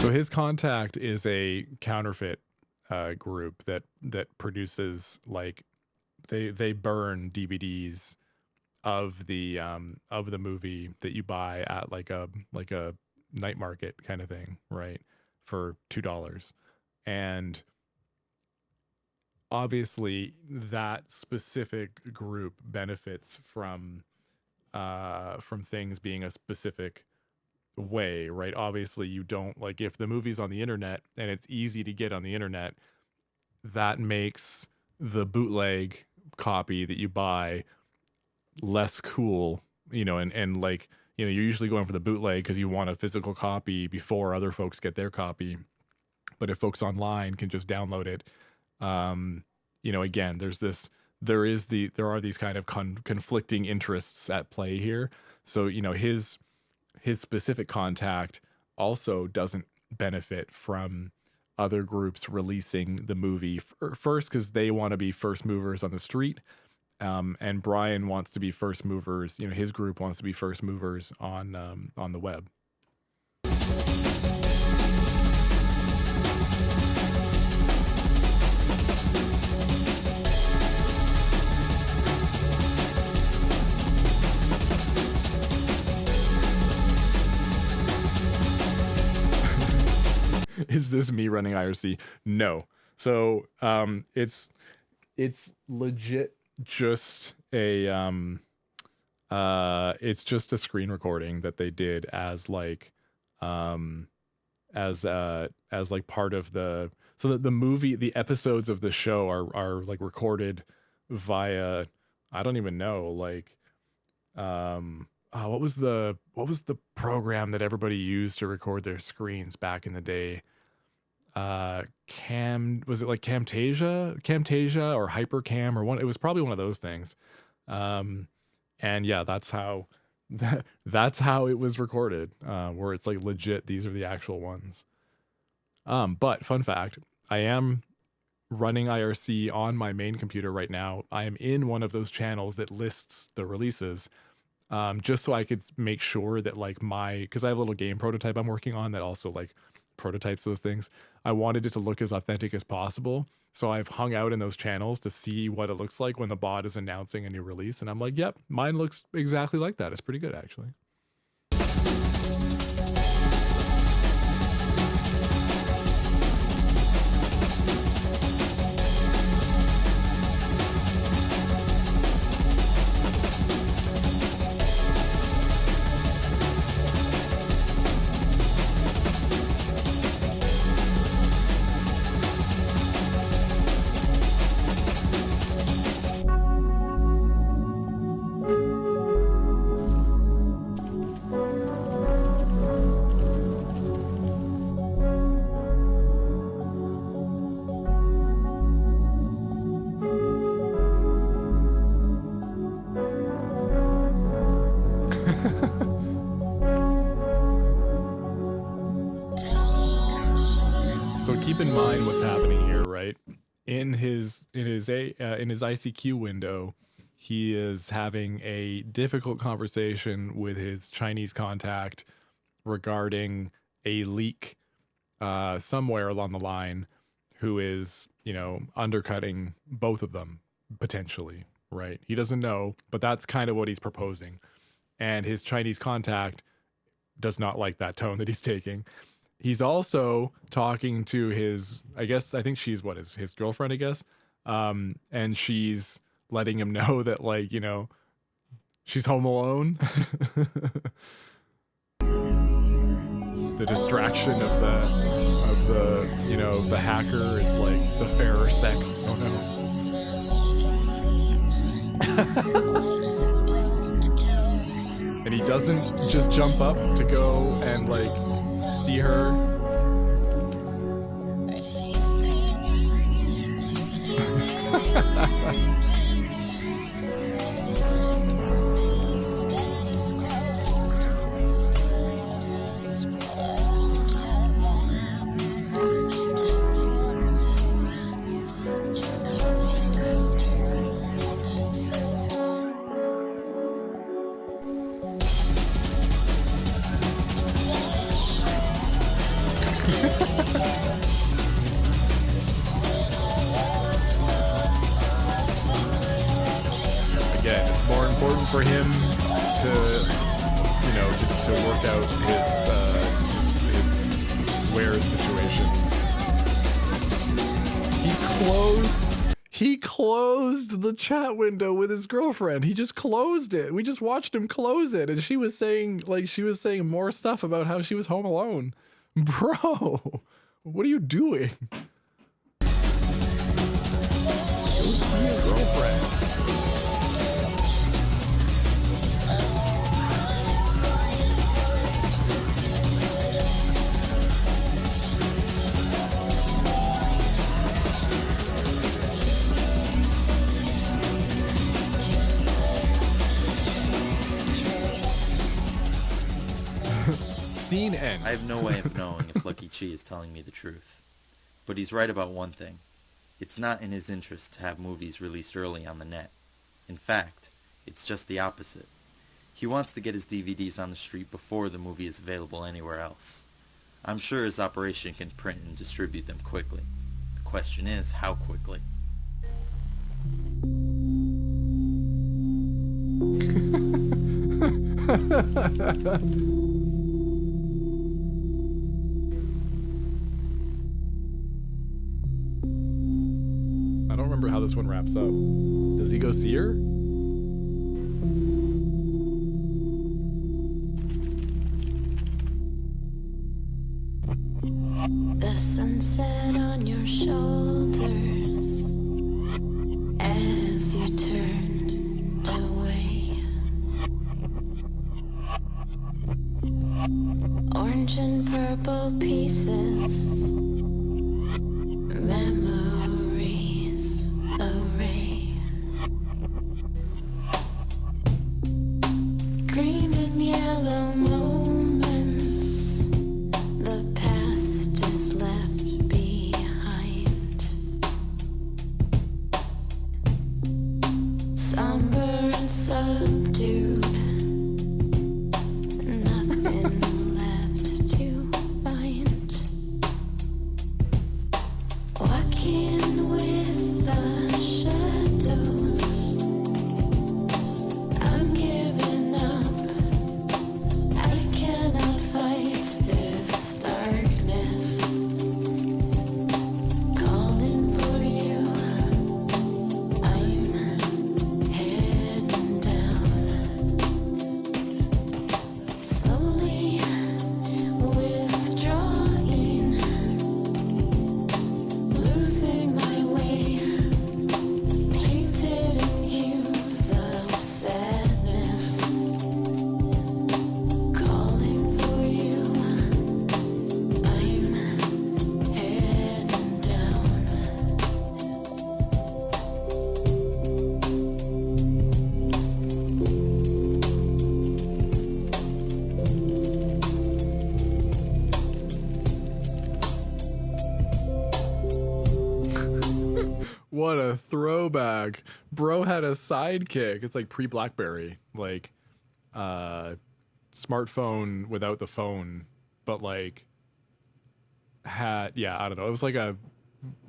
So his contact is a counterfeit group that produces, like, they burn DVDs of the movie that you buy at like a night market kind of thing, right? For $2. And obviously that specific group benefits from things being a specific way, right? Obviously you don't, like, if the movie's on the internet and it's easy to get on the internet, that makes the bootleg copy that you buy less cool, and like, you're usually going for the bootleg because you want a physical copy before other folks get their copy. But if folks online can just download it, again, there are these kind of conflicting interests at play here. So, his specific contact also doesn't benefit from other groups releasing the movie first, because they want to be first movers on the street. And Brian wants to be first movers. His group wants to be first movers on the web. Is this me running IRC? No. So it's legit just a it's just a screen recording that they did as like as like part of the, so that the movie, the episodes of the show are like recorded via, I don't even know, like what was the program that everybody used to record their screens back in the day? Was it like Camtasia or Hypercam or one? It was probably one of those things. And yeah, that's how it was recorded, where it's like legit, these are the actual ones. But fun fact, I am running IRC on my main computer right now. I am in one of those channels that lists the releases, just so I could make sure that like because I have a little game prototype I'm working on that also like prototypes those things. I wanted it to look as authentic as possible. So I've hung out in those channels to see what it looks like when the bot is announcing a new release. And I'm like, yep, mine looks exactly like that. It's pretty good, actually. So keep in mind what's happening here, right? In his ICQ window, he is having a difficult conversation with his Chinese contact regarding a leak somewhere along the line, who is, undercutting both of them potentially, right? He doesn't know, but that's kind of what he's proposing. And his Chinese contact does not like that tone that he's taking. He's also talking to I think she's his girlfriend, I guess. And she's letting him know that, like, she's home alone. The distraction of the hacker is like the fairer sex. Oh no. And he doesn't just jump up to go and like see her. Again, it's more important for him to work out his Warez situation. He closed the chat window with his girlfriend. He just closed it. We just watched him close it, and she was saying more stuff about how she was home alone. Bro, what are you doing? Go see your girlfriend. Scene end. I have no way of knowing if Lucky Chi is telling me the truth. But he's right about one thing. It's not in his interest to have movies released early on the net. In fact, it's just the opposite. He wants to get his DVDs on the street before the movie is available anywhere else. I'm sure his operation can print and distribute them quickly. The question is, how quickly? I don't remember how this one wraps up. Does he go see her? The sunset on your shoulders as you turned away. Orange and purple pieces, memories array. Green and yellow moments, the past is left behind. What a throwback. Bro had a sidekick. It's like pre-BlackBerry. Like smartphone without the phone, but like had I don't know. It was like a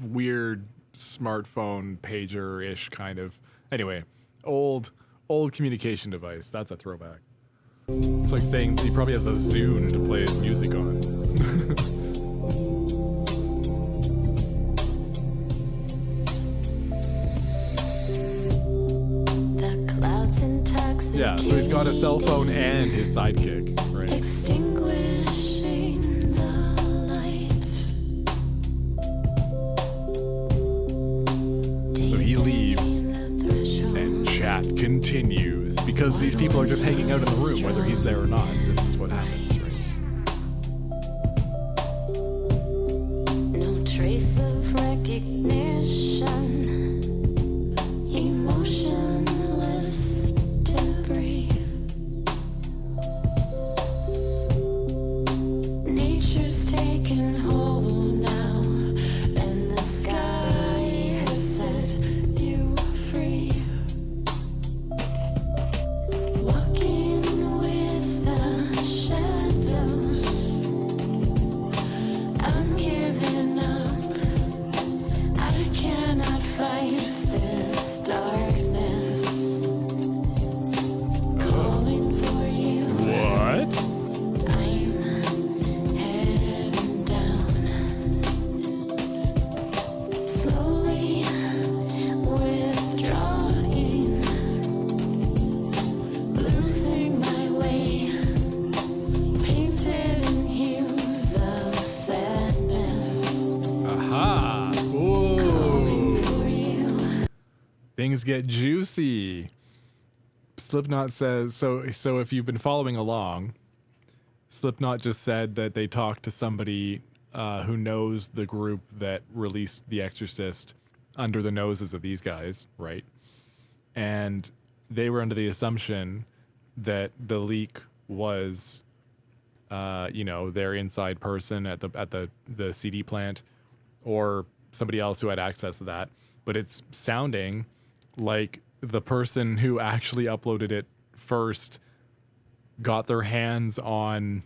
weird smartphone pager-ish kind of. Anyway, old communication device. That's a throwback. It's like saying he probably has a Zune to play his music on. The clouds intoxicate. Yeah, so he's got a cell phone and his sidekick, right? Extinguishing the light. So he leaves, Taking the threshold. and chat continues because these people are just hanging out in the room, whether he's there or not. This is what happens, right? No trace of recognition. Emotionless debris. Nature's taken hold now, and the sky has set you free. Walking with the shadows, I'm giving up. I cannot fight this darkness. Calling for you. What? I'm heading down. Slowly withdrawing. Losing my way. Painted in hues of sadness. Aha! Ooh! For you. Things get juicy. Slipknot says so if you've been following along, Slipknot just said that they talked to somebody who knows the group that released The Exorcist under the noses of these guys, right? And they were under the assumption that the leak was their inside person at the CD plant or somebody else who had access to that. But it's sounding like the person who actually uploaded it first got their hands on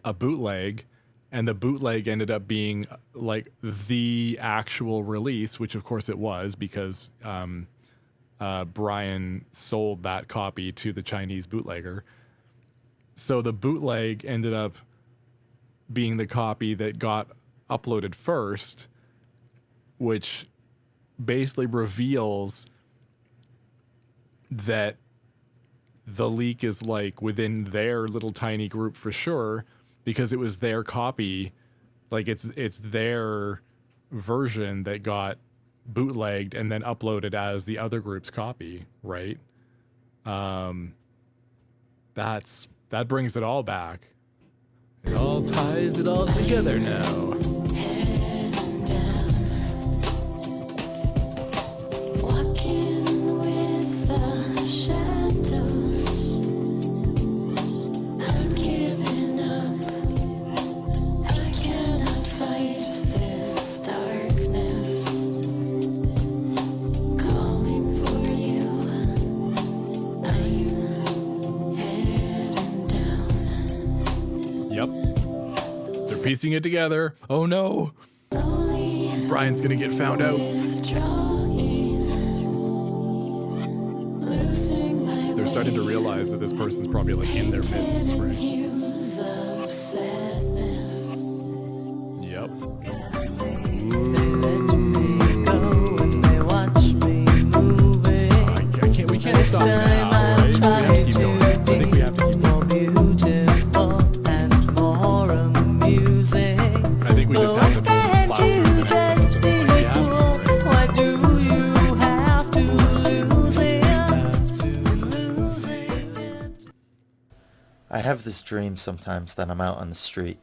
a bootleg, and the bootleg ended up being like the actual release, which of course it was because Brian sold that copy to the Chinese bootlegger. So the bootleg ended up being the copy that got uploaded first, which basically reveals that the leak is like within their little tiny group for sure, because it was their copy. Like it's their version that got bootlegged and then uploaded as the other group's copy, right? That brings it all back. It all ties it all together now. Heading down. Walking with the shadows. I'm giving up. I cannot fight this darkness. Calling for you. I'm heading down. Yep. They're piecing it together. Oh no. Slowly Brian's gonna get found out. withdrawing. Losing my They're starting to realize that this person's probably like in their midst, right? hues of sadness. Yep. We can't stop now, right? We have to keep going. I think we have to keep going. I think we just have to plow through the next episode. Like, we have to, right? Why do you have to lose it? I have this dream sometimes that I'm out on the street.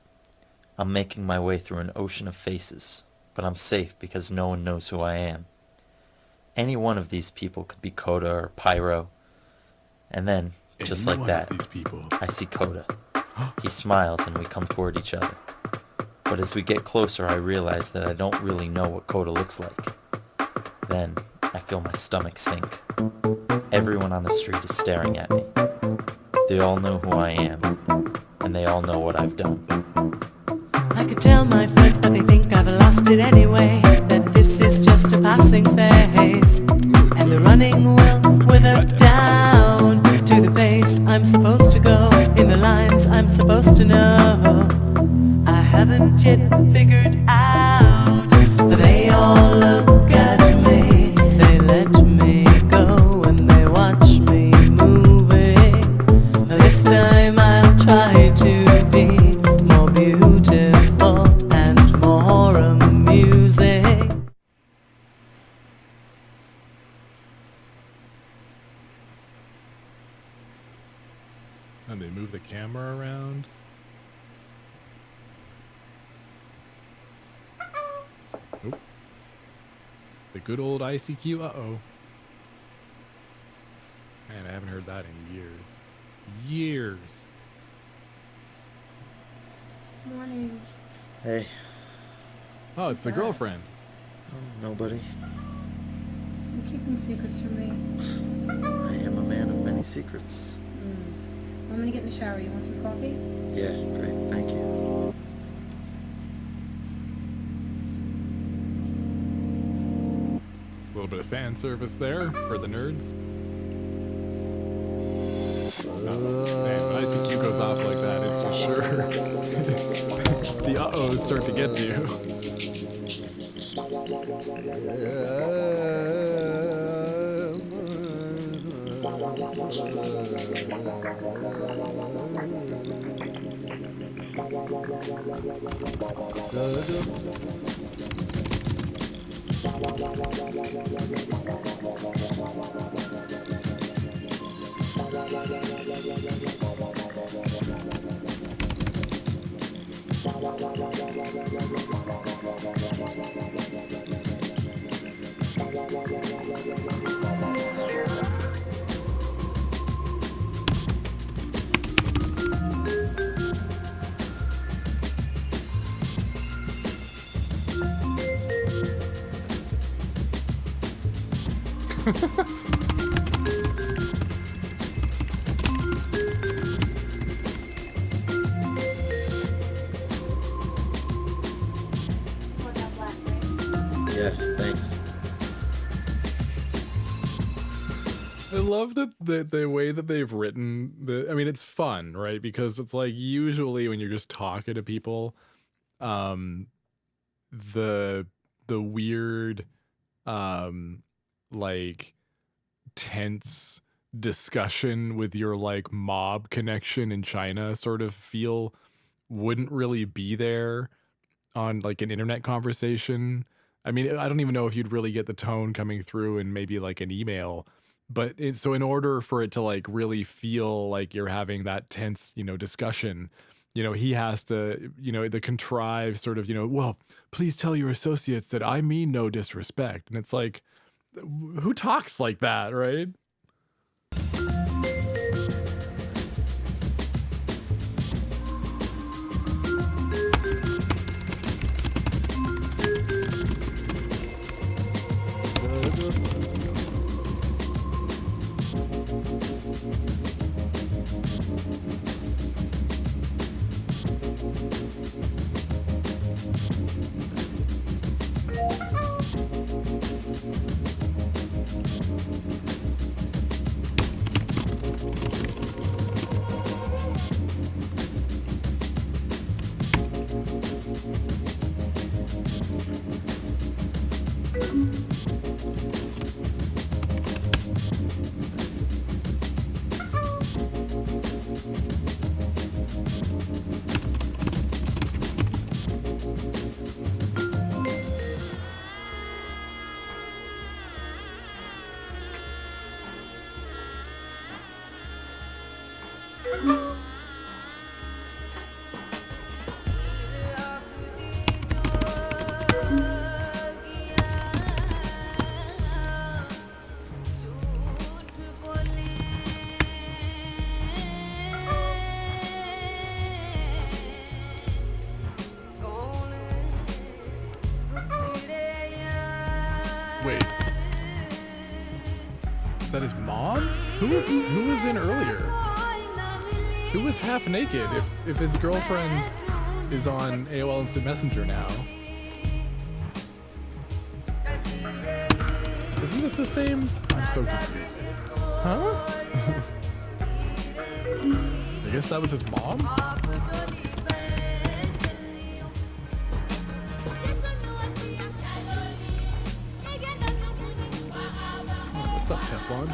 I'm making my way through an ocean of faces, but I'm safe because no one knows who I am. Any one of these people could be Coda or Pyro. And then, just Any like one that, of these people. I see Coda. He smiles and we come toward each other. But as we get closer, I realize that I don't really know what Coda looks like. Then I feel my stomach sink. Everyone on the street is staring at me. They all know who I am, and they all know what I've done. I could tell my friends, but they think I've lost it anyway. That this is just a passing phase, and the running will wither down to the pace I'm supposed to go, in the lines I'm supposed to know. I haven't yet figured out. They all look at me, they let me go, and they watch me moving. This time I'll try to be more beautiful and more amusing. And they move the camera around. Oop. The good old ICQ. Uh-oh. Man, I haven't heard that in years. Years. Morning. Hey, Oh, it's the girlfriend. nobody. You keeping secrets from me? I am a man of many secrets. I'm gonna get in the shower. You want some coffee? Yeah, great, thank you. A little bit of fan service there for the nerds. Oh, man, when ICQ goes off like that, it's for sure. The uh-ohs start to get to you. Yeah, thanks. I love the way that they've written I mean, it's fun, right? Because it's like usually when you're just talking to people, um, the weird, like tense discussion with your like mob connection in China sort of feel wouldn't really be there on like an internet conversation. I mean, I don't even know if you'd really get the tone coming through in maybe like an email, but so in order for it to like really feel like you're having that tense, discussion, he has to, the contrived sort of, well, please tell your associates that I mean no disrespect. And it's like, who talks like that, right? Wait. Is that his mom? Who was in earlier? Who was half naked if his girlfriend is on AOL Instant Messenger now? Isn't this the same? I'm so confused. Huh? I guess that was his mom? What's up, Teflon?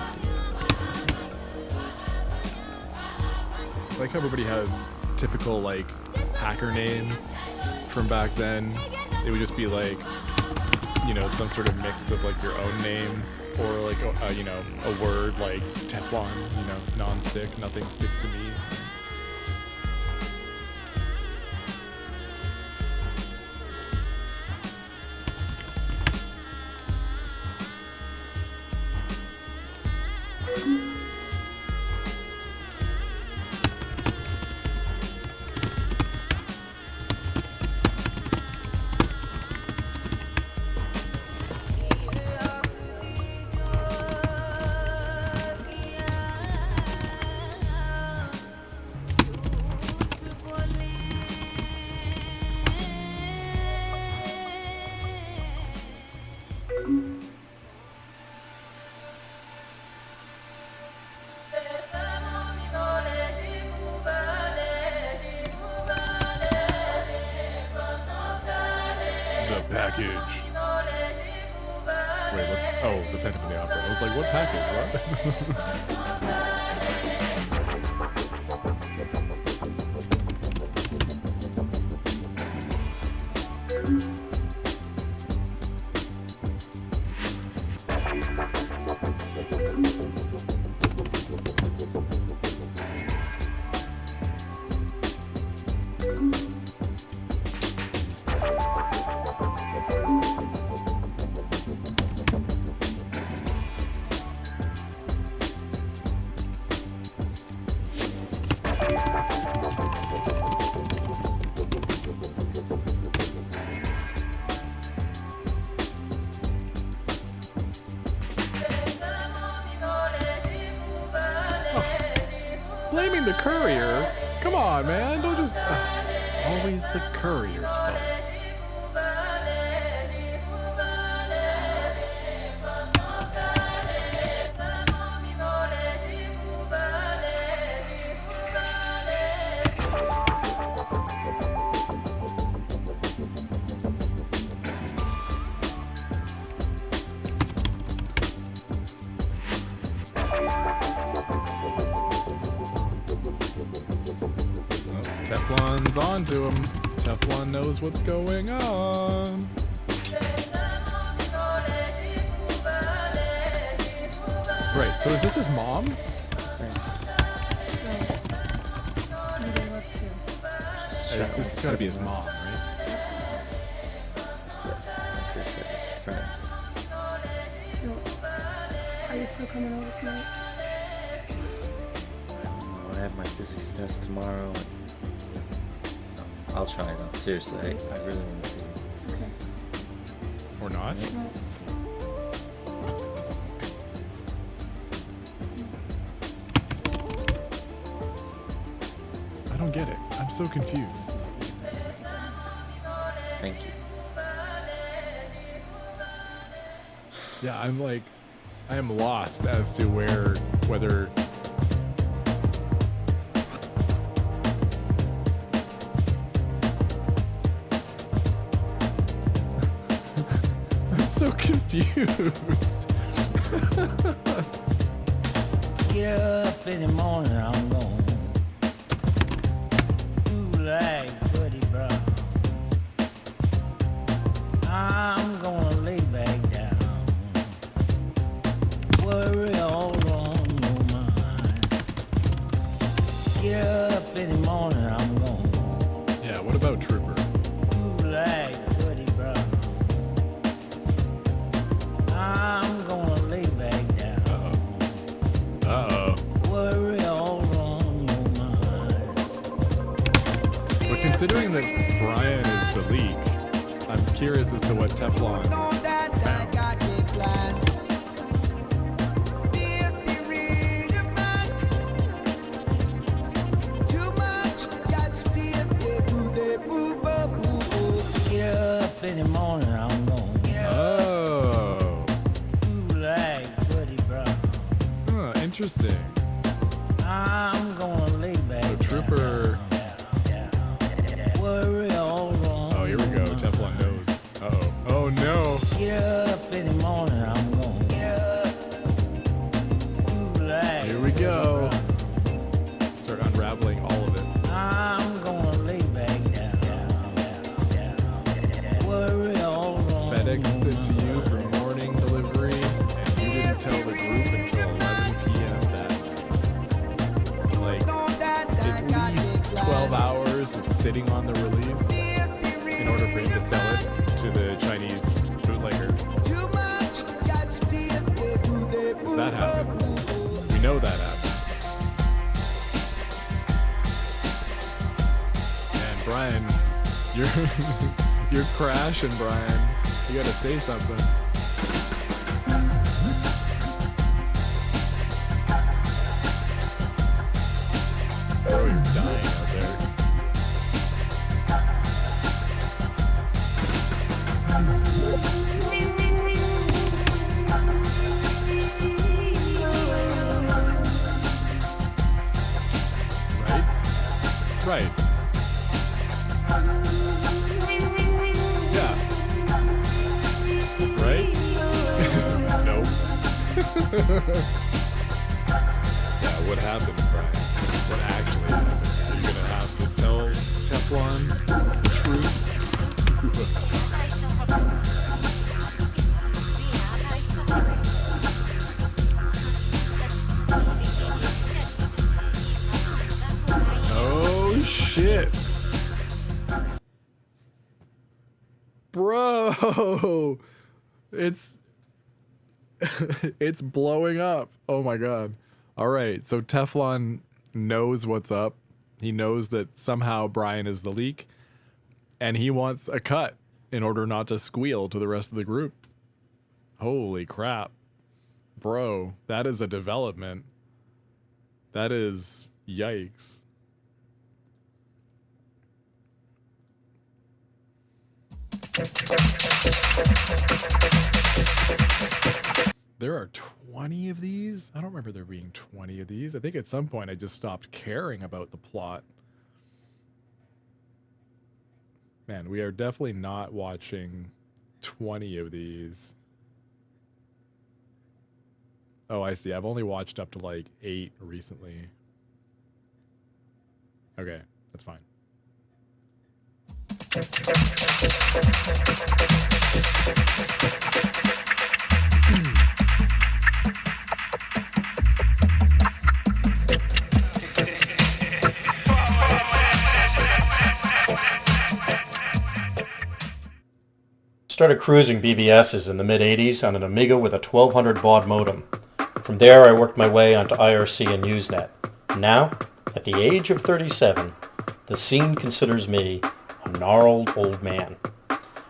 I like how everybody has typical, like, hacker names from back then. It would just be like, you know, some sort of mix of like your own name or like, you know, a word like Teflon, you know, non-stick, nothing sticks to me. Package. Wait, what's... Oh, the Phantom of the Opera. I was like, what package? Blaming the courier? Come on, man. Don't just... always the courier's fault. Teflon's onto him. Teflon knows what's going on. Right, so is this his mom? Thanks. This has got to be his mom, right? Like I said, it's a friend. So, are you still coming over tonight? I don't know. I have my physics test tomorrow. And I'll try though. Seriously, I really want to see you. Okay. Or not? Well, I don't get it. I'm so confused. Thank you. Yeah, I'm like... I am lost as to whether... I'm so confused. Get up in the morning, I'm gone. Do like Buddy Brown. I'm gonna lay back down. Worry all on your mind. Get up in the morning, I'm gone. Yeah, what about Trooper? Do like Buddy Brown. I'm gonna lay back down. Uh-oh. Worry all on your mind. But considering that Brian is the leak, I'm curious as to what Teflon found. Interesting. I'm gonna lay back. So Trooper. Worry all wrong. Oh, here we go. Teflon knows. Uh-oh. Oh, no. Get up in the morning, I'm gonna get up. You like Here we go. Start unraveling all of it. I'm gonna lay back down. Worry all wrong. FedExed it to you for morning delivery, and you didn't tell the group until 11 p.m. that like at least 12 hours of sitting on the release in order for him to sell it to the Chinese bootlegger. That happened. We know that happened. And Brian, you're crashing, Brian. You gotta say something. Oh, you're dying out there. Right? Right. Yeah. Right? Nope. Yeah, what happened, Brian? What actually happened? Are you gonna have to tell Teflon the truth? Oh shit. Bro, it's it's blowing up. Oh my god. All right, so Teflon knows what's up. He knows that somehow Brian is the leak, and he wants a cut in order not to squeal to the rest of the group. Holy crap. Bro, that is a development. That is yikes. There are 20 of these? I don't remember there being 20 of these. I think at some point I just stopped caring about the plot. Man, we are definitely not watching 20 of these. Oh, I see. I've only watched up to like 8 recently. Okay, that's fine. Started cruising BBSs in the mid-'80s on an Amiga with a 1200 baud modem. From there I worked my way onto IRC and Usenet. Now, at the age of 37, the scene considers me a gnarled old man.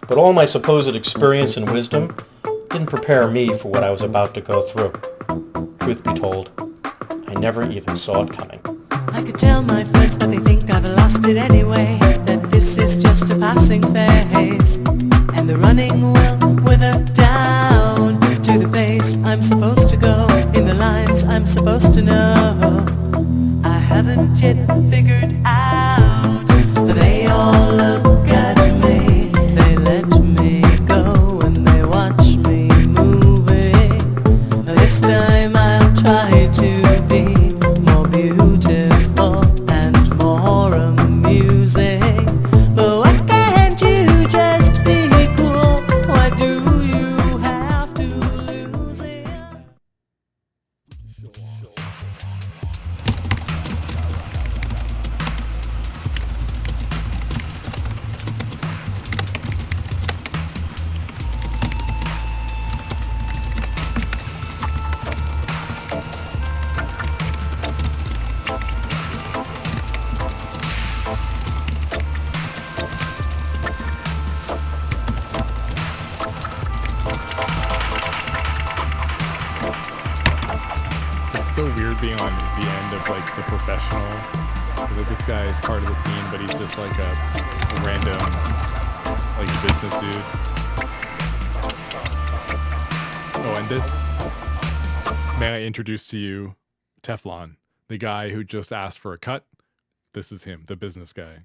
But all my supposed experience and wisdom didn't prepare me for what I was about to go through. Truth be told, I never even saw it coming. I could tell my friends, but they think I've lost it anyway, that this is just a passing phase, and the running will wither down to the pace I'm supposed to go, in the lines I'm supposed to know. I haven't yet figured out, they all look at me, they let me go, and they watch me moving. This time I'll try to be more beautiful and more amusing. But why can't you just be cool? Why do you have to lose it? It's so weird being on the end of like the professional. Like this guy is part of the scene, but he's just like a random like business dude. Oh, and this, may I introduce to you Teflon, the guy who just asked for a cut. This is him, the business guy.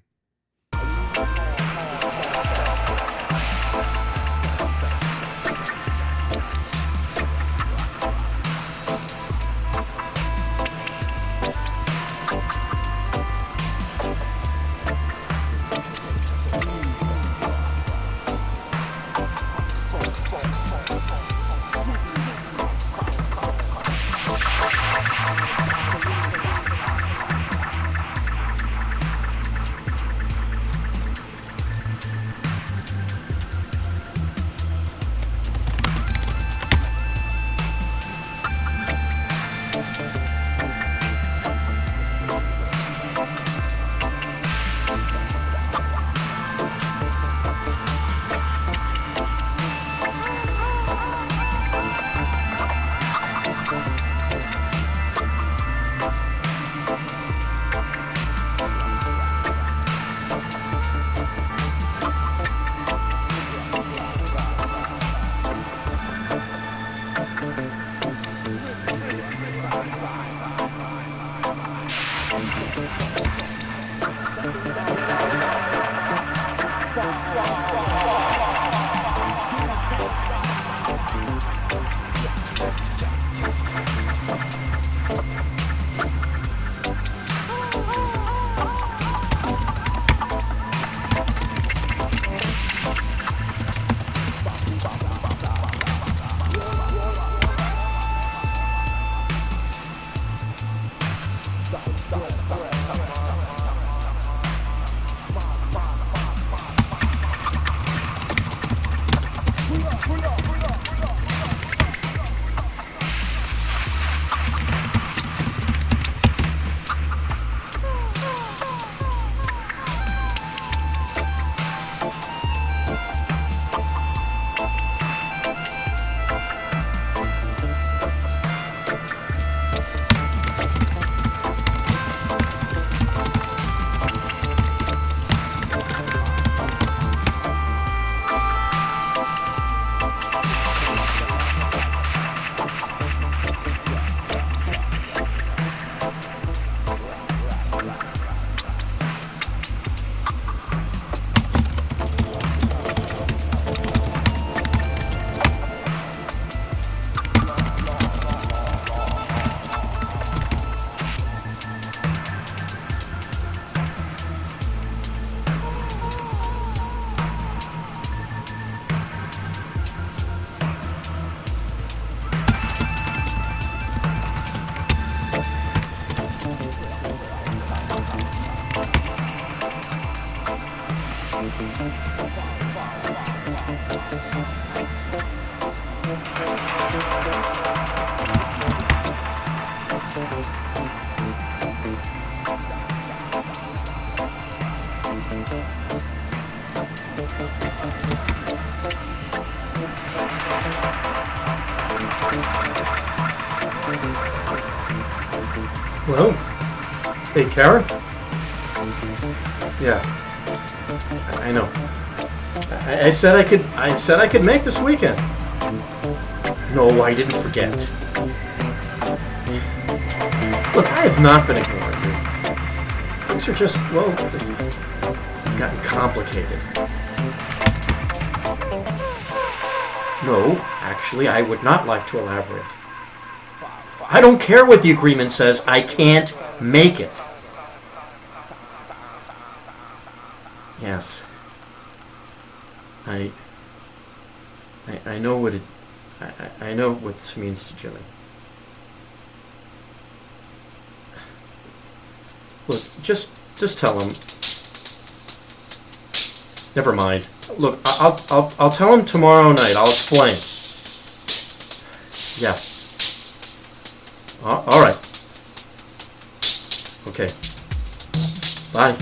Well, hey, Karen? Yeah, I know. I said I could make this weekend. No, I didn't forget. Look, I have not been ignoring you. Things are just, well, they've gotten complicated. No, actually, I would not like to elaborate. I don't care what the agreement says. I can't make it. Yes. I know what it. I know what this means to Jimmy. Look, just tell him. Never mind. Look, I'll tell him tomorrow night. I'll explain. Yeah. All right. Okay. Bye.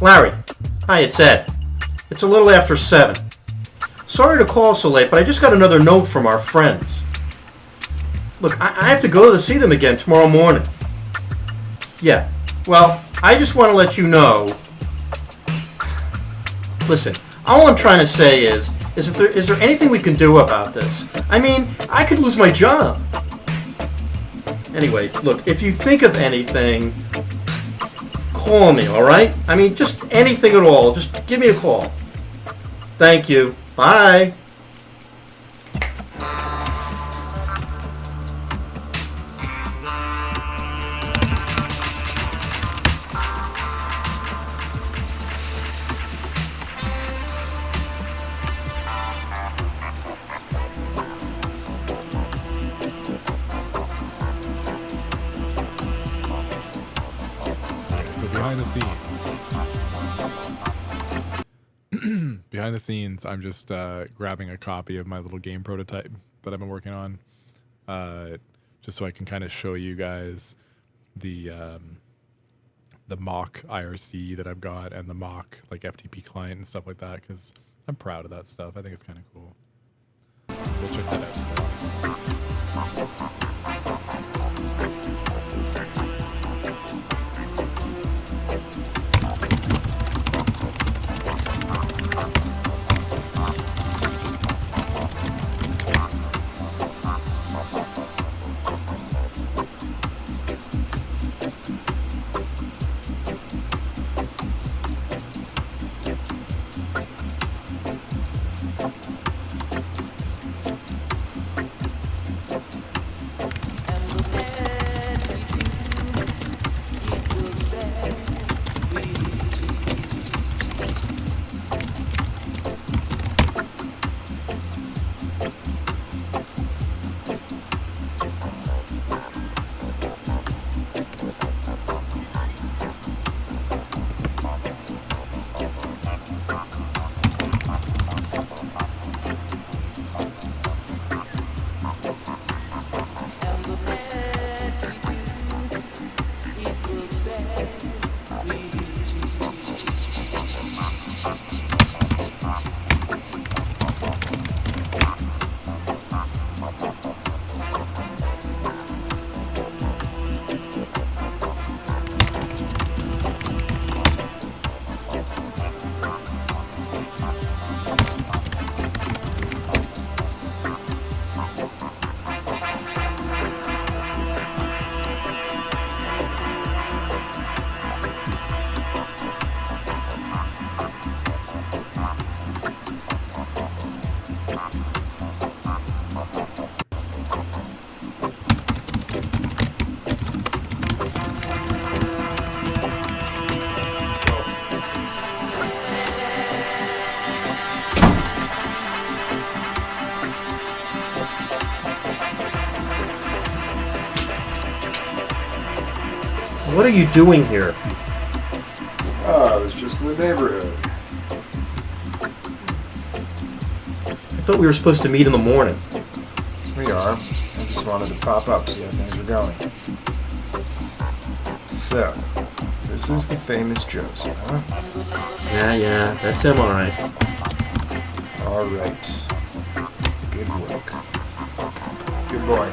Larry. Hi, it's Ed. It's a little after 7. Sorry to call so late, but I just got another note from our friends. Look, I have to go to see them again tomorrow morning. Yeah, well, I just want to let you know. Listen, all I'm trying to say is there anything we can do about this? I mean, I could lose my job. Anyway, look, if you think of anything, call me, all right? I mean, just anything at all. Just give me a call. Thank you. Bye. Behind the scenes. Behind the scenes, I'm just grabbing a copy of my little game prototype that I've been working on, just so I can kind of show you guys the mock IRC that I've got and the mock like FTP client and stuff like that, because I'm proud of that stuff. I think it's kind of cool. We'll check that out tomorrow. What are you doing here? Oh, I was just in the neighborhood. I thought we were supposed to meet in the morning. We are. I just wanted to pop up, see how things are going. So, this is the famous Joseph, huh? Yeah, that's him, all right. All right. Good work. Good boy.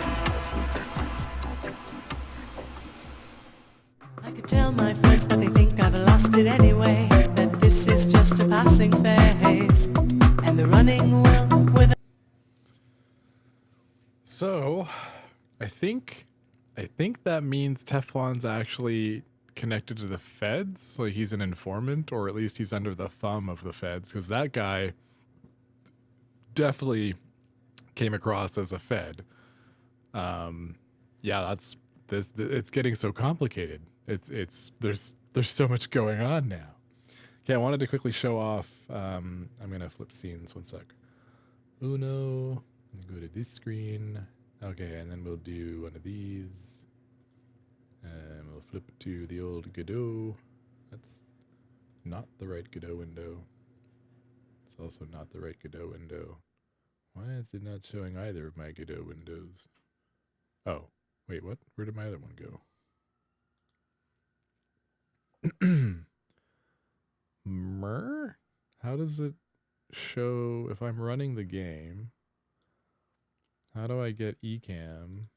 I could tell my friends, but they think I've lost it anyway. That this is just a passing phase, and the running will with. So, I think that means Teflon's actually connected to the feds. Like he's an informant, or at least he's under the thumb of the feds, because that guy definitely came across as a fed. Yeah, that's this. It's getting so complicated. There's so much going on now. Okay, I wanted to quickly show off. I'm gonna flip scenes. One sec. Uno. Go to this screen. Okay, and then we'll do one of these. And we'll flip to the old Godot. That's not the right Godot window. It's also not the right Godot window. Why is it not showing either of my Godot windows? Oh, wait, what? Where did my other one go? How does it show if I'm running the game? How do I get Ecamm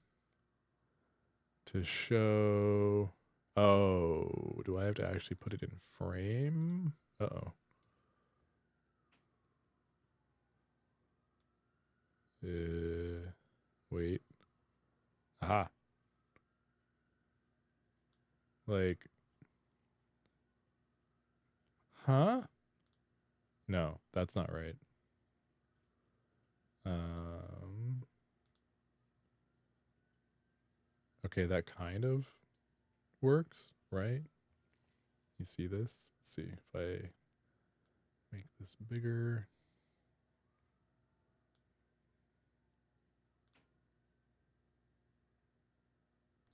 to show? Oh, do I have to actually put it in frame? Uh-oh. Wait. Aha. Like, huh? No, that's not right. Okay, that kind of works, right? You see this? Let's see if I make this bigger.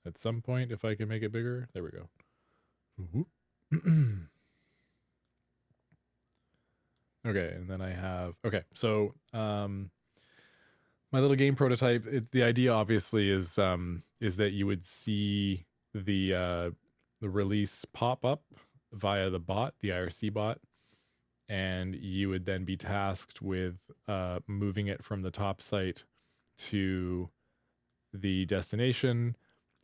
At some point, if I can make it bigger, there we go. Okay, and then I have, okay, so my little game prototype, the idea obviously is that you would see the release pop up via the bot, the IRC bot, and you would then be tasked with moving it from the top site to the destination,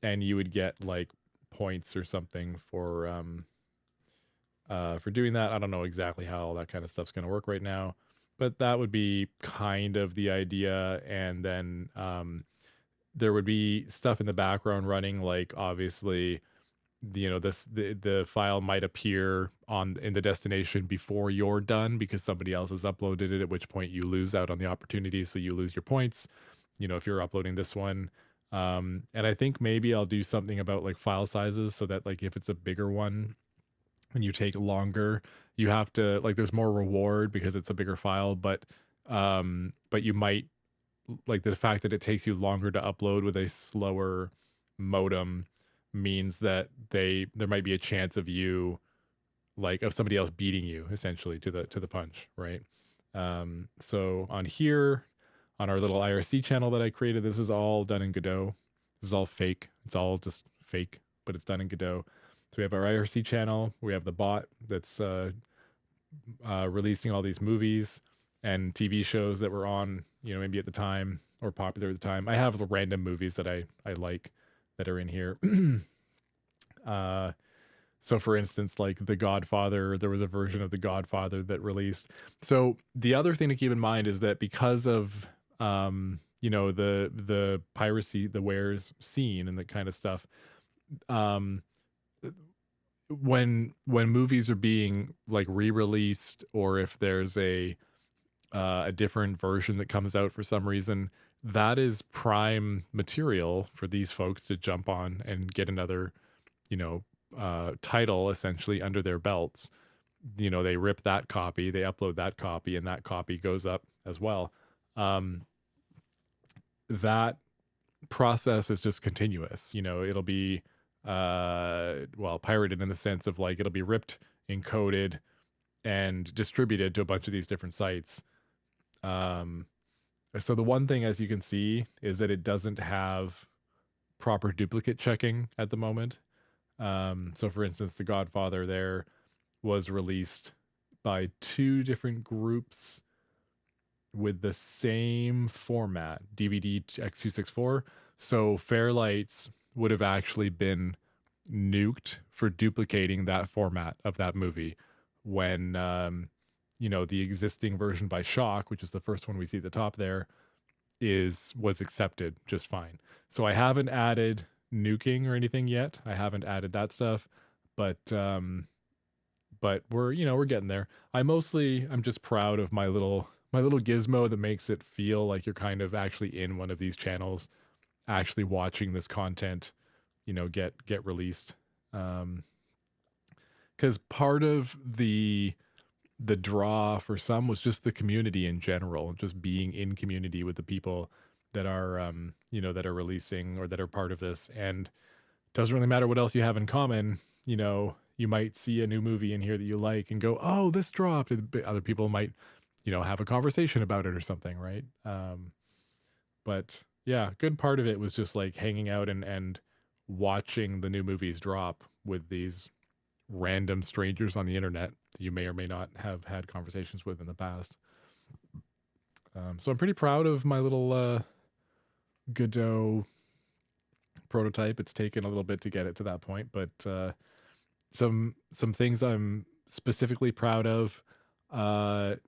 and you would get like points or something for doing that. I don't know exactly how all that kind of stuff's going to work right now, but that would be kind of the idea. And then there would be stuff in the background running, like obviously, the file might appear in the destination before you're done because somebody else has uploaded it, at which point you lose out on the opportunity, so you lose your points, if you're uploading this one. And I think maybe I'll do something about like file sizes so that like if it's a bigger one and you take longer, you have to like there's more reward because it's a bigger file, but you might like the fact that it takes you longer to upload with a slower modem means that there might be a chance of you like of somebody else beating you essentially to the punch, right? So on here, on our little IRC channel that I created, this is all done in Godot. This is all fake. It's all just fake, but it's done in Godot. So we have our IRC channel. We have the bot that's releasing all these movies and TV shows that were on, maybe at the time or popular at the time. I have the random movies that I like that are in here. So for instance, like The Godfather, there was a version of The Godfather that released. So the other thing to keep in mind is that because of the piracy, the Warez scene and that kind of stuff, when movies are being like re-released, or if there's a different version that comes out for some reason, that is prime material for these folks to jump on and get another, title essentially under their belts. They rip that copy, they upload that copy, and that copy goes up as well. That process is just continuous. It'll be pirated in the sense of like it'll be ripped, encoded, and distributed to a bunch of these different sites. So the one thing, as you can see, is that it doesn't have proper duplicate checking at the moment. So for instance, The Godfather there was released by 2 different groups with the same format, DVD X264. So Fairlights would have actually been nuked for duplicating that format of that movie when the existing version by Shock, which is the first one we see at the top there, was accepted just fine. So I haven't added nuking or anything yet. I haven't added that stuff, but we're getting there. I'm just proud of my little gizmo that makes it feel like you're kind of actually in one of these channels, actually watching this content, get released. Because part of the draw for some was just the community in general, just being in community with the people that are that are releasing or that are part of this. And doesn't really matter what else you have in common. You might see a new movie in here that you like and go, oh, this dropped. And other people might have a conversation about it or something, right? But yeah, good part of it was just like hanging out and watching the new movies drop with these random strangers on the internet that you may or may not have had conversations with in the past. So I'm pretty proud of my little Godot prototype. It's taken a little bit to get it to that point, but some things I'm specifically proud of. What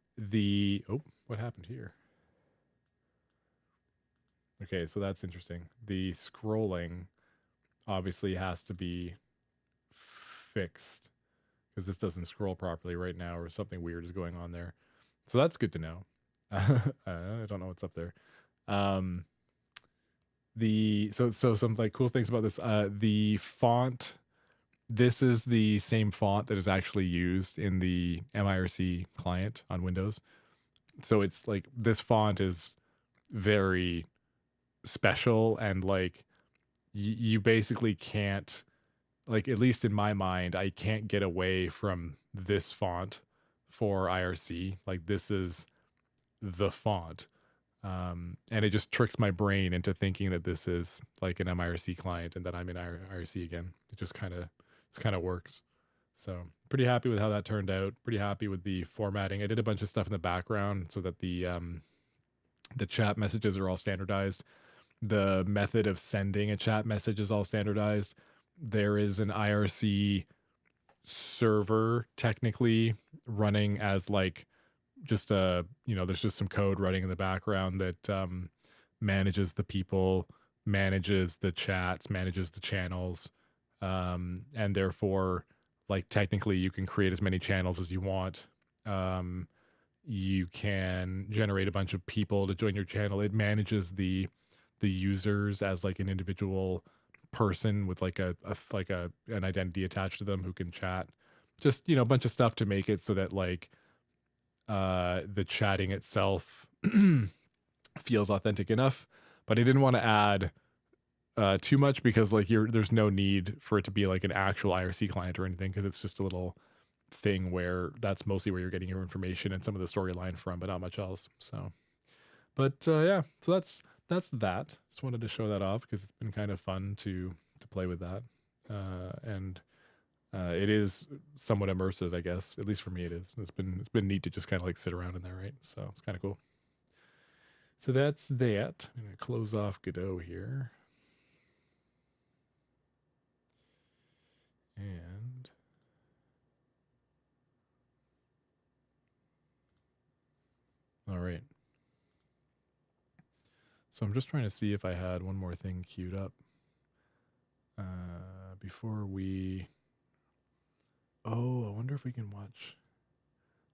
happened here? Okay, so that's interesting. The scrolling obviously has to be fixed because this doesn't scroll properly right now, or something weird is going on there. So that's good to know. I don't know what's up there. So some like cool things about this. The font. This is the same font that is actually used in the MIRC client on Windows. So it's like this font is very special, and like you basically can't, like, at least in my mind, I can't get away from this font for IRC. Like, this is the font. And it just tricks my brain into thinking that this is like an MIRC client and that I'm in IRC again. It just kind of works. So pretty happy with how that turned out. Pretty happy with the formatting. I did a bunch of stuff in the background so that the chat messages are all standardized. The method of sending a chat message is all standardized. There is an IRC server technically running as like just there's just some code running in the background that manages the people, manages the chats, manages the channels, and therefore, like, technically you can create as many channels as you want. You can generate a bunch of people to join your channel. It manages the users as like an individual person with like an identity attached to them who can chat. Just, a bunch of stuff to make it so that like the chatting itself feels authentic enough. But I didn't want to add too much because like there's no need for it to be like an actual IRC client or anything, because it's just a little thing where that's mostly where you're getting your information and some of the storyline from, but not much else. So, but yeah, so that's that. Just wanted to show that off because it's been kind of fun to play with that, and it is somewhat immersive, I guess. At least for me, it is. It's been neat to just kind of like sit around in there, right? So it's kind of cool. So that's that. I'm gonna close off Godot here, and all right. So I'm just trying to see if I had one more thing queued up before we... Oh, I wonder if we can watch...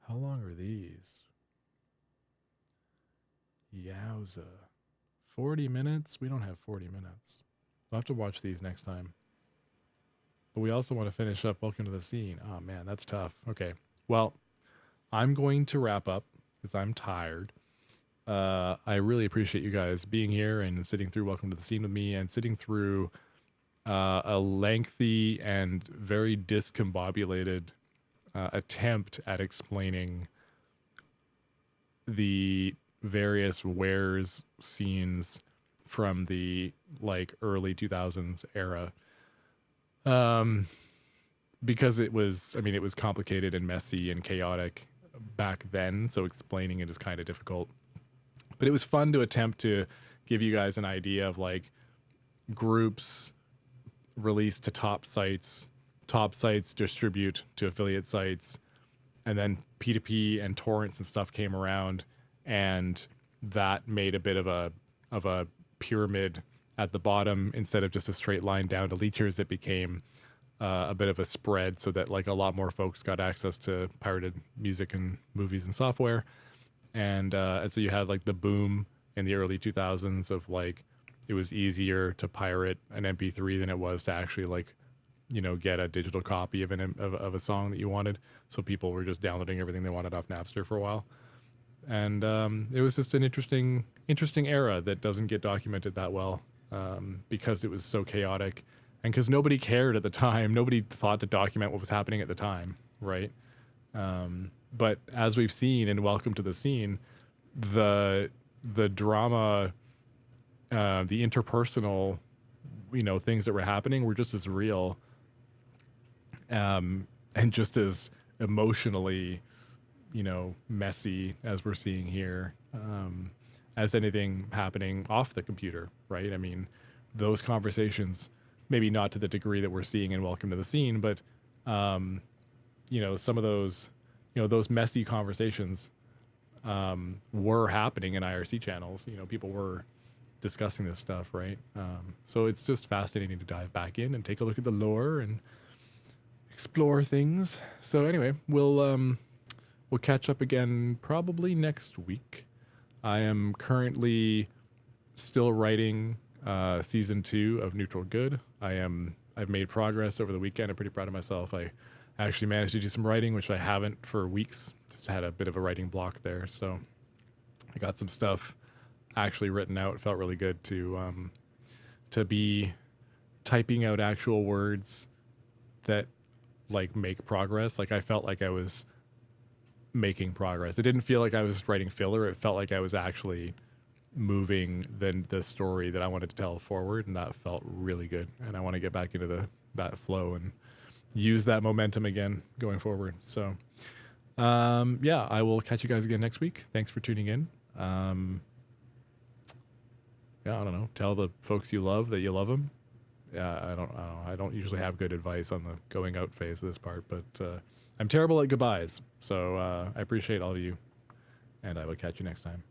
How long are these? Yowza. 40 minutes? We don't have 40 minutes. We'll have to watch these next time. But we also want to finish up Welcome to the Scene. Oh, man, that's tough. Okay. Well, I'm going to wrap up because I'm tired. I really appreciate you guys being here and sitting through Welcome to the Scene with me and sitting through a lengthy and very discombobulated attempt at explaining the various Warez scenes from the like early 2000s era. Because it was complicated and messy and chaotic back then, so explaining it is kind of difficult. But it was fun to attempt to give you guys an idea of like groups released to top sites distribute to affiliate sites, and then P2P and torrents and stuff came around, and that made a bit of a pyramid at the bottom. Instead of just a straight line down to leechers, it became a bit of a spread, so that like a lot more folks got access to pirated music and movies and software. And so you had like the boom in the early 2000s of like, it was easier to pirate an MP3 than it was to actually like, get a digital copy of of a song that you wanted. So people were just downloading everything they wanted off Napster for a while. And it was just an interesting era that doesn't get documented that well, because it was so chaotic and because nobody cared at the time. Nobody thought to document what was happening at the time, right? But as we've seen in Welcome to the Scene, the drama, the interpersonal, things that were happening were just as real. and just as emotionally, messy as we're seeing here, as anything happening off the computer, right? I mean, those conversations, maybe not to the degree that we're seeing in Welcome to the Scene, but some of those messy conversations were happening in IRC channels. People were discussing this stuff, right? So it's just fascinating to dive back in and take a look at the lore and explore things. So anyway, we'll catch up again probably next week. I am currently still writing season 2 of Neutral Good. I've made progress over the weekend. I'm pretty proud of myself. I actually managed to do some writing, which I haven't for weeks. Just had a bit of a writing block there. So I got some stuff actually written out. It felt really good to be typing out actual words that like make progress. Like I felt like I was making progress. It didn't feel like I was writing filler. It felt like I was actually moving the story that I wanted to tell forward, and that felt really good. And I want to get back into that flow and use that momentum again going forward. So yeah, I will catch you guys again next week. Thanks for tuning in. Yeah, I don't know. Tell the folks you love that you love them. Yeah, I don't know. I don't usually have good advice on the going out phase of this part, but I'm terrible at goodbyes. So I appreciate all of you, and I will catch you next time.